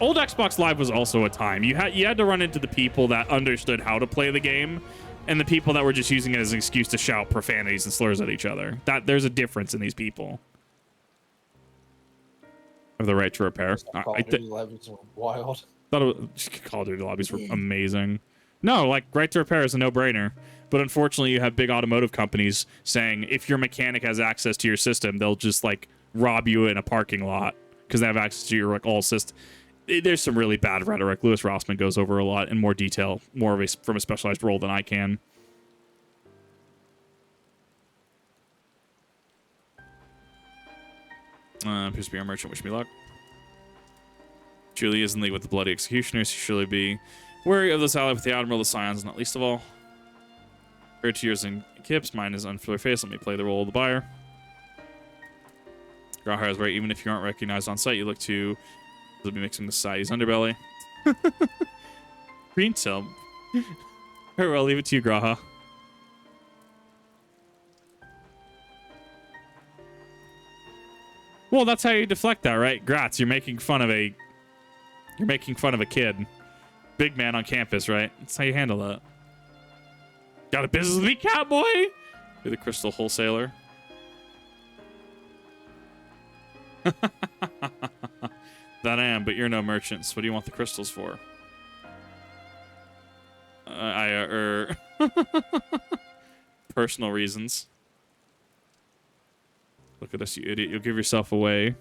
Old Xbox Live was also a time. You had to run into the people that understood how to play the game and the people that were just using it as an excuse to shout profanities and slurs at each other. There's a difference in these people. Have the right to repair. Call of Duty lobbies were wild. Call of Duty lobbies were amazing. No, like right to repair is a no-brainer. But unfortunately, you have big automotive companies saying if your mechanic has access to your system, they'll just like rob you in a parking lot because they have access to your like all system. There's some really bad rhetoric. Louis Rossman goes over a lot in more detail, from a specialized role than I can. Appears to be our merchant. Wish me luck. Julie is in league with the bloody executioners. You should surely be wary of those allied with the admiral, the Scions, not least of all. Her to yours and Kip's. Mine is unfamiliar face. Let me play the role of the buyer. Grahar is right. Even if you aren't recognized on sight, you look to be mixing the society's underbelly. Green Tilt. Very well, leave it to you, Graha. Well, that's how you deflect that, right? Gratz, you're making fun of a kid. Big man on campus, right? That's how you handle that. Got a business with me, cowboy? You're the crystal wholesaler. That I am, but you're no merchants. What do you want the crystals for? Personal reasons. Look at this, you idiot. You'll give yourself away.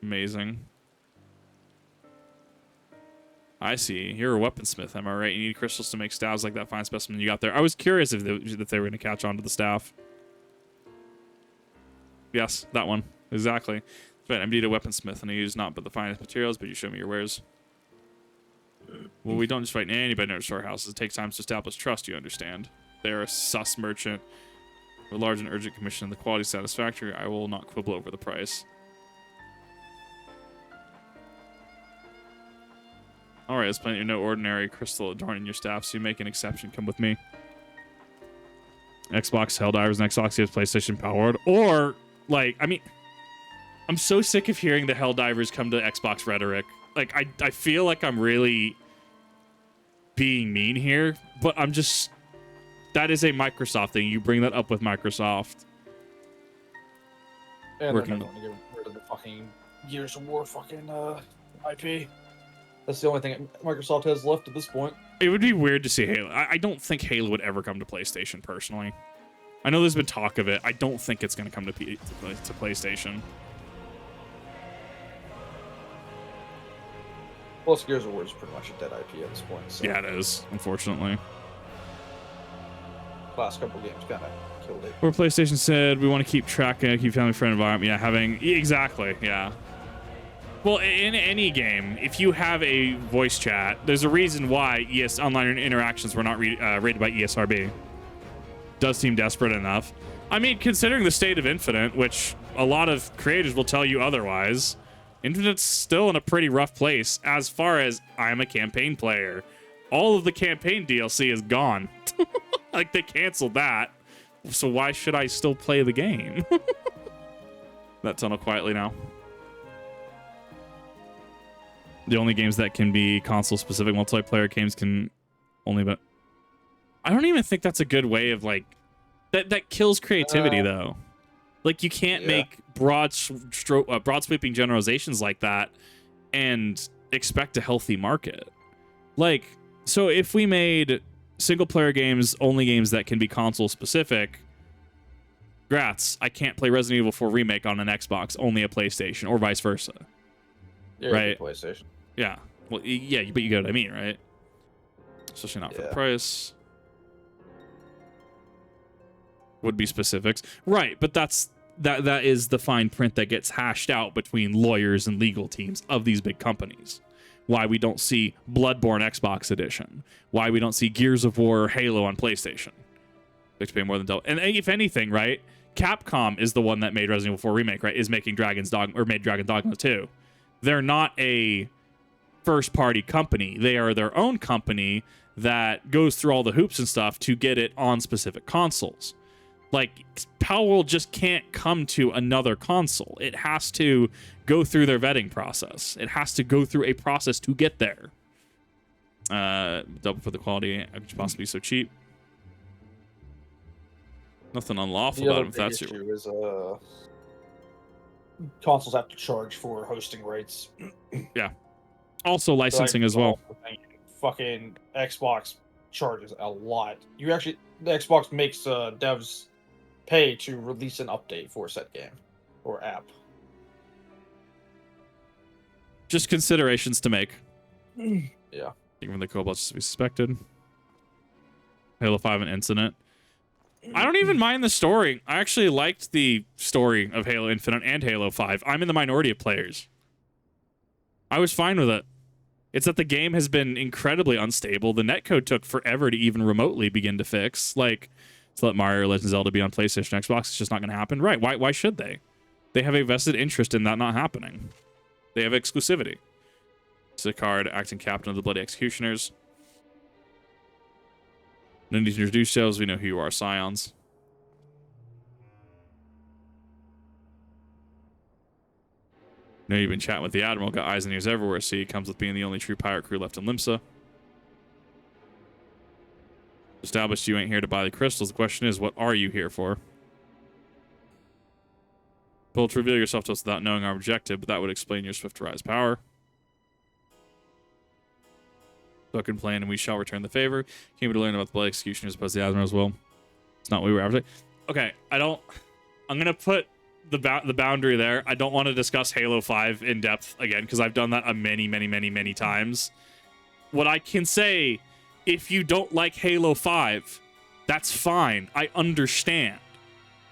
Amazing. I see. You're a weaponsmith, am I right? You need crystals to make staves like that fine specimen you got there. I was curious if they were going to catch on to the staff. Yes, that one. Exactly. That's right. I'm indeed a weaponsmith, and I use not but the finest materials, but you show me your wares. Well, we don't just fight anybody in our storehouses. It takes time to establish trust, you understand. They are a sus merchant with large and urgent commission. The quality is satisfactory. I will not quibble over the price. Alright, there's plenty of no ordinary crystal adorning your staff, so you make an exception. Come with me. Xbox, Helldivers, and Xbox gives PlayStation powered. Or, like, I mean, I'm so sick of hearing the Helldivers come to Xbox rhetoric. Like, I feel like I'm really being mean here, but I'm just... That is a Microsoft thing. You bring that up with Microsoft. And they're not going to get rid of the fucking Gears of War fucking IP. That's the only thing Microsoft has left at this point. It would be weird to see Halo. I don't think Halo would ever come to PlayStation, personally. I know there's been talk of it. I don't think it's going to come to PlayStation. Plus, Gears of War is pretty much a dead IP at this point. So. Yeah, it is, unfortunately. last couple games kind of killed it. Or PlayStation said we want to keep track and keep family friend environment. Yeah, exactly. Yeah. Well, in any game, if you have a voice chat, there's a reason why online interactions were not rated by ESRB. Does seem desperate enough. I mean, considering the state of Infinite, which a lot of creators will tell you otherwise, Infinite's still in a pretty rough place as far as I'm a campaign player. All of the campaign DLC is gone. Like, they canceled that. So why should I still play the game? That tunnel quietly now. The only games that can be console-specific multiplayer games can only, but I don't even think that's a good way of, like, that kills creativity, though. Like, you can't make broad sweeping generalizations like that and expect a healthy market. Like, so if we made single-player games only games that can be console-specific, grats, I can't play Resident Evil 4 Remake on an Xbox, only a PlayStation, or vice versa. Yeah, right? PlayStation. Yeah. Well, yeah, but you get what I mean, right? Especially not for the price. Would be specifics. Right, but that is the fine print that gets hashed out between lawyers and legal teams of these big companies. Why we don't see Bloodborne Xbox Edition. Why we don't see Gears of War or Halo on PlayStation. They pay more than double. And if anything, right, Capcom is the one that made Resident Evil 4 Remake, right? Is making Dragon's Dogma, or made Dragon Dogma 2. They're not a first-party company. They are their own company that goes through all the hoops and stuff to get it on specific consoles. Like, Palworld just can't come to another console. It has to go through their vetting process. It has to go through a process to get there. Double for the quality. It could possibly be so cheap. Nothing unlawful about it if that's issue is consoles have to charge for hosting rates. Yeah. Also licensing as well. Fucking Xbox charges a lot. The Xbox makes devs pay to release an update for a set game or app. Just considerations to make. Yeah. Even the cobots to be suspected. Halo 5 and Incident. I don't even mind the story. I actually liked the story of Halo Infinite and Halo 5. I'm in the minority of players. I was fine with it. It's that the game has been incredibly unstable. The netcode took forever to even remotely begin to fix. Like, to let Mario or Legend of Zelda be on PlayStation Xbox, it's just not going to happen. Right, why should they? They have a vested interest in that not happening. They have exclusivity. Sicard, acting captain of the Bloody Executioners. No need to introduce yourselves. We know who you are, Scions. Know you've been chatting with the Admiral. Got eyes and ears everywhere. See, he comes with being the only true pirate crew left in Limsa. Established you ain't here to buy the crystals. The question is, what are you here for? Pull to reveal yourself to us without knowing our objective, but that would explain your swift rise power. Token plan, and we shall return the favor. Came to learn about the Blood Execution as opposed to the Admiral as well. It's not what we were after. Okay, I'm gonna put the boundary there. I don't want to discuss Halo 5 in depth again because I've done that many times. What I can say, if you don't like Halo 5, that's fine. I understand.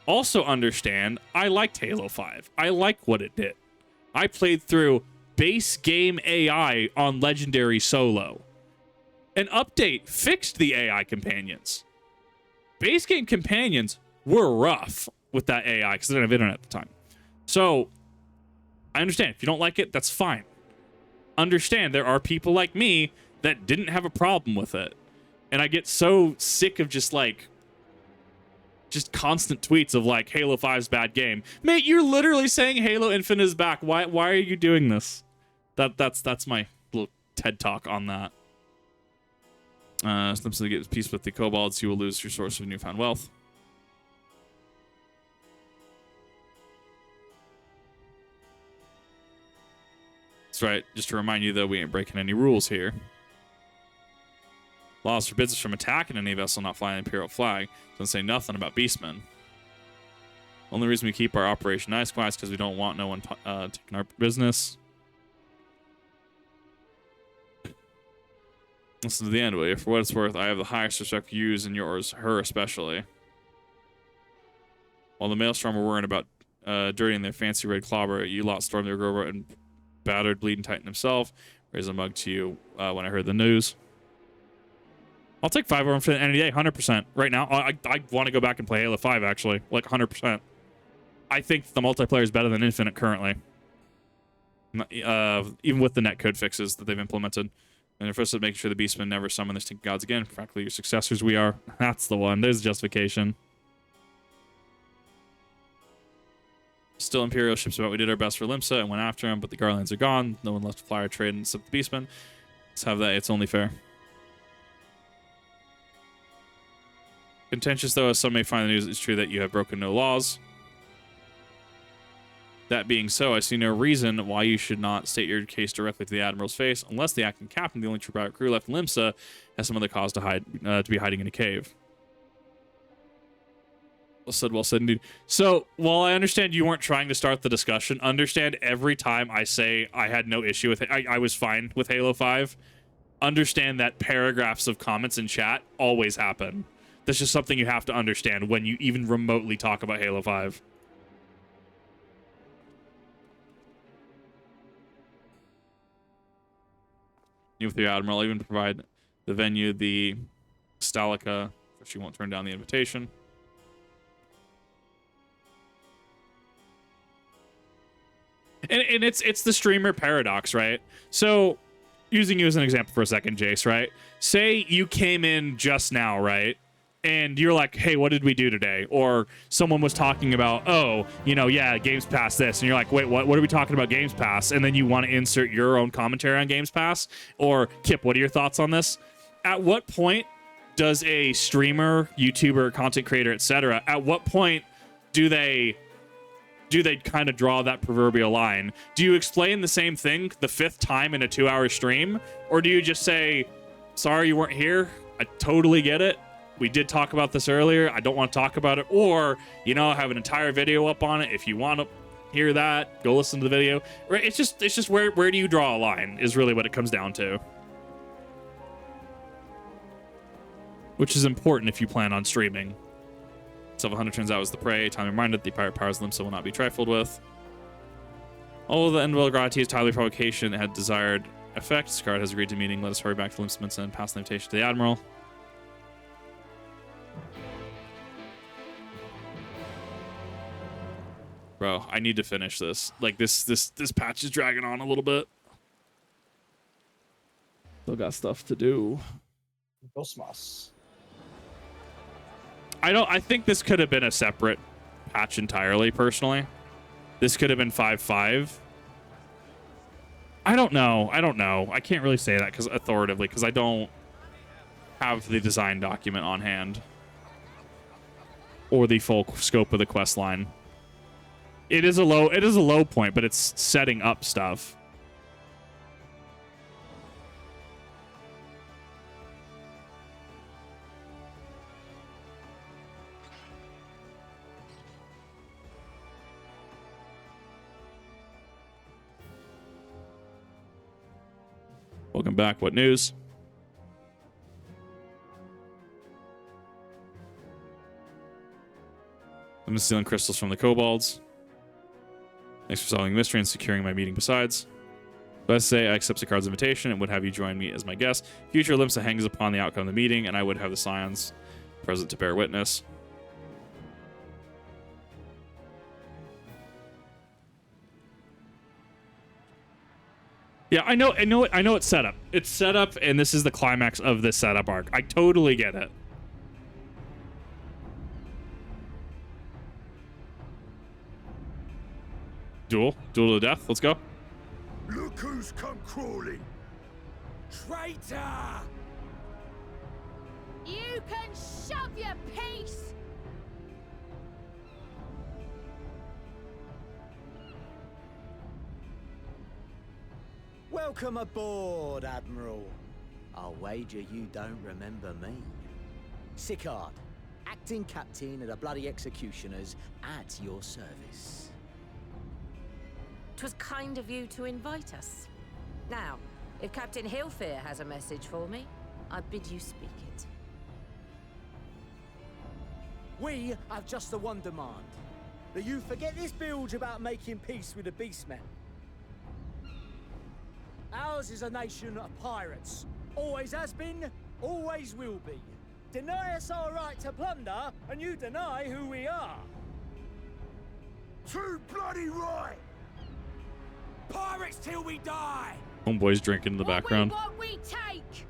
Also understand, I liked Halo 5. I like what it did. I played through base game AI on Legendary Solo. An update fixed the AI companions. Base game companions were rough with that AI because they didn't have internet at the time. So, I understand. If you don't like it, that's fine. Understand there are people like me that didn't have a problem with it. And I get so sick of just constant tweets of like, Halo 5's bad game. Mate, you're literally saying Halo Infinite is back. Why are you doing this? That's my little TED talk on that. Simply get peace with the kobolds, you will lose your source of newfound wealth. That's right. Just to remind you, though, we ain't breaking any rules here. Laws forbids us from attacking any vessel not flying the Imperial flag. Doesn't say nothing about beastmen. Only reason we keep our operation nice quiet is because we don't want no one taking our business. Listen to the end, will you? For what it's worth, I have the highest respect for yous and yours, her especially. While the Maelstrom were worrying about dirtying their fancy red clobber, you lot stormed their grove and battered Bleeding Titan himself. Raise a mug to you when I heard the news. I'll take 5 over Infinite any day, 100%. Right now, I want to go back and play Halo 5, actually. Like, 100%. I think the multiplayer is better than Infinite currently. Even with the netcode fixes that they've implemented. And they're first making sure the Beastmen never summon their stinking gods again. Practically your successors we are. That's the one. There's justification. Still Imperial ships about we did our best for Limsa and went after him, but the Garlands are gone. No one left to fly or trade except the Beastmen. Let's have that. It's only fair. Contentious, though, as some may find the news, it's true that you have broken no laws. That being so, I see no reason why you should not state your case directly to the Admiral's face, unless the acting captain, the only true pirate crew left in Limsa, has some other cause to hide, to be hiding in a cave. Well said, indeed. So, while I understand you weren't trying to start the discussion, understand every time I say I had no issue with it, I was fine with Halo 5, understand that paragraphs of comments in chat always happen. That's just something you have to understand when you even remotely talk about Halo 5. You with your Admiral, I'll even provide the venue, the Stalica, if she won't turn down the invitation. And it's the streamer paradox, right? So, using you as an example for a second, Jace, right? Say you came in just now, right? And you're like, hey, what did we do today? Or someone was talking about, oh, you know, yeah, Games Pass this. And you're like, wait, what are we talking about Games Pass? And then you want to insert your own commentary on Games Pass. Or, Kip, what are your thoughts on this? At what point does a streamer, YouTuber, content creator, etc., at what point do they kind of draw that proverbial line? Do you explain the same thing the 5th time in a 2-hour stream? Or do you just say, sorry you weren't here, I totally get it, we did talk about this earlier, I don't want to talk about it, or, you know, I have an entire video up on it, if you want to hear that, go listen to the video. Right? It's just where do you draw a line is really what it comes down to. Which is important if you plan on streaming. Several hundred turns out was the prey. Time reminded the pirate powers of Limsa will not be trifled with. Although the Endwell Grati's timely provocation had desired effect, Scarlet has agreed to meeting. Let us hurry back to Limsa and pass the invitation to the Admiral. Bro, I need to finish this. Like this patch is dragging on a little bit. Still got stuff to do. Cosmos. I think this could have been a separate patch entirely, personally. This could have been 5.5. I don't know. I can't really say that because authoritatively, because I don't have the design document on hand. Or the full scope of the quest line. It is a low point, but it's setting up stuff. Welcome back. What news? I'm stealing crystals from the kobolds. Thanks for solving the mystery and securing my meeting besides. Let's say I accept Sicard's invitation and would have you join me as my guest. Future Limsa hangs upon the outcome of the meeting, and I would have the Scions present to bear witness. Yeah, I know it's set up. It's set up, and this is the climax of this setup arc. I totally get it. Duel to the death. Let's go. Look who's come crawling. Traitor! You can shove your peace! Welcome aboard, Admiral. I'll wager you don't remember me. Sicard, acting captain of the bloody executioners, at your service. 'Twas kind of you to invite us. Now, if Captain Hillfear has a message for me, I bid you speak it. We have just the one demand. That you forget this bilge about making peace with the beastmen. Ours is a nation of pirates. Always has been, always will be. Deny us our right to plunder, and you deny who we are. Too bloody right! Pirates till we die! Homeboy's drinking in the background. What we take!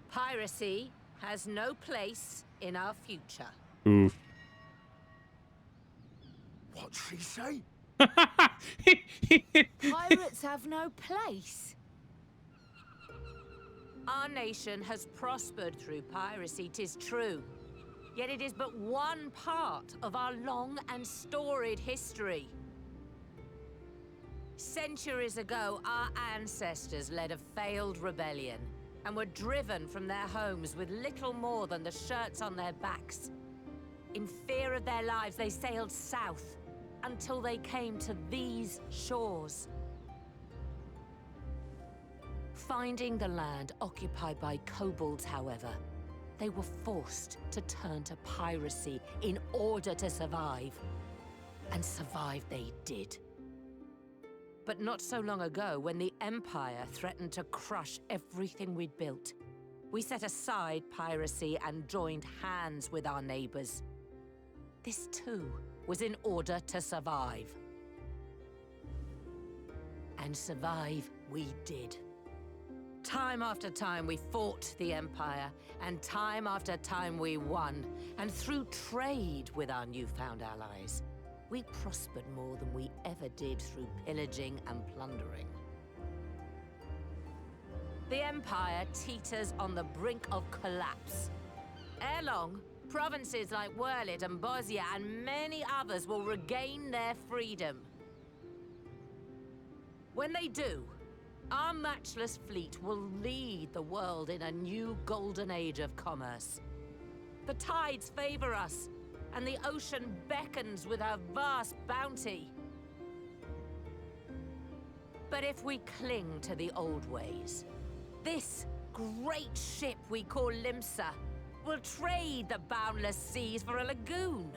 Piracy has no place in our future. Ooh. What'd she say? Pirates have no place. Our nation has prospered through piracy, 'tis true. Yet it is but one part of our long and storied history. Centuries ago, our ancestors led a failed rebellion and were driven from their homes with little more than the shirts on their backs. In fear of their lives, they sailed south until they came to these shores. Finding the land occupied by kobolds, however, they were forced to turn to piracy in order to survive. And survive they did. But not so long ago, when the Empire threatened to crush everything we'd built, we set aside piracy and joined hands with our neighbors. This too was in order to survive. And survive we did. Time after time we fought the Empire, and time after time we won. And through trade with our newfound allies, we prospered more than we ever did through pillaging and plundering. The Empire teeters on the brink of collapse. Ere long, provinces like Wurlit and Bosnia and many others will regain their freedom. When they do, our matchless fleet will lead the world in a new golden age of commerce. The tides favor us, and the ocean beckons with her vast bounty. But if we cling to the old ways, this great ship we call Limsa will trade the boundless seas for a lagoon.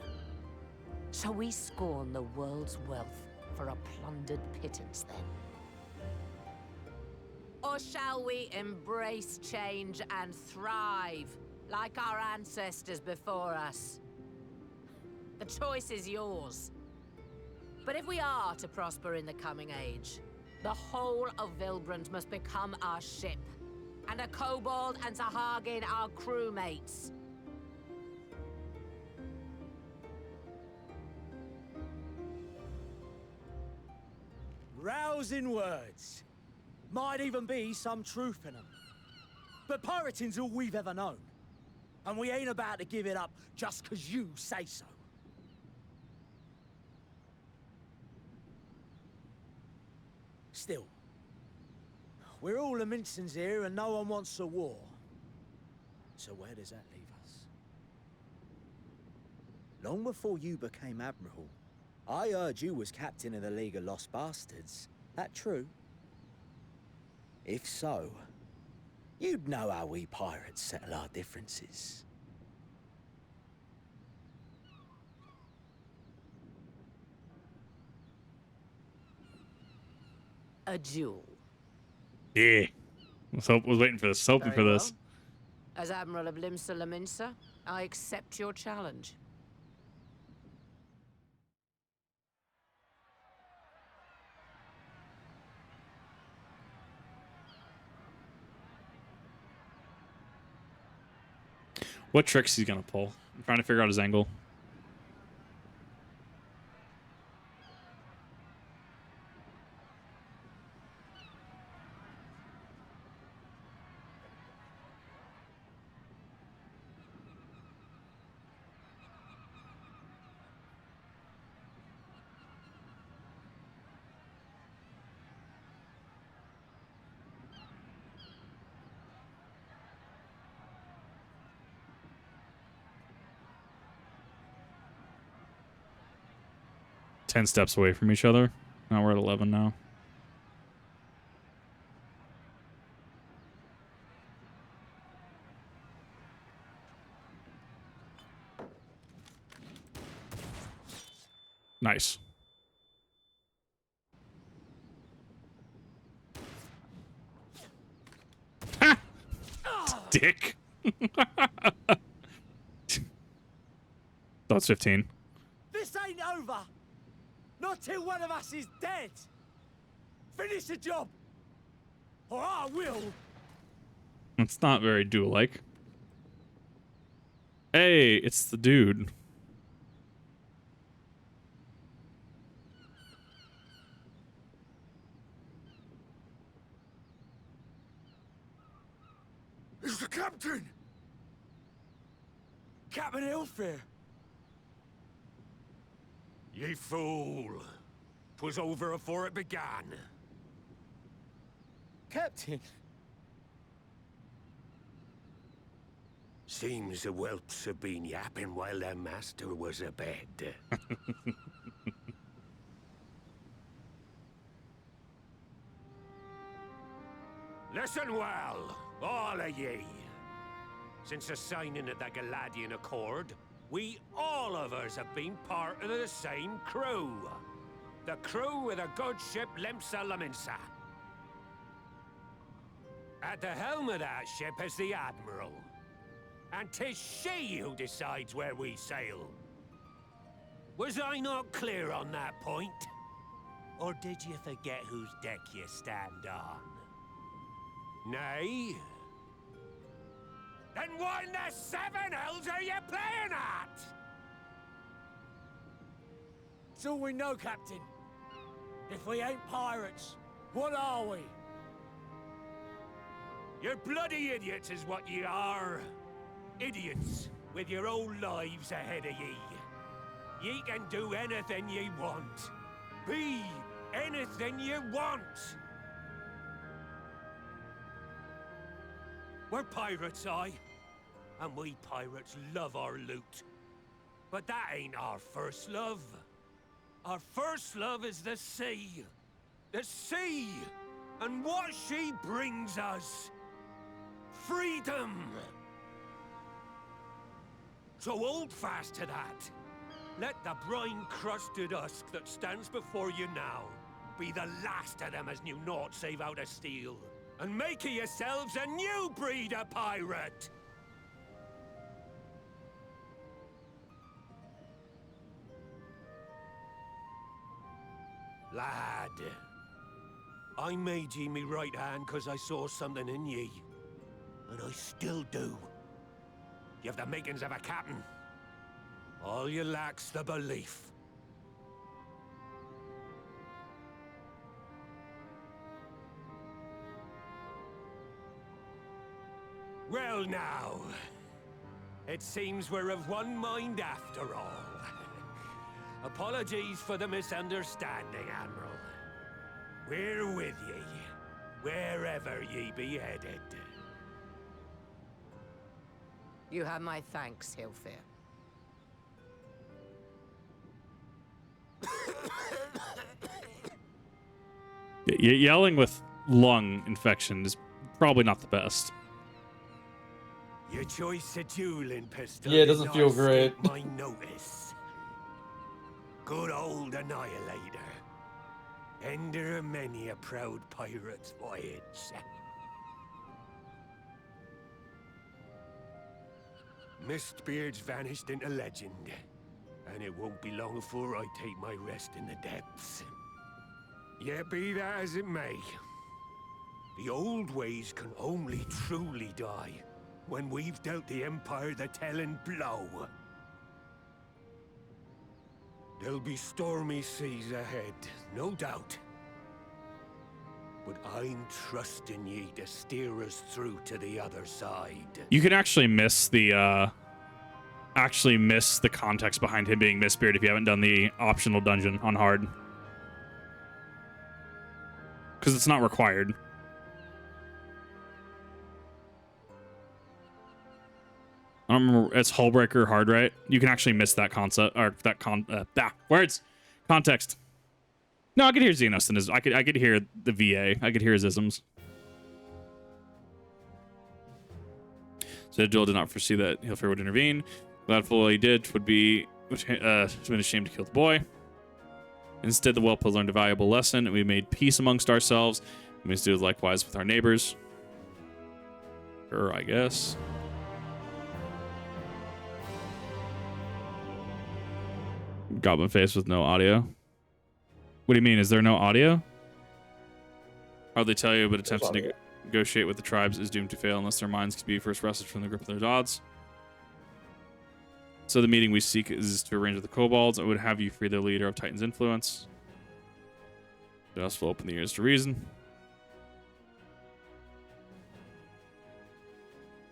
Shall we scorn the world's wealth for a plundered pittance then? Or shall we embrace change and thrive like our ancestors before us? The choice is yours. But if we are to prosper in the coming age, the whole of Vilbrand must become our ship, and a kobold and Sahagin our crewmates. Rousing words. Might even be some truth in them. But pirating's all we've ever known. And we ain't about to give it up just 'cause you say so. Still, we're all the Mincins here and no one wants a war. So where does that leave us? Long before you became Admiral, I heard you was captain of the League of Lost Bastards. That true? If so, you'd know how we pirates settle our differences. A duel. Yeah. Was waiting for this. Hoping for this. As Admiral of Limsa Laminsa, I accept your challenge. What tricks he's gonna pull? I'm trying to figure out his angle. 10 steps away from each other. Now we're at 11 now. Nice. Ha! Dick. That's 15. This ain't over. Not till one of us is dead. Finish the job, or I will. It's not very duel-like. Hey, it's the dude. It's the captain! Captain Ilfair! Ye fool! 'Twas over afore it began. Captain! Seems the whelps have been yapping while their master was abed. Listen well, all of ye. Since the signing of the Galadian Accord, we all of us have been part of the same crew. The crew of the good ship Lemsa Laminsa. At the helm of that ship is the Admiral. And 'tis she who decides where we sail. Was I not clear on that point? Or did you forget whose deck you stand on? Nay? Then what in the seven hells are you playing at? It's all we know, Captain. If we ain't pirates, what are we? You're bloody idiots is what ye are. Idiots with your own lives ahead of ye. Ye can do anything ye want. Be anything ye want. We're pirates, aye. And we pirates love our loot. But that ain't our first love. Our first love is the sea. The sea! And what she brings us. Freedom! So hold fast to that. Let the brine-crusted husk that stands before you now be the last of them as knew naught save out of steel. And make of yourselves a new breed of pirate! Lad, I made ye me right hand cause I saw something in ye. And I still do. You have the makings of a captain. All you lack's the belief. Well now, it seems we're of one mind after all. Apologies for the misunderstanding, Admiral. We're with ye, wherever ye be headed. You have my thanks, Hilfir. Yelling with lung infection is probably not the best. Your choice of dueling pistol Yeah, it doesn't feel great. my notice. Good old Annihilator. Ender of many a proud pirate's voyage. Mistbeard's vanished into legend, and it won't be long before I take my rest in the depths. Yet be that as it may, the old ways can only truly die when we've dealt the Empire the telling blow. There'll be stormy seas ahead, no doubt. But I'm trusting ye to steer us through to the other side. You can actually miss the context behind him being Mistbeard if you haven't done the optional dungeon on hard. Because it's not required. I don't remember. It's Hullbreaker hard, right? You can actually miss that concept or that Context. No, I could hear Xenos and his. I could hear the VA. I could hear his isms. So Joel did not foresee that Hilfer would intervene. Gladful he did would be been ashamed to kill the boy. Instead, the whelp learned a valuable lesson, and we made peace amongst ourselves. We must do likewise with our neighbors. Sure, I guess. Goblin face with no audio. What do you mean? Is there no audio? How'd they tell you, but attempts to negotiate with the tribes is doomed to fail unless their minds can be first wrested from the grip of their gods. So the meeting we seek is to arrange with the kobolds. I would have you free the leader of Titan's influence. Just will open the ears to reason.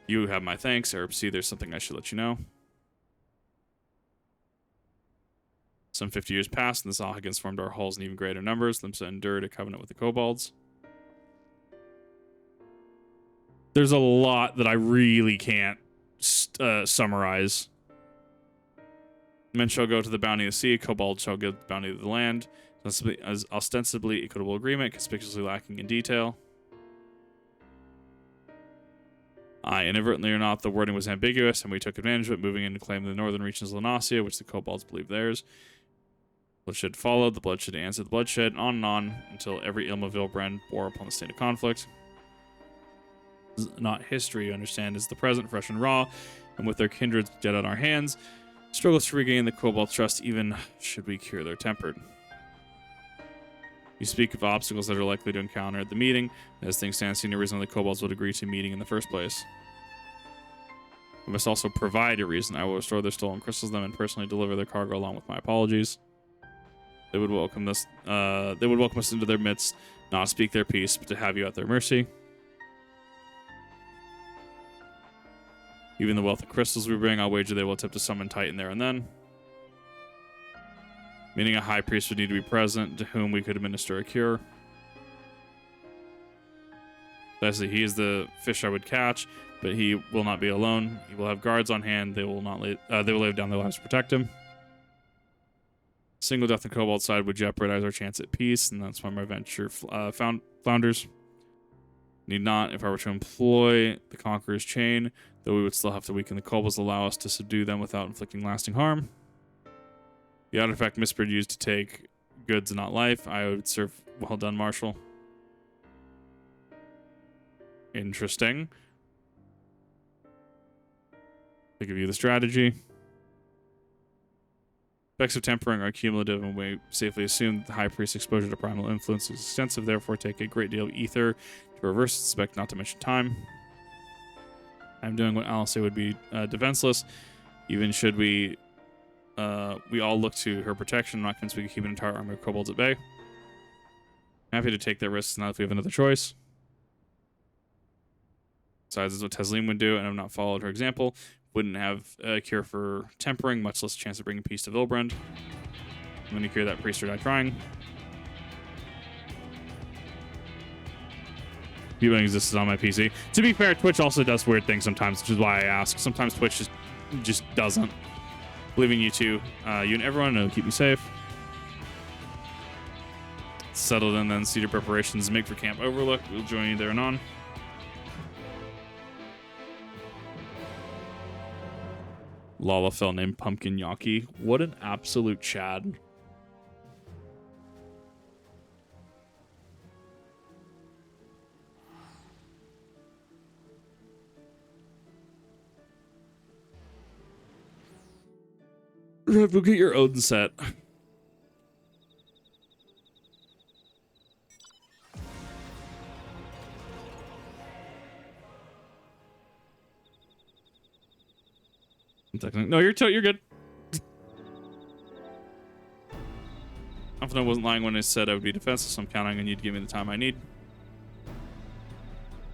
You have my thanks. Erupsy, there's something I should let you know. Some 50 years passed, and the Allagans formed our halls in even greater numbers. Limsa endured a covenant with the kobolds. There's a lot that I really can't summarize. Men shall go to the bounty of the sea, kobolds shall go to the bounty of the land. As ostensibly equitable agreement, conspicuously lacking in detail. Inadvertently or not, the wording was ambiguous, and we took advantage of it, moving in to claim the northern reaches of Lanasia, which the kobolds believed theirs. Bloodshed followed, the bloodshed answered the bloodshed, and on until every Ilma Vilbrand bore upon the state of conflict. This is not history, you understand, is the present, fresh and raw, and with their kindreds dead on our hands, struggles to regain the kobold's trust, even should we cure their tempered. You speak of obstacles that are likely to encounter at the meeting. As things stand, see no reason why the kobolds would agree to a meeting in the first place. We must also provide a reason. I will restore their stolen crystals to them and personally deliver their cargo along with my apologies. They would welcome us. They would welcome us into their midst, not speak their peace, but to have you at their mercy. Even the wealth of crystals we bring, I'll wager they will attempt to summon Titan there and then. Meaning a high priest would need to be present, to whom we could administer a cure. Lastly, he is the fish I would catch, but he will not be alone. He will have guards on hand. They will not. They will lay down their lives to protect him. Single death on Kobold side would jeopardize our chance at peace, and that's why my venture flounders. Need not, if I were to employ the Conqueror's chain, though we would still have to weaken the kobolds to allow us to subdue them without inflicting lasting harm. The artifact Misbird used to take goods and not life. I would serve. Well done, Marshal. Interesting. I give you the strategy. Effects of tempering are cumulative, and we safely assume that the High Priest's exposure to primal influence is extensive, therefore take a great deal of ether to reverse its effect, not to mention time. I'm doing what Alice would be defenseless, even should we all look to her protection. I'm not convinced we can keep an entire army of kobolds at bay. Happy to take that risk now if we have another choice. Besides, this is what Teslim would do, and I've not followed her example. Wouldn't have a cure for tempering, much less a chance of bringing peace to Vilbrand. I'm going to cure that priest or die trying. Viewing exists on my PC. To be fair, Twitch also does weird things sometimes, which is why I ask. Sometimes Twitch just doesn't. Believing you two, you and everyone, it'll keep me safe. Settled in then, cedar preparations, make for Camp Overlook. We'll join you there and on. Lalafell named Pumpkin Yaki. What an absolute Chad. Look at your Odin set. No, you're good. Often I wasn't lying when I said I would be defenseless. I'm counting on you to give me the time I need.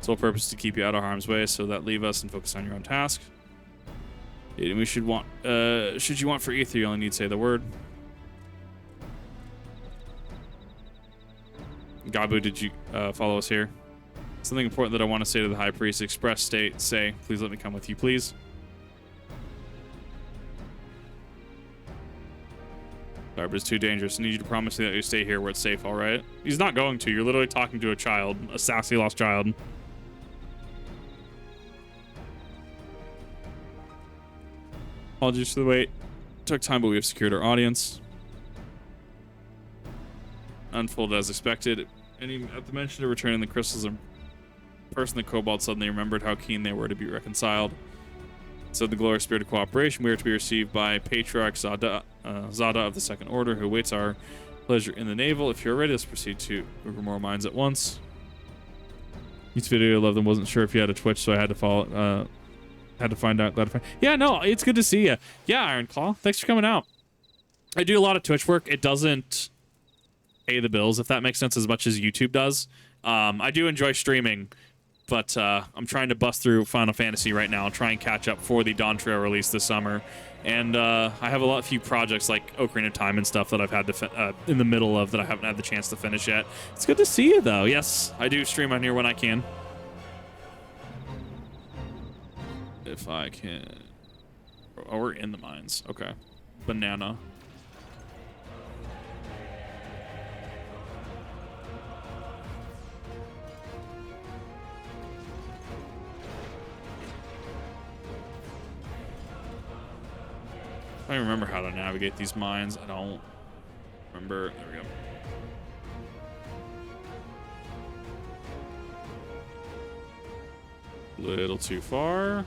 Sole purpose to keep you out of harm's way, so that leave us and focus on your own task. We should you want for ether, you only need to say the word. Gabu, did you follow us here? Something important that I want to say to the High Priest. Express, state, say, please let me come with you, please. Sorry, but it's too dangerous. I need you to promise me that you stay here where it's safe, all right? He's not going to. You're literally talking to a child, a sassy lost child. Apologies for the wait. Took time, but we have secured our audience. Unfolded as expected. At the mention of returning the crystals, a person, the kobold, suddenly remembered how keen they were to be reconciled. So the glorious spirit of cooperation, we are to be received by Patriarch Zada of the Second Order, who awaits our pleasure in the navel. If you're ready, let's proceed to River More Mines at once. Each video I love them. Wasn't sure if you had a Twitch, so I had to follow. Had to find out. Glad to find. Yeah, no, it's good to see you. Yeah, Ironclaw, thanks for coming out. I do a lot of Twitch work. It doesn't pay the bills, if that makes sense, as much as YouTube does. I do enjoy streaming, but I'm trying to bust through Final Fantasy right now, try and catch up for the Dawn Trail release this summer. And I have a few projects like Ocarina of Time and stuff that I've had to in the middle of that I haven't had the chance to finish yet. It's good to see you, though. Yes, I do stream on here when I can. If I can. Oh, we're in the mines. Okay. Banana. I don't remember how to navigate these mines. I don't remember. There we go. Little too far.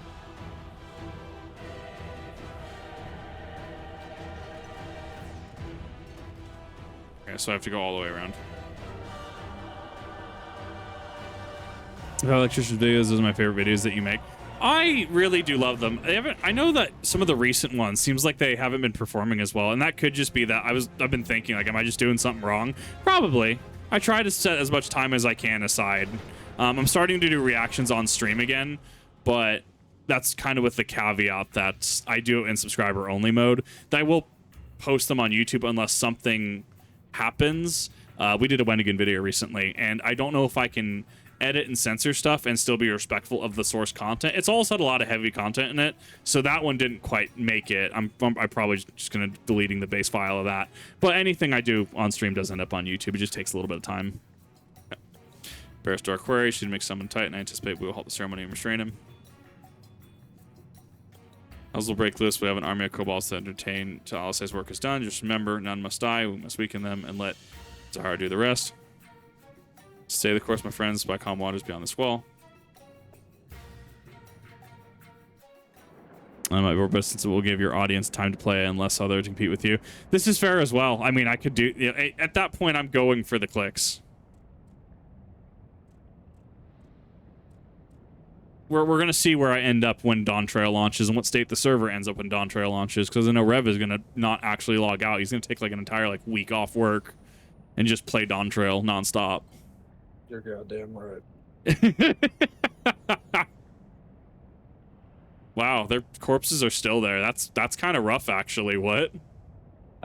Okay, so I have to go all the way around. Electrician videos, those are my favorite videos that you make. I really do love them. I know that some of the recent ones seems like they haven't been performing as well, and that could just be that I've been thinking, like, am I just doing something wrong? Probably. I try to set as much time as I can aside. I'm starting to do reactions on stream again, but that's kind of with the caveat that I do it in subscriber only mode. That I will post them on YouTube unless something happens. We did a Wendigan video recently, and I don't know if I can edit and censor stuff and still be respectful of the source content. It's also had a lot of heavy content in it, so that one didn't quite make it. I'm probably just gonna deleting the base file of that. But anything I do on stream does end up on YouTube. It just takes a little bit of time. Bearstar Query should make someone tight, and I anticipate we will halt the ceremony and restrain him. As will break loose, we have an army of kobolds to entertain till Alisay's work is done. Just remember, none must die. We must weaken them and let Zahara do the rest. Stay the course, my friends, by calm waters beyond this wall. I might be robust since it will give your audience time to play and less other to compete with you. This is fair as well. I mean, I could do... You know, at that point, I'm going for the clicks. We're going to see where I end up when Dawn Trail launches and what state the server ends up when Dawn Trail launches, because I know Rev is going to not actually log out. He's going to take like an entire week off work and just play Dawn Trail nonstop. You're goddamn right. Wow, their corpses are still there. That's kind of rough, actually. What?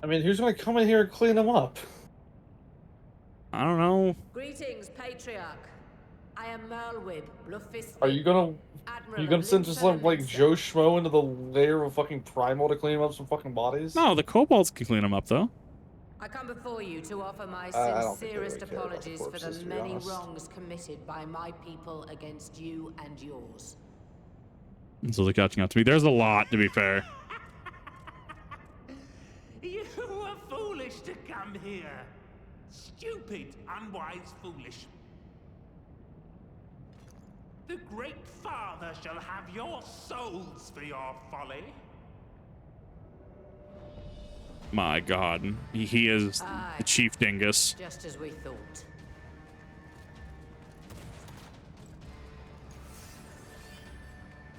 I mean, who's going to come in here and clean them up? I don't know. Greetings, Patriarch. I am Merlwib, Bluffist. Are you gonna send just like Joe Schmo into the lair of fucking Primal to clean up some fucking bodies? No, the kobolds can clean them up though. I come before you to offer my I don't think they sincerest really care about the apologies for corpses, the to be many honest. wrongs committed by my people against you and yours. So they're catching up to me. There's a lot, to be fair. You were foolish to come here. Stupid, unwise, foolish. The Great Father shall have your souls for your folly. My God, he is the chief dingus. Just as we thought.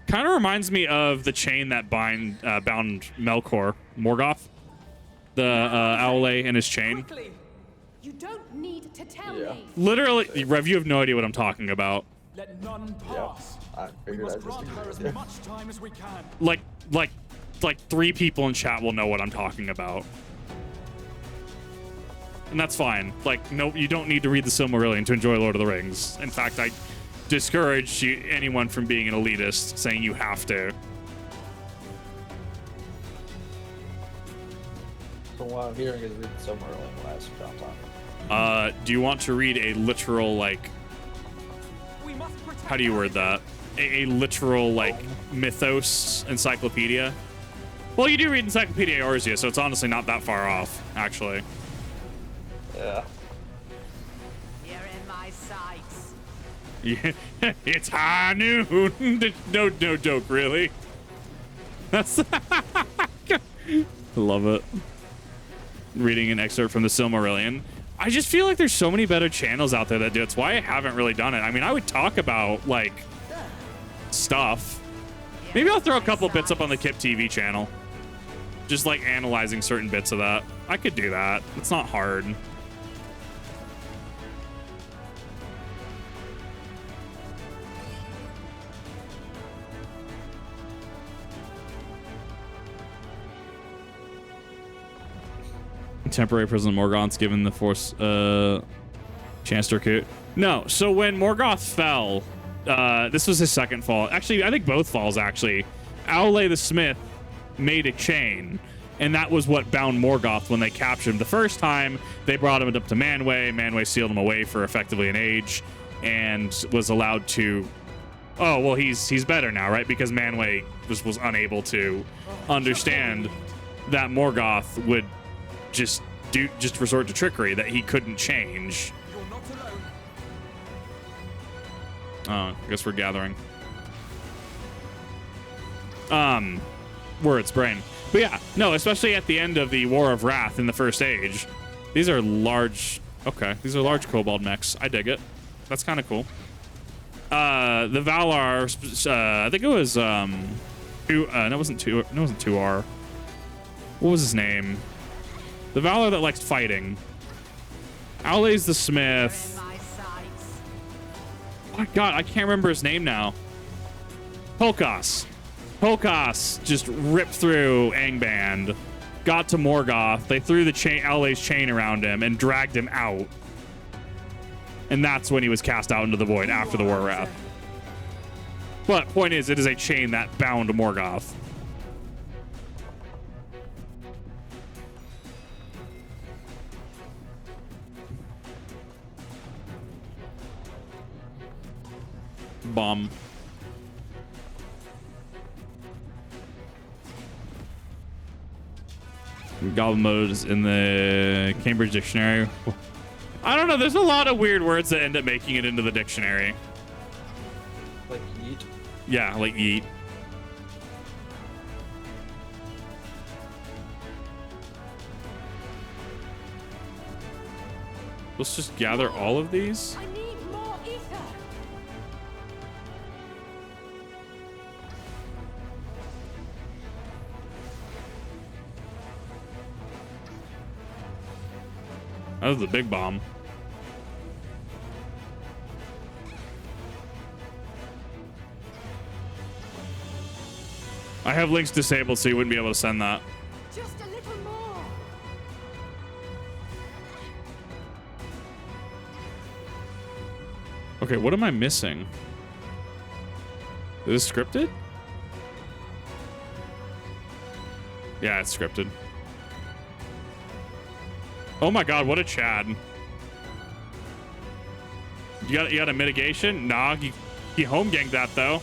Kind of reminds me of the chain that bound Melkor, Morgoth, the Owlay and his chain. Quickly. You don't need to tell me. Literally, Rev, you have no idea what I'm talking about. Let none pass. I We figured must I'd just grant do her that. as much time as we can. Like 3 people in chat will know what I'm talking about. And that's fine. Like, no, you don't need to read the Silmarillion to enjoy Lord of the Rings. In fact, I discourage anyone from being an elitist saying you have to. So what I'm hearing is read Silmarillion last downtime. Do you want to read a literal, like, how do you word that? A literal, like, mythos encyclopedia? Well, you do read Encyclopedia Eorzea, so it's honestly not that far off, actually. Yeah. You're in my sights. Yeah, it's high noon. No joke, really. That's I love it. Reading an excerpt from the Silmarillion. I just feel like there's so many better channels out there that do it. It's why I haven't really done it. I mean, I would talk about, like, stuff. Maybe I'll throw a couple bits up on the Kip TV channel. Just, like, analyzing certain bits of that. I could do that. It's not hard. Temporary prison Morgoth's given the Force chance to recruit. No, so when Morgoth fell, this was his second fall. Actually, I think both falls, actually. Aule the Smith made a chain, and that was what bound Morgoth when they captured him. The first time, they brought him up to Manwë. Manwë sealed him away for effectively an age and was allowed to... Oh, well, he's better now, right? Because Manwë was unable to understand that Morgoth would just resort to trickery that he couldn't change. I guess we're gathering. Words, brain. But yeah, no, especially at the end of the War of Wrath in the First Age. These are large... Okay, these are large kobold mechs. I dig it. That's kind of cool. The Valar, I think it was, no, it wasn't 2R. What was his name? The Valar that likes fighting. Aule's the Smith. Oh my god, I can't remember his name now. Polkos. Polkos just ripped through Angband, got to Morgoth. They threw the chain, Aule's chain around him and dragged him out. And that's when he was cast out into the void after the War of Wrath. But point is, it is a chain that bound Morgoth. Bomb. Goblin mode is in the Cambridge Dictionary. I don't know. There's a lot of weird words that end up making it into the dictionary. Like yeet? Yeah, like yeet. Let's just gather all of these. I need more ether. That was the big bomb. I have links disabled, so you wouldn't be able to send that. Just a little more. Okay, what am I missing? Is this scripted? Yeah, it's scripted. Oh my god, what a Chad. You got a mitigation? Nah, he home ganked that though.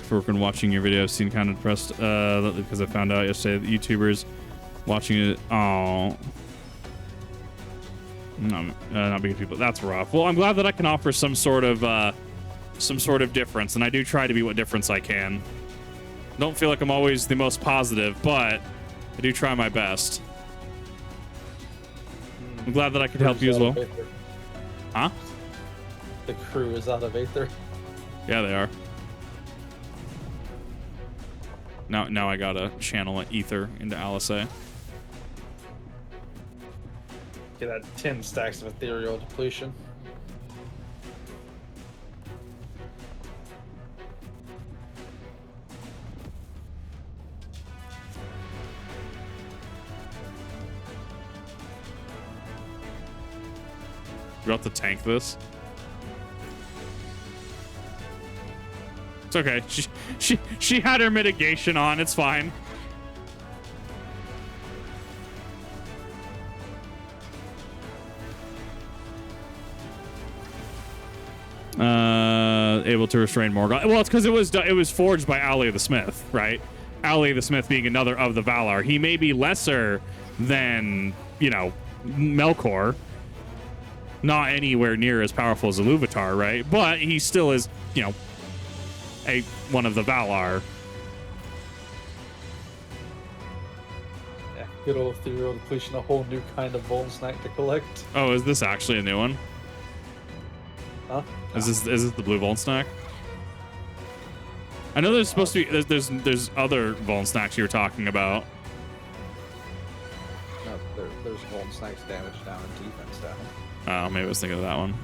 For watching your video, I've seen kind of depressed because I found out yesterday that YouTubers watching it. Oh, no, not being people. That's rough. Well, I'm glad that I can offer some sort of difference, and I do try to be what difference I can. Don't feel like I'm always the most positive, but I do try my best. I'm glad that I could help you as well. Huh? The crew is out of Aether. Yeah, they are. Now I gotta channel an ether into Alice. Get that 10 stacks of ethereal depletion. We're about to tank this. It's okay. She had her mitigation on. It's fine. Able to restrain Morgoth. Well, it's because it was forged by Ali the Smith, right? Ali the Smith being another of the Valar. He may be lesser than, you know, Melkor. Not anywhere near as powerful as Iluvatar, right? But he still is, you know, one of the Valar. Yeah, good old ethereal depletion, a whole new kind of bone snack to collect. Oh, is this actually a new one? Huh? Is this the blue Voln snack? I know there's supposed to be there's other Voln snacks you were talking about. No, there's Voln snacks damage down and defense down. Oh, maybe I was thinking of that one.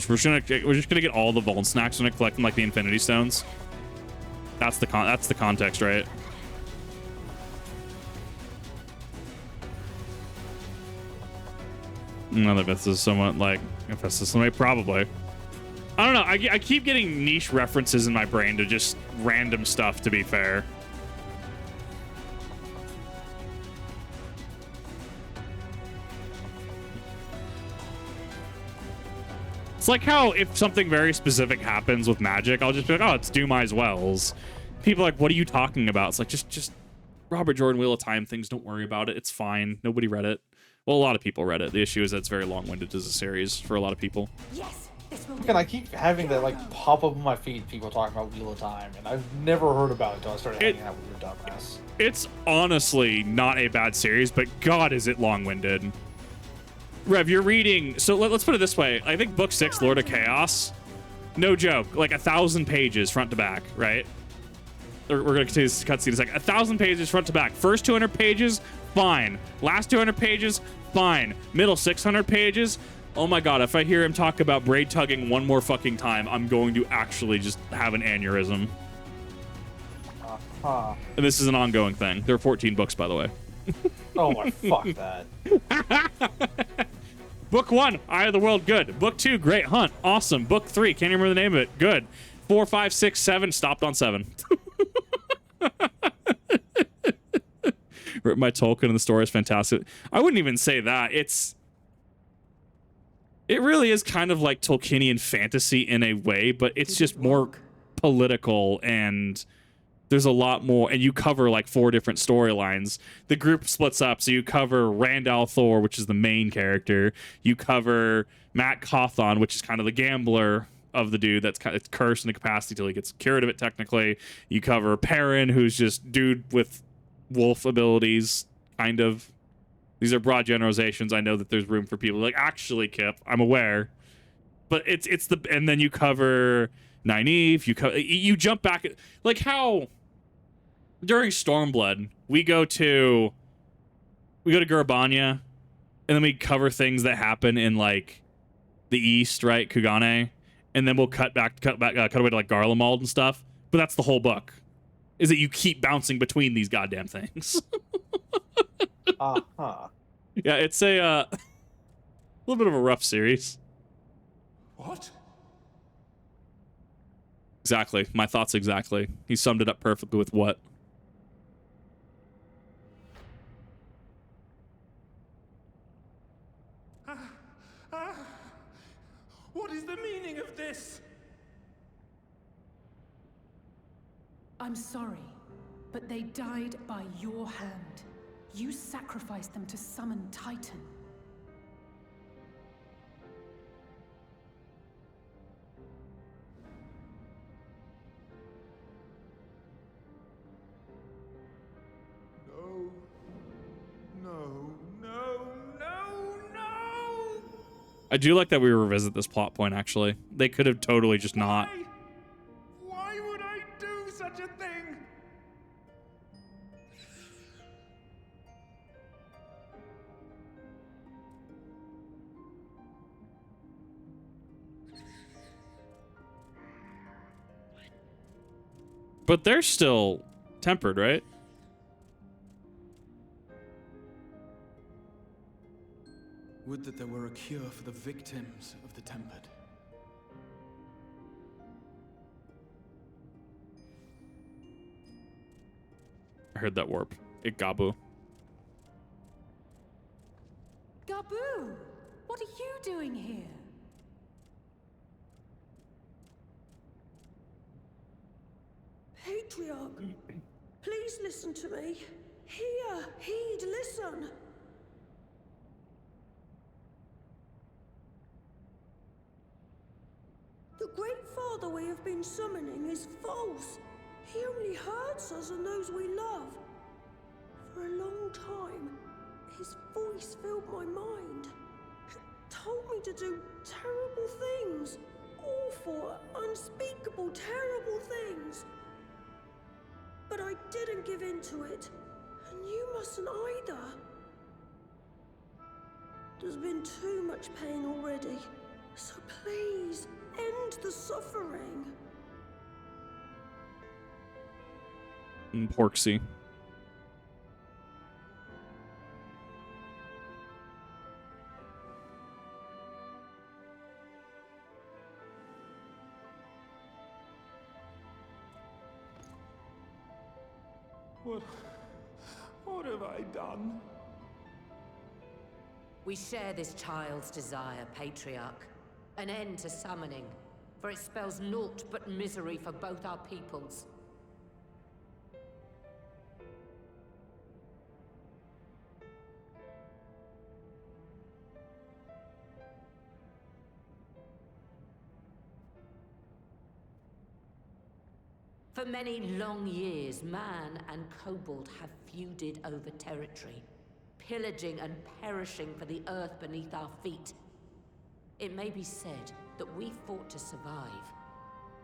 We're just gonna get all the Voln snacks and collect them like the Infinity Stones. That's the context, right? Another myth is somewhat like Infestus, probably. I don't know. I keep getting niche references in my brain to just random stuff, to be fair. It's like how if something very specific happens with magic, I'll just be like, oh, it's Doom Eyes Wells. People are like, what are you talking about? It's like, just Robert Jordan, Wheel of Time things. Don't worry about it. It's fine. Nobody read it. Well, a lot of people read it. The issue is that it's very long-winded as a series for a lot of people. Yes, this will And I keep having that like pop up on my feed, people talking about Wheel of Time, and I've never heard about it until I started hanging out with your dumbass. It's honestly not a bad series, but God, is it long-winded. Rev, you're reading... So let's put it this way. I think Book 6, Lord of Chaos, no joke, like 1,000 pages front to back, right? We're going to continue this cutscene in a second. 1,000 pages front to back. First 200 pages, fine. Last 200 pages, fine. Middle 600 pages, oh my God, if I hear him talk about braid tugging one more fucking time, I'm going to actually just have an aneurysm. And this is an ongoing thing. There are 14 books, by the way. Oh my, fuck that. Book 1, Eye of the World, good. Book 2, Great Hunt, awesome. Book 3, can't remember the name of it, good. 4, 5, 6, 7, stopped on 7. My Tolkien in the story is fantastic. I wouldn't even say that. It really is kind of like Tolkienian fantasy in a way, but it's just more political, and there's a lot more, and you cover like 4 different storylines. The group splits up, so you cover Randall Thor, which is the main character. You cover Matt Cawthon, which is kind of the gambler of the dude that's kind of cursed in the capacity till he gets cured of it, technically. You cover Perrin, who's just dude with wolf abilities, kind of. These are broad generalizations. I know that there's room for people like, actually, Kip, I'm aware. But it's the, and then you cover Nynaeve, you jump back, like how during Stormblood, we go to Gurabanya, and then we cover things that happen in like the east, right? Kugane. And then we'll cut away to like Garlemald and stuff. But that's the whole book, is that you keep bouncing between these goddamn things. Yeah, it's a little bit of a rough series. What? Exactly. My thoughts exactly. He summed it up perfectly with what? What is the meaning of this? I'm sorry, but they died by your hand. You sacrificed them to summon Titan. No. I do like that we revisit this plot point, actually. They could have totally just not. Why would I do such a thing? But they're still tempered, right? Would that there were a cure for the victims of the Tempered. I heard that warp. It Gabu. Gabu! What are you doing here? Patriarch, please listen to me. Hear, heed, listen. The Great Father we have been summoning is false. He only hurts us and those we love. For a long time, his voice filled my mind. It told me to do terrible things. Awful, unspeakable, terrible things. But I didn't give in to it. And you mustn't either. There's been too much pain already. So please, end the suffering. Porksy. What have I done? We share this child's desire, Patriarch. An end to summoning, for it spells naught but misery for both our peoples. For many long years, man and kobold have feuded over territory, pillaging and perishing for the earth beneath our feet. It may be said that we fought to survive,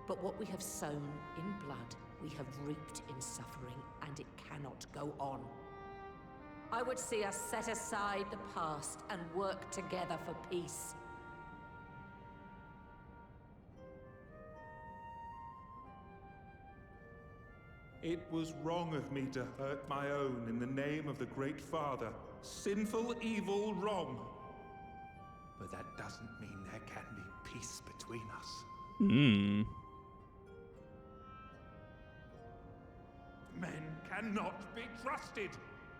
but what we have sown in blood, we have reaped in suffering, and it cannot go on. I would see us set aside the past and work together for peace. It was wrong of me to hurt my own in the name of the Great Father. Sinful, evil, wrong. But that doesn't mean there can be peace between us. Men cannot be trusted.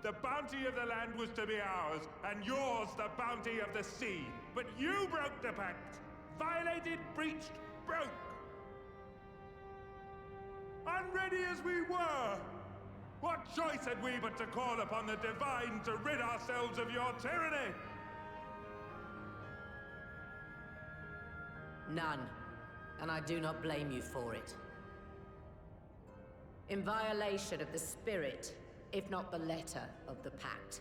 The bounty of the land was to be ours, and yours the bounty of the sea. But you broke the pact. Violated, breached, broke. Unready as we were, what choice had we but to call upon the divine to rid ourselves of your tyranny? None, and I do not blame you for it. In violation of the spirit, if not the letter of the pact,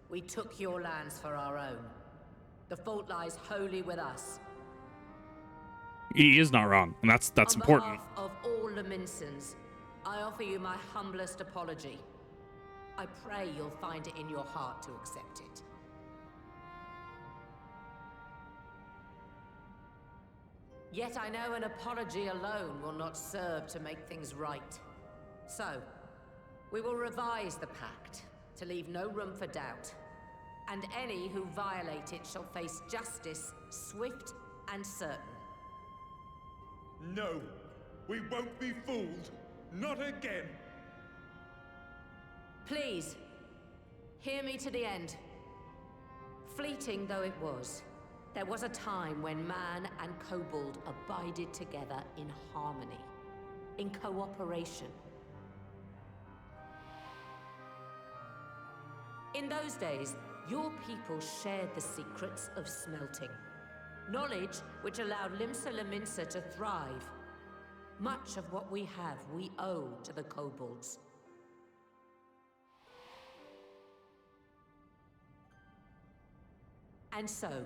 we took your lands for our own. The fault lies wholly with us. He is not wrong, and that's important. On behalf of all Laminsons, I offer you my humblest apology. I pray you'll find it in your heart to accept it. Yet I know an apology alone will not serve to make things right. So, we will revise the pact to leave no room for doubt. And any who violate it shall face justice, swift and certain. No, we won't be fooled. Not again. Please, hear me to the end. Fleeting though it was, there was a time when man and kobold abided together in harmony, in cooperation. In those days, your people shared the secrets of smelting. Knowledge which allowed Limsa Laminsa to thrive. Much of what we have, we owe to the kobolds. And so,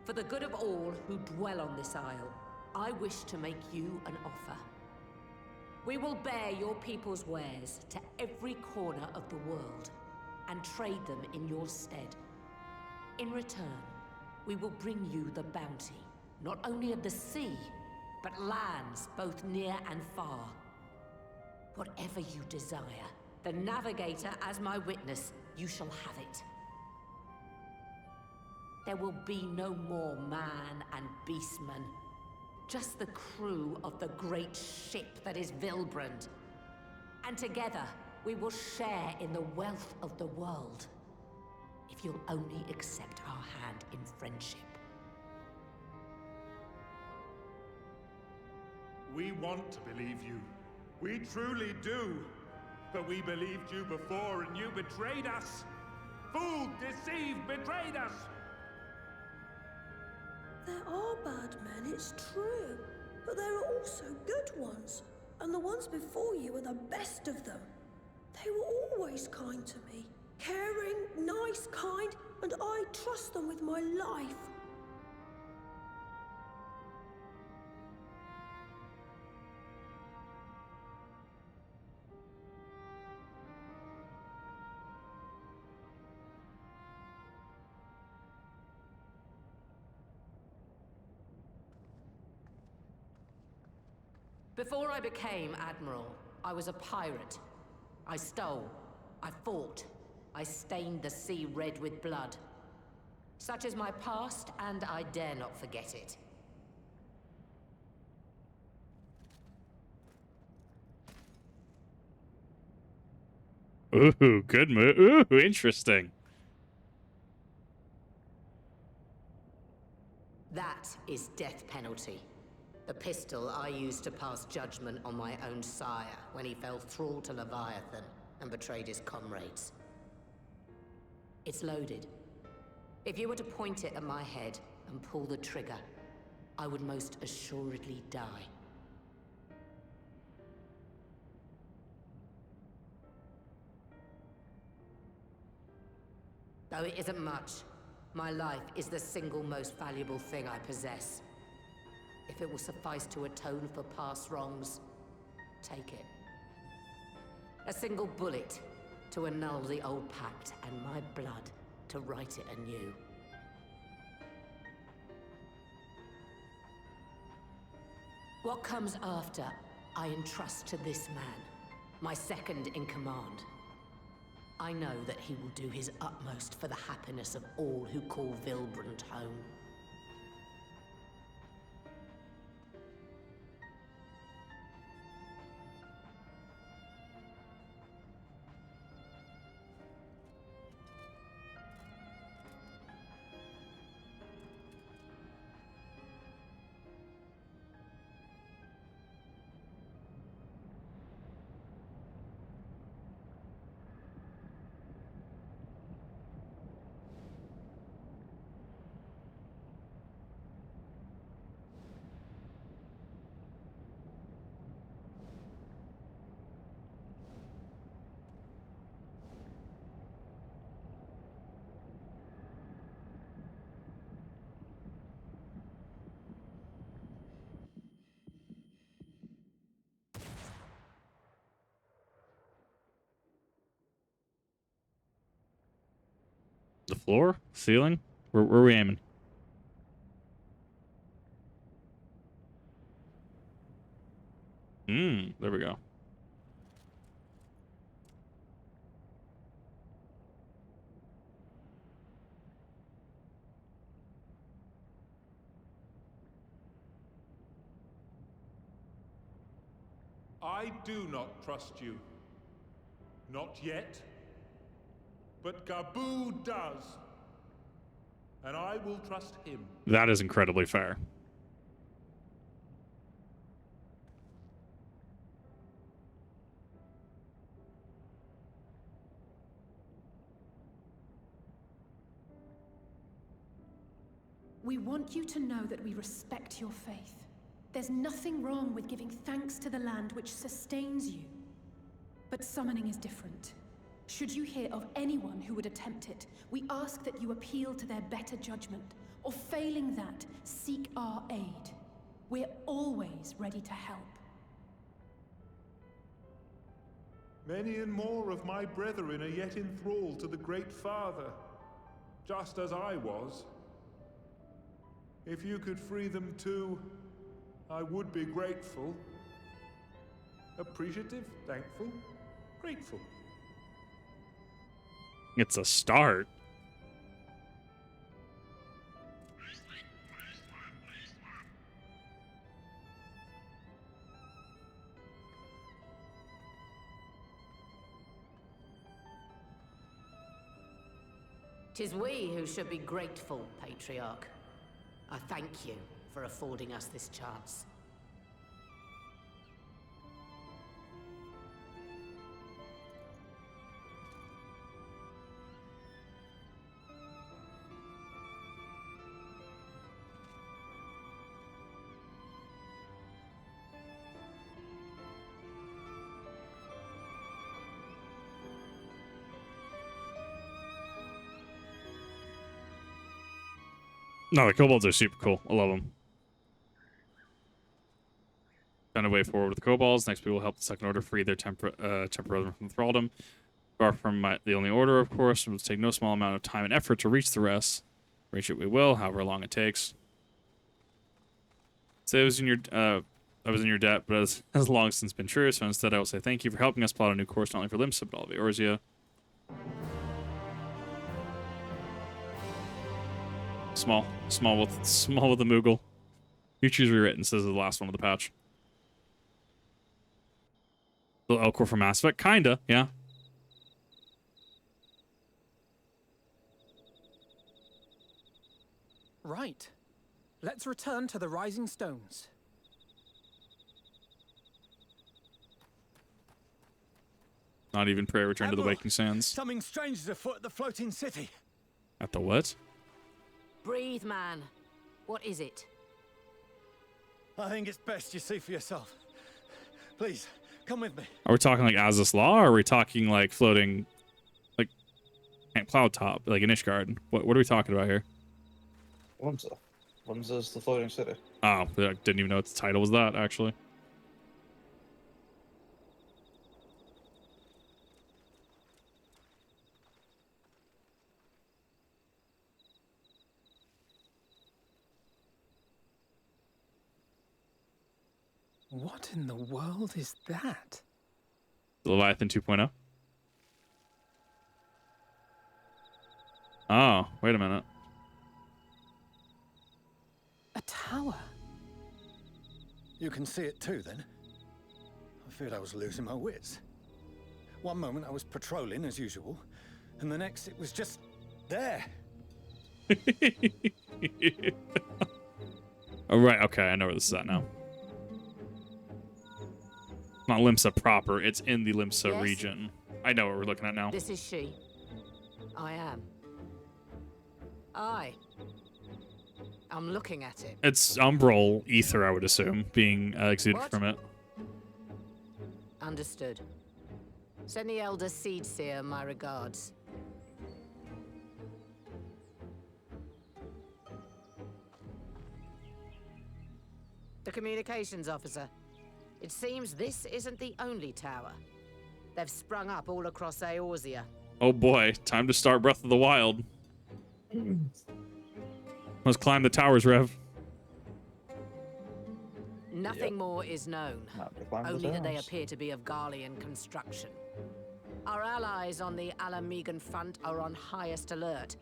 for the good of all who dwell on this isle, I wish to make you an offer. We will bear your people's wares to every corner of the world, and trade them in your stead. In return, we will bring you the bounty, not only of the sea, but lands both near and far. Whatever you desire, the Navigator as my witness, you shall have it. There will be no more man and beastman. Just the crew of the great ship that is Vilbrand. And together, we will share in the wealth of the world. If you'll only accept our hand in friendship. We want to believe you. We truly do. But we believed you before and you betrayed us. Fooled, deceived, betrayed us. There are bad men, it's true. But there are also good ones. And the ones before you are the best of them. They were always kind to me. Caring, nice, kind, and I trust them with my life. Before I became Admiral, I was a pirate. I stole, I fought, I stained the sea red with blood. Such is my past, and I dare not forget it. Ooh, good move. Ooh, interesting. That is death penalty. The pistol I used to pass judgment on my own sire when he fell thrall to Leviathan and betrayed his comrades. It's loaded. If you were to point it at my head and pull the trigger, I would most assuredly die. Though it isn't much, my life is the single most valuable thing I possess. If it will suffice to atone for past wrongs, take it. A single bullet to annul the old pact, and my blood to write it anew. What comes after, I entrust to this man, my second in command. I know that he will do his utmost for the happiness of all who call Vilbrand home. The floor? Ceiling? Where are we aiming? There we go. I do not trust you. Not yet. But Gabu does. And I will trust him. That is incredibly fair. We want you to know that we respect your faith. There's nothing wrong with giving thanks to the land which sustains you. But summoning is different. Should you hear of anyone who would attempt it, we ask that you appeal to their better judgment, or failing that, seek our aid. We're always ready to help. Many and more of my brethren are yet enthralled to the Great Father, just as I was. If you could free them too, I would be grateful. Appreciative, thankful, grateful. It's a start. Tis we who should be grateful, Patriarch. I thank you for affording us this chance. No, the kobolds are super cool. I love them. Found a way forward with the kobolds. Next, we will help the Second Order free their temporary from thraldom. Far from the only order, of course. It will take no small amount of time and effort to reach the rest. Reach it we will, however long it takes. Say I was in your debt, but has long since been true. So instead, I will say thank you for helping us plot a new course, not only for Limsa, but all of Eorzea. Small with the Moogle. Future's rewritten, says the last one of the patch. Little Elcor from Mass Effect, kinda, yeah. Right. Let's return to the Rising Stones. Not even prayer. Return to the Waking Sands. Something strange is afoot at the floating city. At the what? Breathe, man. What is it? I think it's best you see for yourself. Please, come with me. Are we talking like Azaz Law, or are we talking like floating, like Camp Cloud Top, like in Ishgard? What are we talking about here? Limsa. Limsa's the floating city. Oh, I didn't even know what the title was that, actually. What in the world is that? Leviathan 2.0. Oh, wait a minute. A tower. You can see it too, then? I feared I was losing my wits. One moment I was patrolling as usual, and the next it was just there. Oh, right, okay, I know where this is at now. Not Limsa proper, it's in the Limsa Yes? region. I know what we're looking at now. This is she. I am. I'm looking at it. It's umbral ether, I would assume, being exuded What? from it. Understood. Send the Elder Seedseer my regards. The communications officer. It seems this isn't the only tower. They've sprung up all across Eorzea. Oh boy, time to start Breath of the Wild. Let's climb the towers, Rev. Nothing more is known. climb the Only that they towers. appear to be of Garlean construction. Our allies on the Alamegan front are on highest alert.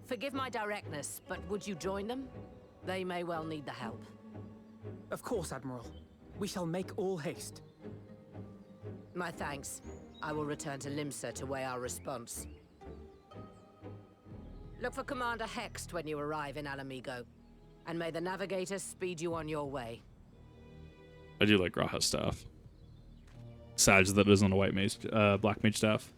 Forgive my directness, but would you join them? They may well need the help. Of course, Admiral. We shall make all haste. My thanks. I will return to Limsa to weigh our response. Look for Commander Hext when you arrive in Alamigo, and may the Navigator speed you on your way. I do like Graha's staff. Sad that isn't a white mage, black mage staff.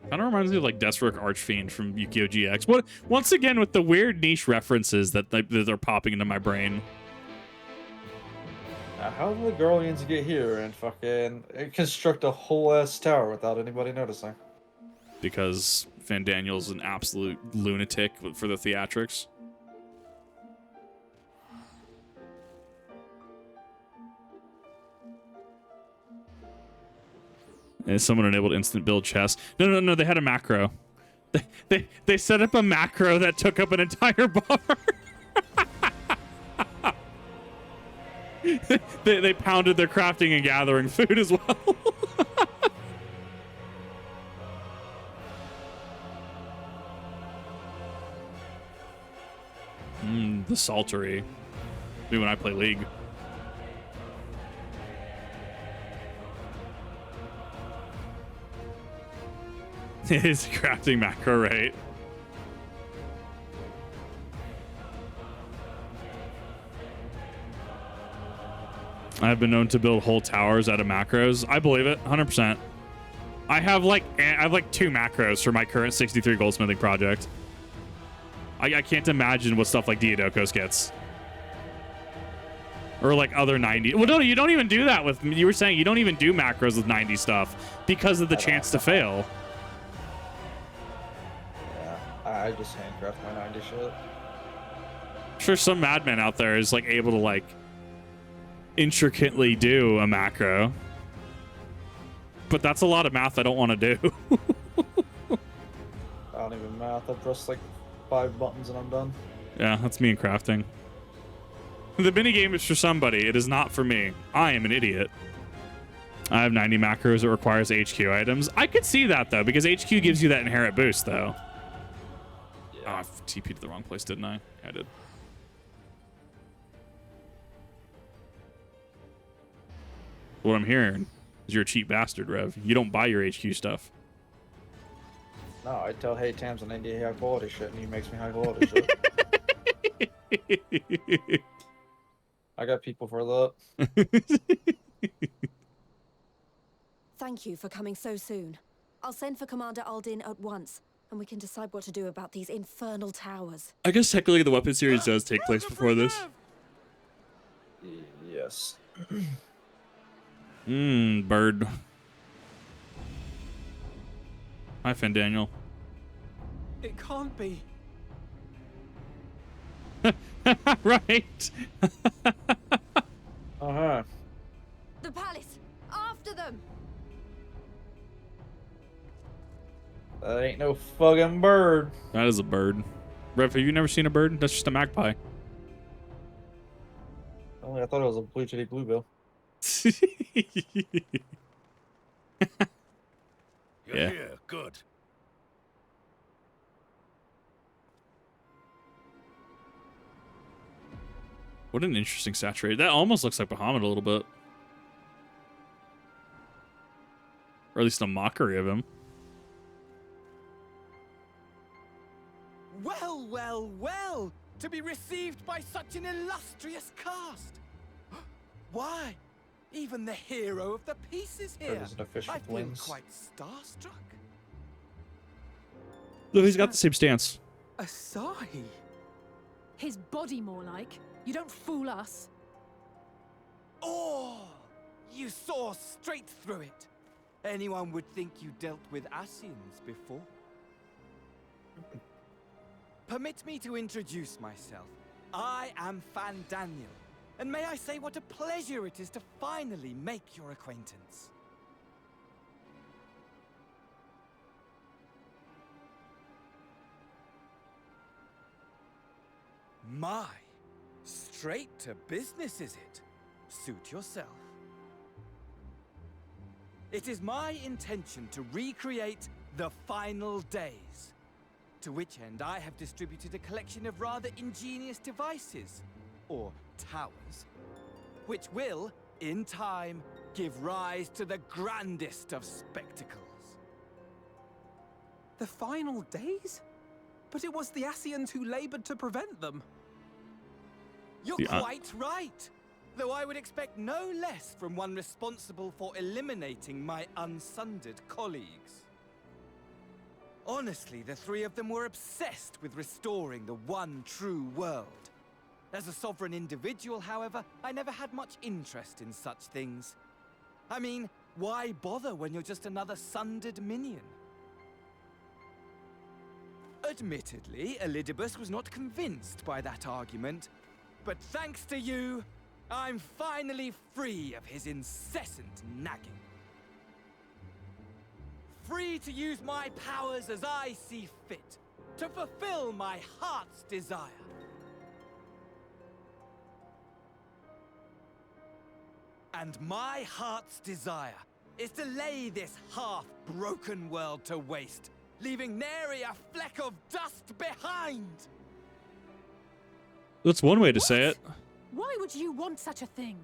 Kind of reminds me of like Deathstroke Archfiend from Yu-Gi-Oh! GX. What? Once again with the weird niche references that are popping into my brain. How did the Garleans get here and fucking construct a whole ass tower without anybody noticing? Because Van Daniel's an absolute lunatic for the theatrics. And someone enabled instant build chest. No. They had a macro. They set up a macro that took up an entire bar. they pounded their crafting and gathering food as well. The saltery. Me when I play League. It's a crafting macro, right? I've been known to build whole towers out of macros. I believe it, 100%. I have like 2 macros for my current 63 goldsmithing project. I can't imagine what stuff like Diadokos gets. Or like other 90. Well, no, you don't even do that with, you were saying you don't even do macros with 90 stuff because of the chance to fail. Yeah, I just handcraft my 90 shit. I'm sure some madman out there is like able to like intricately do a macro. But that's a lot of math I don't want to do. I don't even math. I press like 5 buttons and I'm done. Yeah, that's me in crafting. The minigame is for somebody. It is not for me. I am an idiot. I have 90 macros. It requires HQ items. I could see that, though, because HQ gives you that inherent boost, though. Yeah. Oh, I TP'd to the wrong place, didn't I? I did. What I'm hearing is you're a cheap bastard, Rev. You don't buy your HQ stuff. No, I tell Hey Tams and India high quality shit, and he makes me high quality shit. I got people for that. Thank you for coming so soon. I'll send for Commander Aldin at once, and we can decide what to do about these infernal towers. I guess technically the weapon series does take place before this. Yes. Bird. Hi, Finn Daniel. It can't be. Right. Uh-huh. The palace! After them! That ain't no fucking bird. That is a bird. Rev, have you never seen a bird? That's just a magpie. Oh, I thought it was a blue titty bluebill. You're Yeah. here. Good. What an interesting saturated. That almost looks like Bahamut a little bit. Or at least a mockery of him. Well, well, well! To be received by such an illustrious cast! Why? Even the hero of the piece is here! There's an official I've been wings. quite starstruck. Look, he's got the same stance. Asahi? His body, more like. You don't fool us. Oh! You saw straight through it! Anyone would think you dealt with Ascians before. Permit me to introduce myself. I am Fan Daniel, and may I say what a pleasure it is to finally make your acquaintance. My, straight to business is it? Suit yourself. It is my intention to recreate the final days. To which end I have distributed a collection of rather ingenious devices, or towers, which will, in time, give rise to the grandest of spectacles. The final days? But it was the Ascians who labored to prevent them. You're quite right, though I would expect no less from one responsible for eliminating my unsundered colleagues. Honestly, the three of them were obsessed with restoring the one true world. As a sovereign individual, however, I never had much interest in such things. I mean, why bother when you're just another sundered minion? Admittedly, Elidibus was not convinced by that argument, but thanks to you, I'm finally free of his incessant nagging. free to use my powers as I see fit, to fulfill my heart's desire. And my heart's desire is to lay this half-broken world to waste, leaving nary a fleck of dust behind. That's one way to say it. Why would you want such a thing?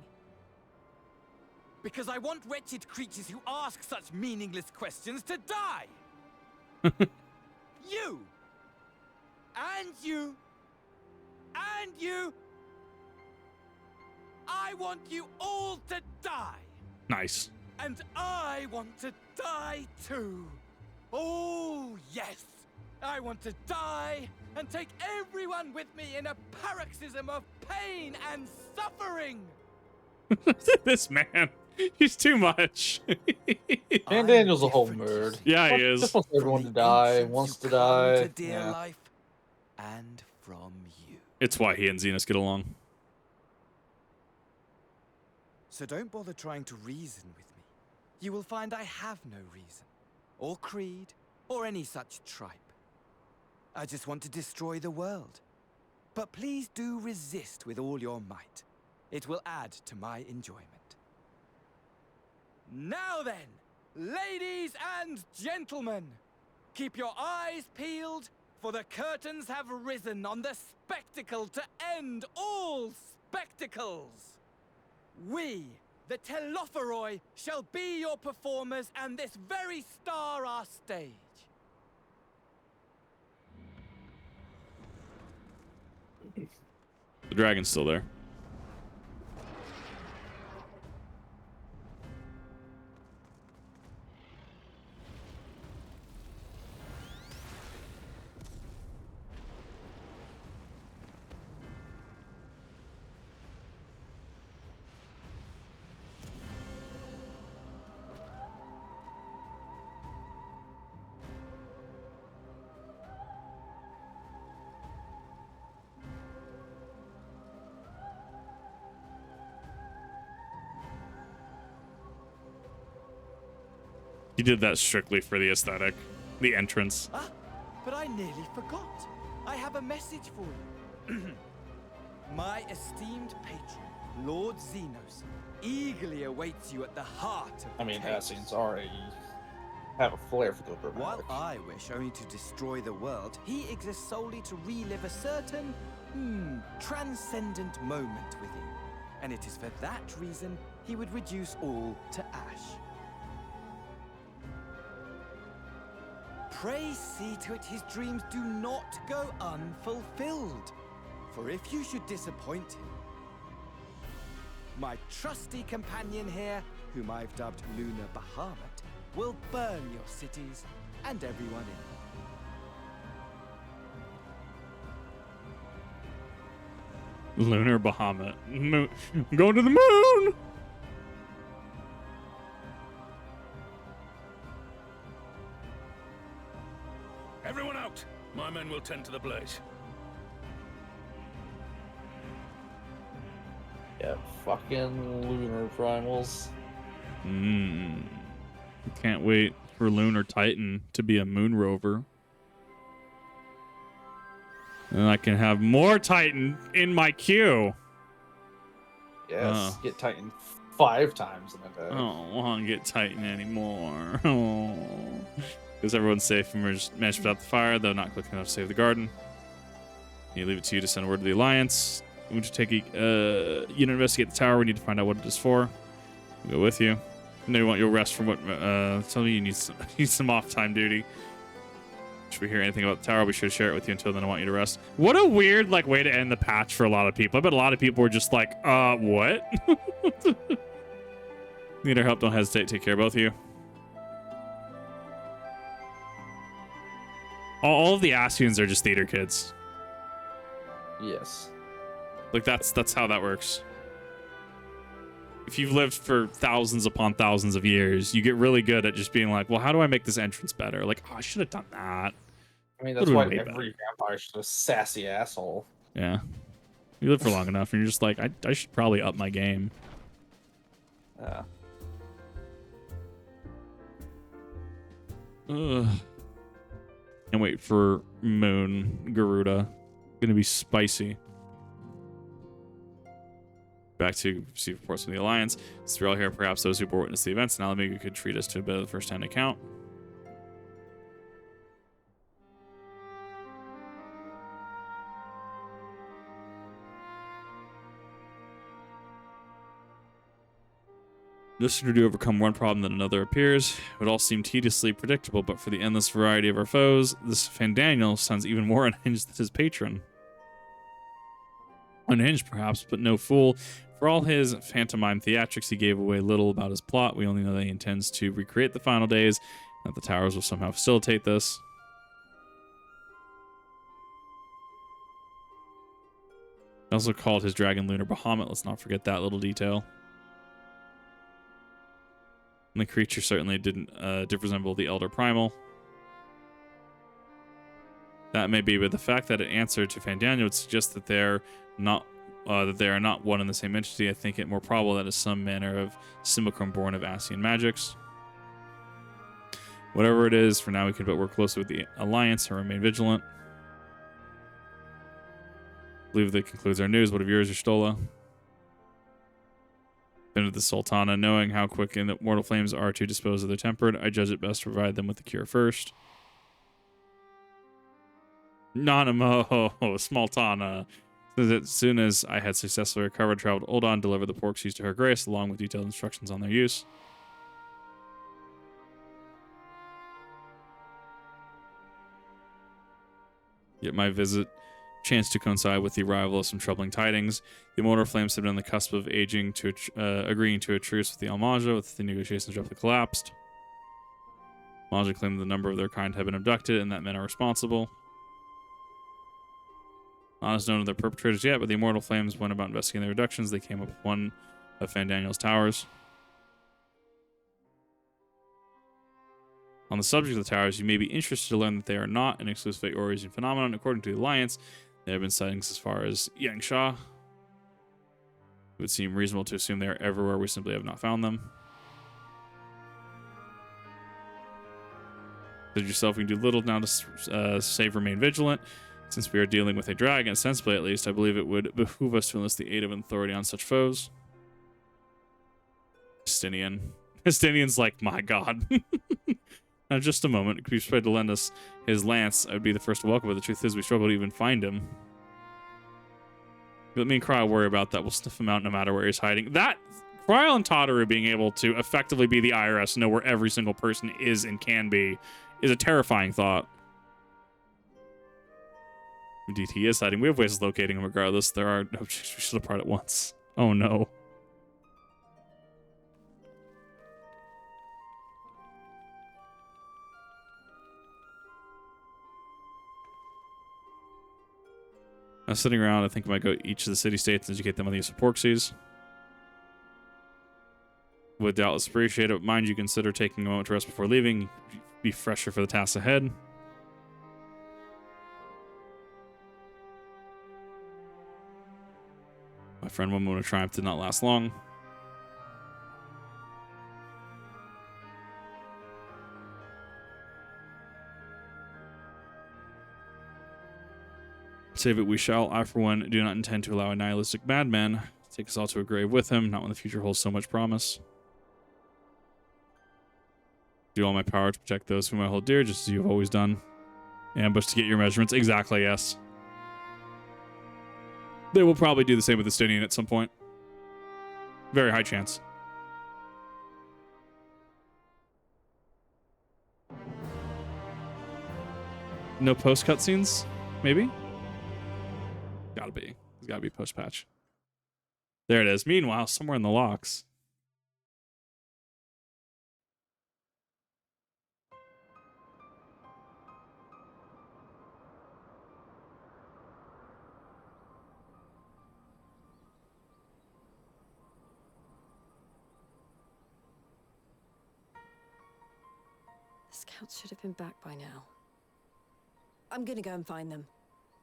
Because I want wretched creatures who ask such meaningless questions to die. You! And you! And you! I want you all to die! Nice. And I want to die too! Oh, yes! I want to die and take everyone with me in a paroxysm of pain and suffering! This man. He's too much. And Daniel's a whole nerd. Yeah, he is. Just wants everyone to die, wants to die. To dear Yeah. life and from you. It's why he and Xenos get along. So don't bother trying to reason with me. You will find I have no reason, or creed, or any such tripe. I just want to destroy the world. But please do resist with all your might. It will add to my enjoyment. Now then, ladies and gentlemen, keep your eyes peeled, for the curtains have risen on the spectacle to end all spectacles. We, the Telophoroi, shall be your performers, and this very star our stage. The dragon's still there. He did that strictly for the aesthetic, the entrance. Ah, but I nearly forgot. I have a message for you. My esteemed patron, Lord Xenos, eagerly awaits you at the heart of I mean, the chaos. Ascians already have a flair for the While dramatic. I wish only to destroy the world, he exists solely to relive a certain, transcendent moment with you. And it is for that reason he would reduce all to ash. Pray see to it his dreams do not go unfulfilled. For if you should disappoint him, my trusty companion here, whom I've dubbed Lunar Bahamut, will burn your cities and everyone in them. Lunar Bahamut. Moon. I'm going to the moon! Everyone out! My men will tend to the blaze. Yeah, fucking lunar primals. Can't wait for Lunar Titan to be a moon rover. And I can have more Titan in my queue. Yes, get Titan 5 times in a day. I don't want to get Titan anymore. Because everyone's safe and we're just managed to put out the fire, though not quick enough to save the garden. You leave it to you to send word to the Alliance. We need to take a unit investigate the tower. We need to find out what it is for. We'll go with you. No, you want your rest from what? Tell me you need some off time duty. Should we hear anything about the tower, we should share it with you. Until then, I want you to rest. What a weird way to end the patch for a lot of people. I bet a lot of people were just like, what? Need our help? Don't hesitate. Take care of both of you. All of the Ascians are just theater kids. Yes. That's how that works. If you've lived for thousands upon thousands of years, you get really good at just being like, well, how do I make this entrance better? Like, I should have done that. I mean, that's why every vampire is a sassy asshole. Yeah. You live for long enough, and you're just like, I should probably up my game. Yeah. Ugh. Can't wait for Moon Garuda. Gonna be spicy. Back to receive reports from the Alliance. Since we're all here, perhaps those who bore witness the events in Alameda could treat us to a bit of the first-hand account. No sooner do we overcome one problem than another appears. It would all seem tediously predictable, but for the endless variety of our foes, this Fandaniel sounds even more unhinged than his patron. Unhinged, perhaps, but no fool. For all his pantomime theatrics, he gave away little about his plot. We only know that he intends to recreate the final days, and that the towers will somehow facilitate this. He also called his dragon Lunar Bahamut. Let's not forget that little detail. And the creature certainly did resemble the Elder Primal. That may be, but the fact that it answered to Fandaniel would suggest that they're not they are not one and the same entity. I think it more probable that is some manner of simulacrum born of Ascian magics. Whatever it is, for now we can but work closely with the Alliance and remain vigilant. I believe that concludes our news. What of yours, Y'shtola? Then to the Sultana, knowing how quick and the mortal flames are to dispose of their tempered, I judge it best to provide them with the cure first. Nanamo, Smaltana. As soon as I had successfully recovered, traveled Uldan, delivered the porksies to her grace, along with detailed instructions on their use. Yet my visit chanced to coincide with the arrival of some troubling tidings. The immortal flames had been on the cusp of agreeing to a truce with the Almaja, with the negotiations roughly collapsed. Almaja claimed the number of their kind had been abducted, and that men are responsible. Not as known of their perpetrators yet, but the immortal flames went about investigating their reductions. They came up with one of Fandaniel's towers. On the subject of the towers, you may be interested to learn that they are not an exclusive Orisian phenomenon. According to the Alliance, there have been sightings as far as Yangsha. It would seem reasonable to assume they are everywhere. We simply have not found them. Said yourself, we can do little now to save remain vigilant. Since we are dealing with a dragon, sensibly at least, I believe it would behoove us to enlist the aid of authority on such foes. Justinian. Justinian's like, my god. Now, just a moment. If he's prepared to lend us his lance, I would be the first to welcome, but the truth is we struggle to even find him. Let me and Cryle worry about that. We'll sniff him out no matter where he's hiding. That, Cryle and Tataru being able to effectively be the IRS, know where every single person is and can be, is a terrifying thought. Indeed, he is hiding. We have ways of locating him regardless. There are no objects we should apart at once. Oh no. I was sitting around, I think I might go to each of the city-states and educate them on the use of porksies. Would doubtless appreciate it, but mind you, consider taking a moment to rest before leaving. Be fresher for the tasks ahead. My friend, one moment of triumph did not last long. Save it we shall. I, for one, do not intend to allow a nihilistic madman to take us all to a grave with him, not when the future holds so much promise. Do all my power to protect those whom I hold dear, just as you have always done. Ambush to get your measurements. Exactly, yes. They will probably do the same with the Stinian at some point. Very high chance. No post cutscenes? Maybe? Gotta be. There's gotta be post patch. There it is. Meanwhile, somewhere in the locks. The scouts should have been back by now. I'm gonna go and find them.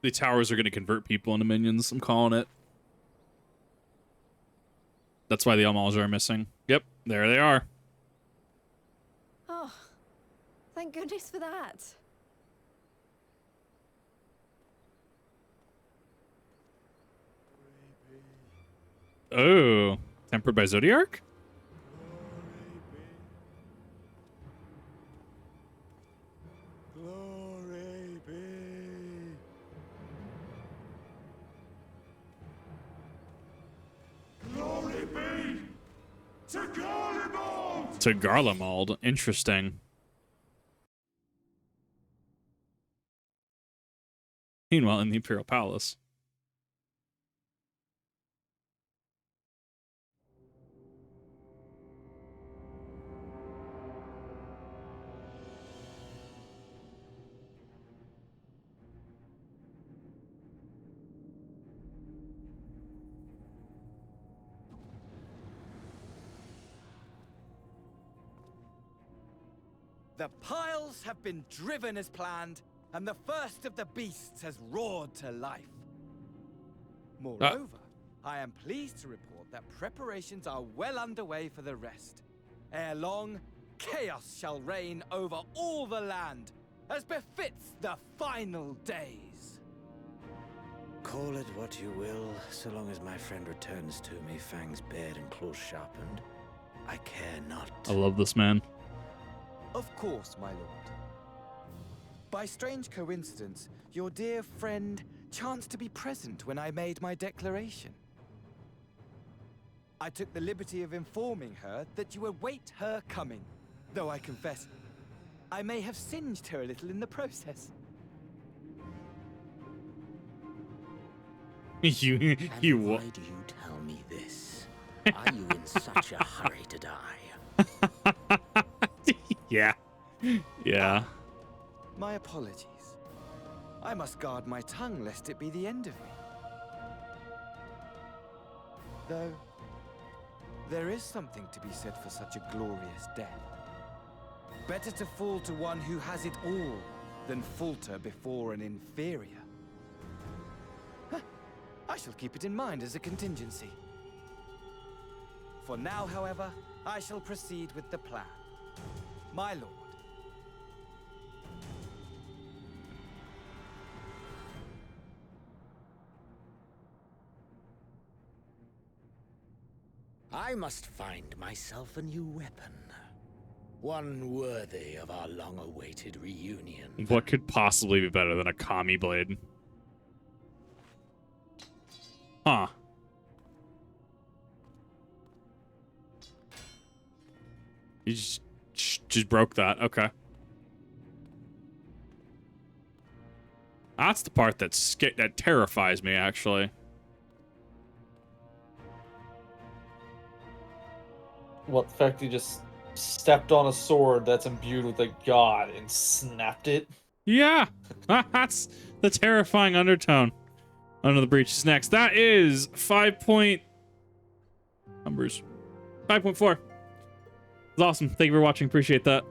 The towers are going to convert people into minions. I'm calling it. That's why the Almalja are missing. Yep, there they are. Oh, Thank goodness for that. Oh, tempered by Zodiark? Glory be. Glory be to Garlemald! To Garlemald. Interesting. Meanwhile, in the Imperial Palace. The piles have been driven as planned, and the first of the beasts has roared to life. Moreover, I am pleased to report that preparations are well underway for the rest. Ere long, chaos shall reign over all the land, as befits the final days. Call it what you will, so long as my friend returns to me, fangs bared and claws sharpened. I care not. I love this man. Of course, my lord. By strange coincidence, your dear friend chanced to be present when I made my declaration. I took the liberty of informing her that you await her coming, though I confess, I may have singed her a little in the process. You why do you tell me this? Are you in such a hurry to die? Yeah. Yeah. My apologies. I must guard my tongue lest it be the end of me. Though, there is something to be said for such a glorious death. Better to fall to one who has it all than falter before an inferior. I shall keep it in mind as a contingency. For now, however, I shall proceed with the plan. My lord. I must find myself a new weapon. One worthy of our long-awaited reunion. What could possibly be better than a Kami blade? Huh. You just broke that. Okay. That's the part that terrifies me, actually. What, the fact you just stepped on a sword that's imbued with a god and snapped it? Yeah. That's the terrifying undertone. Under the Breach is next. That is 5.4. It's awesome. Thank you for watching. Appreciate that.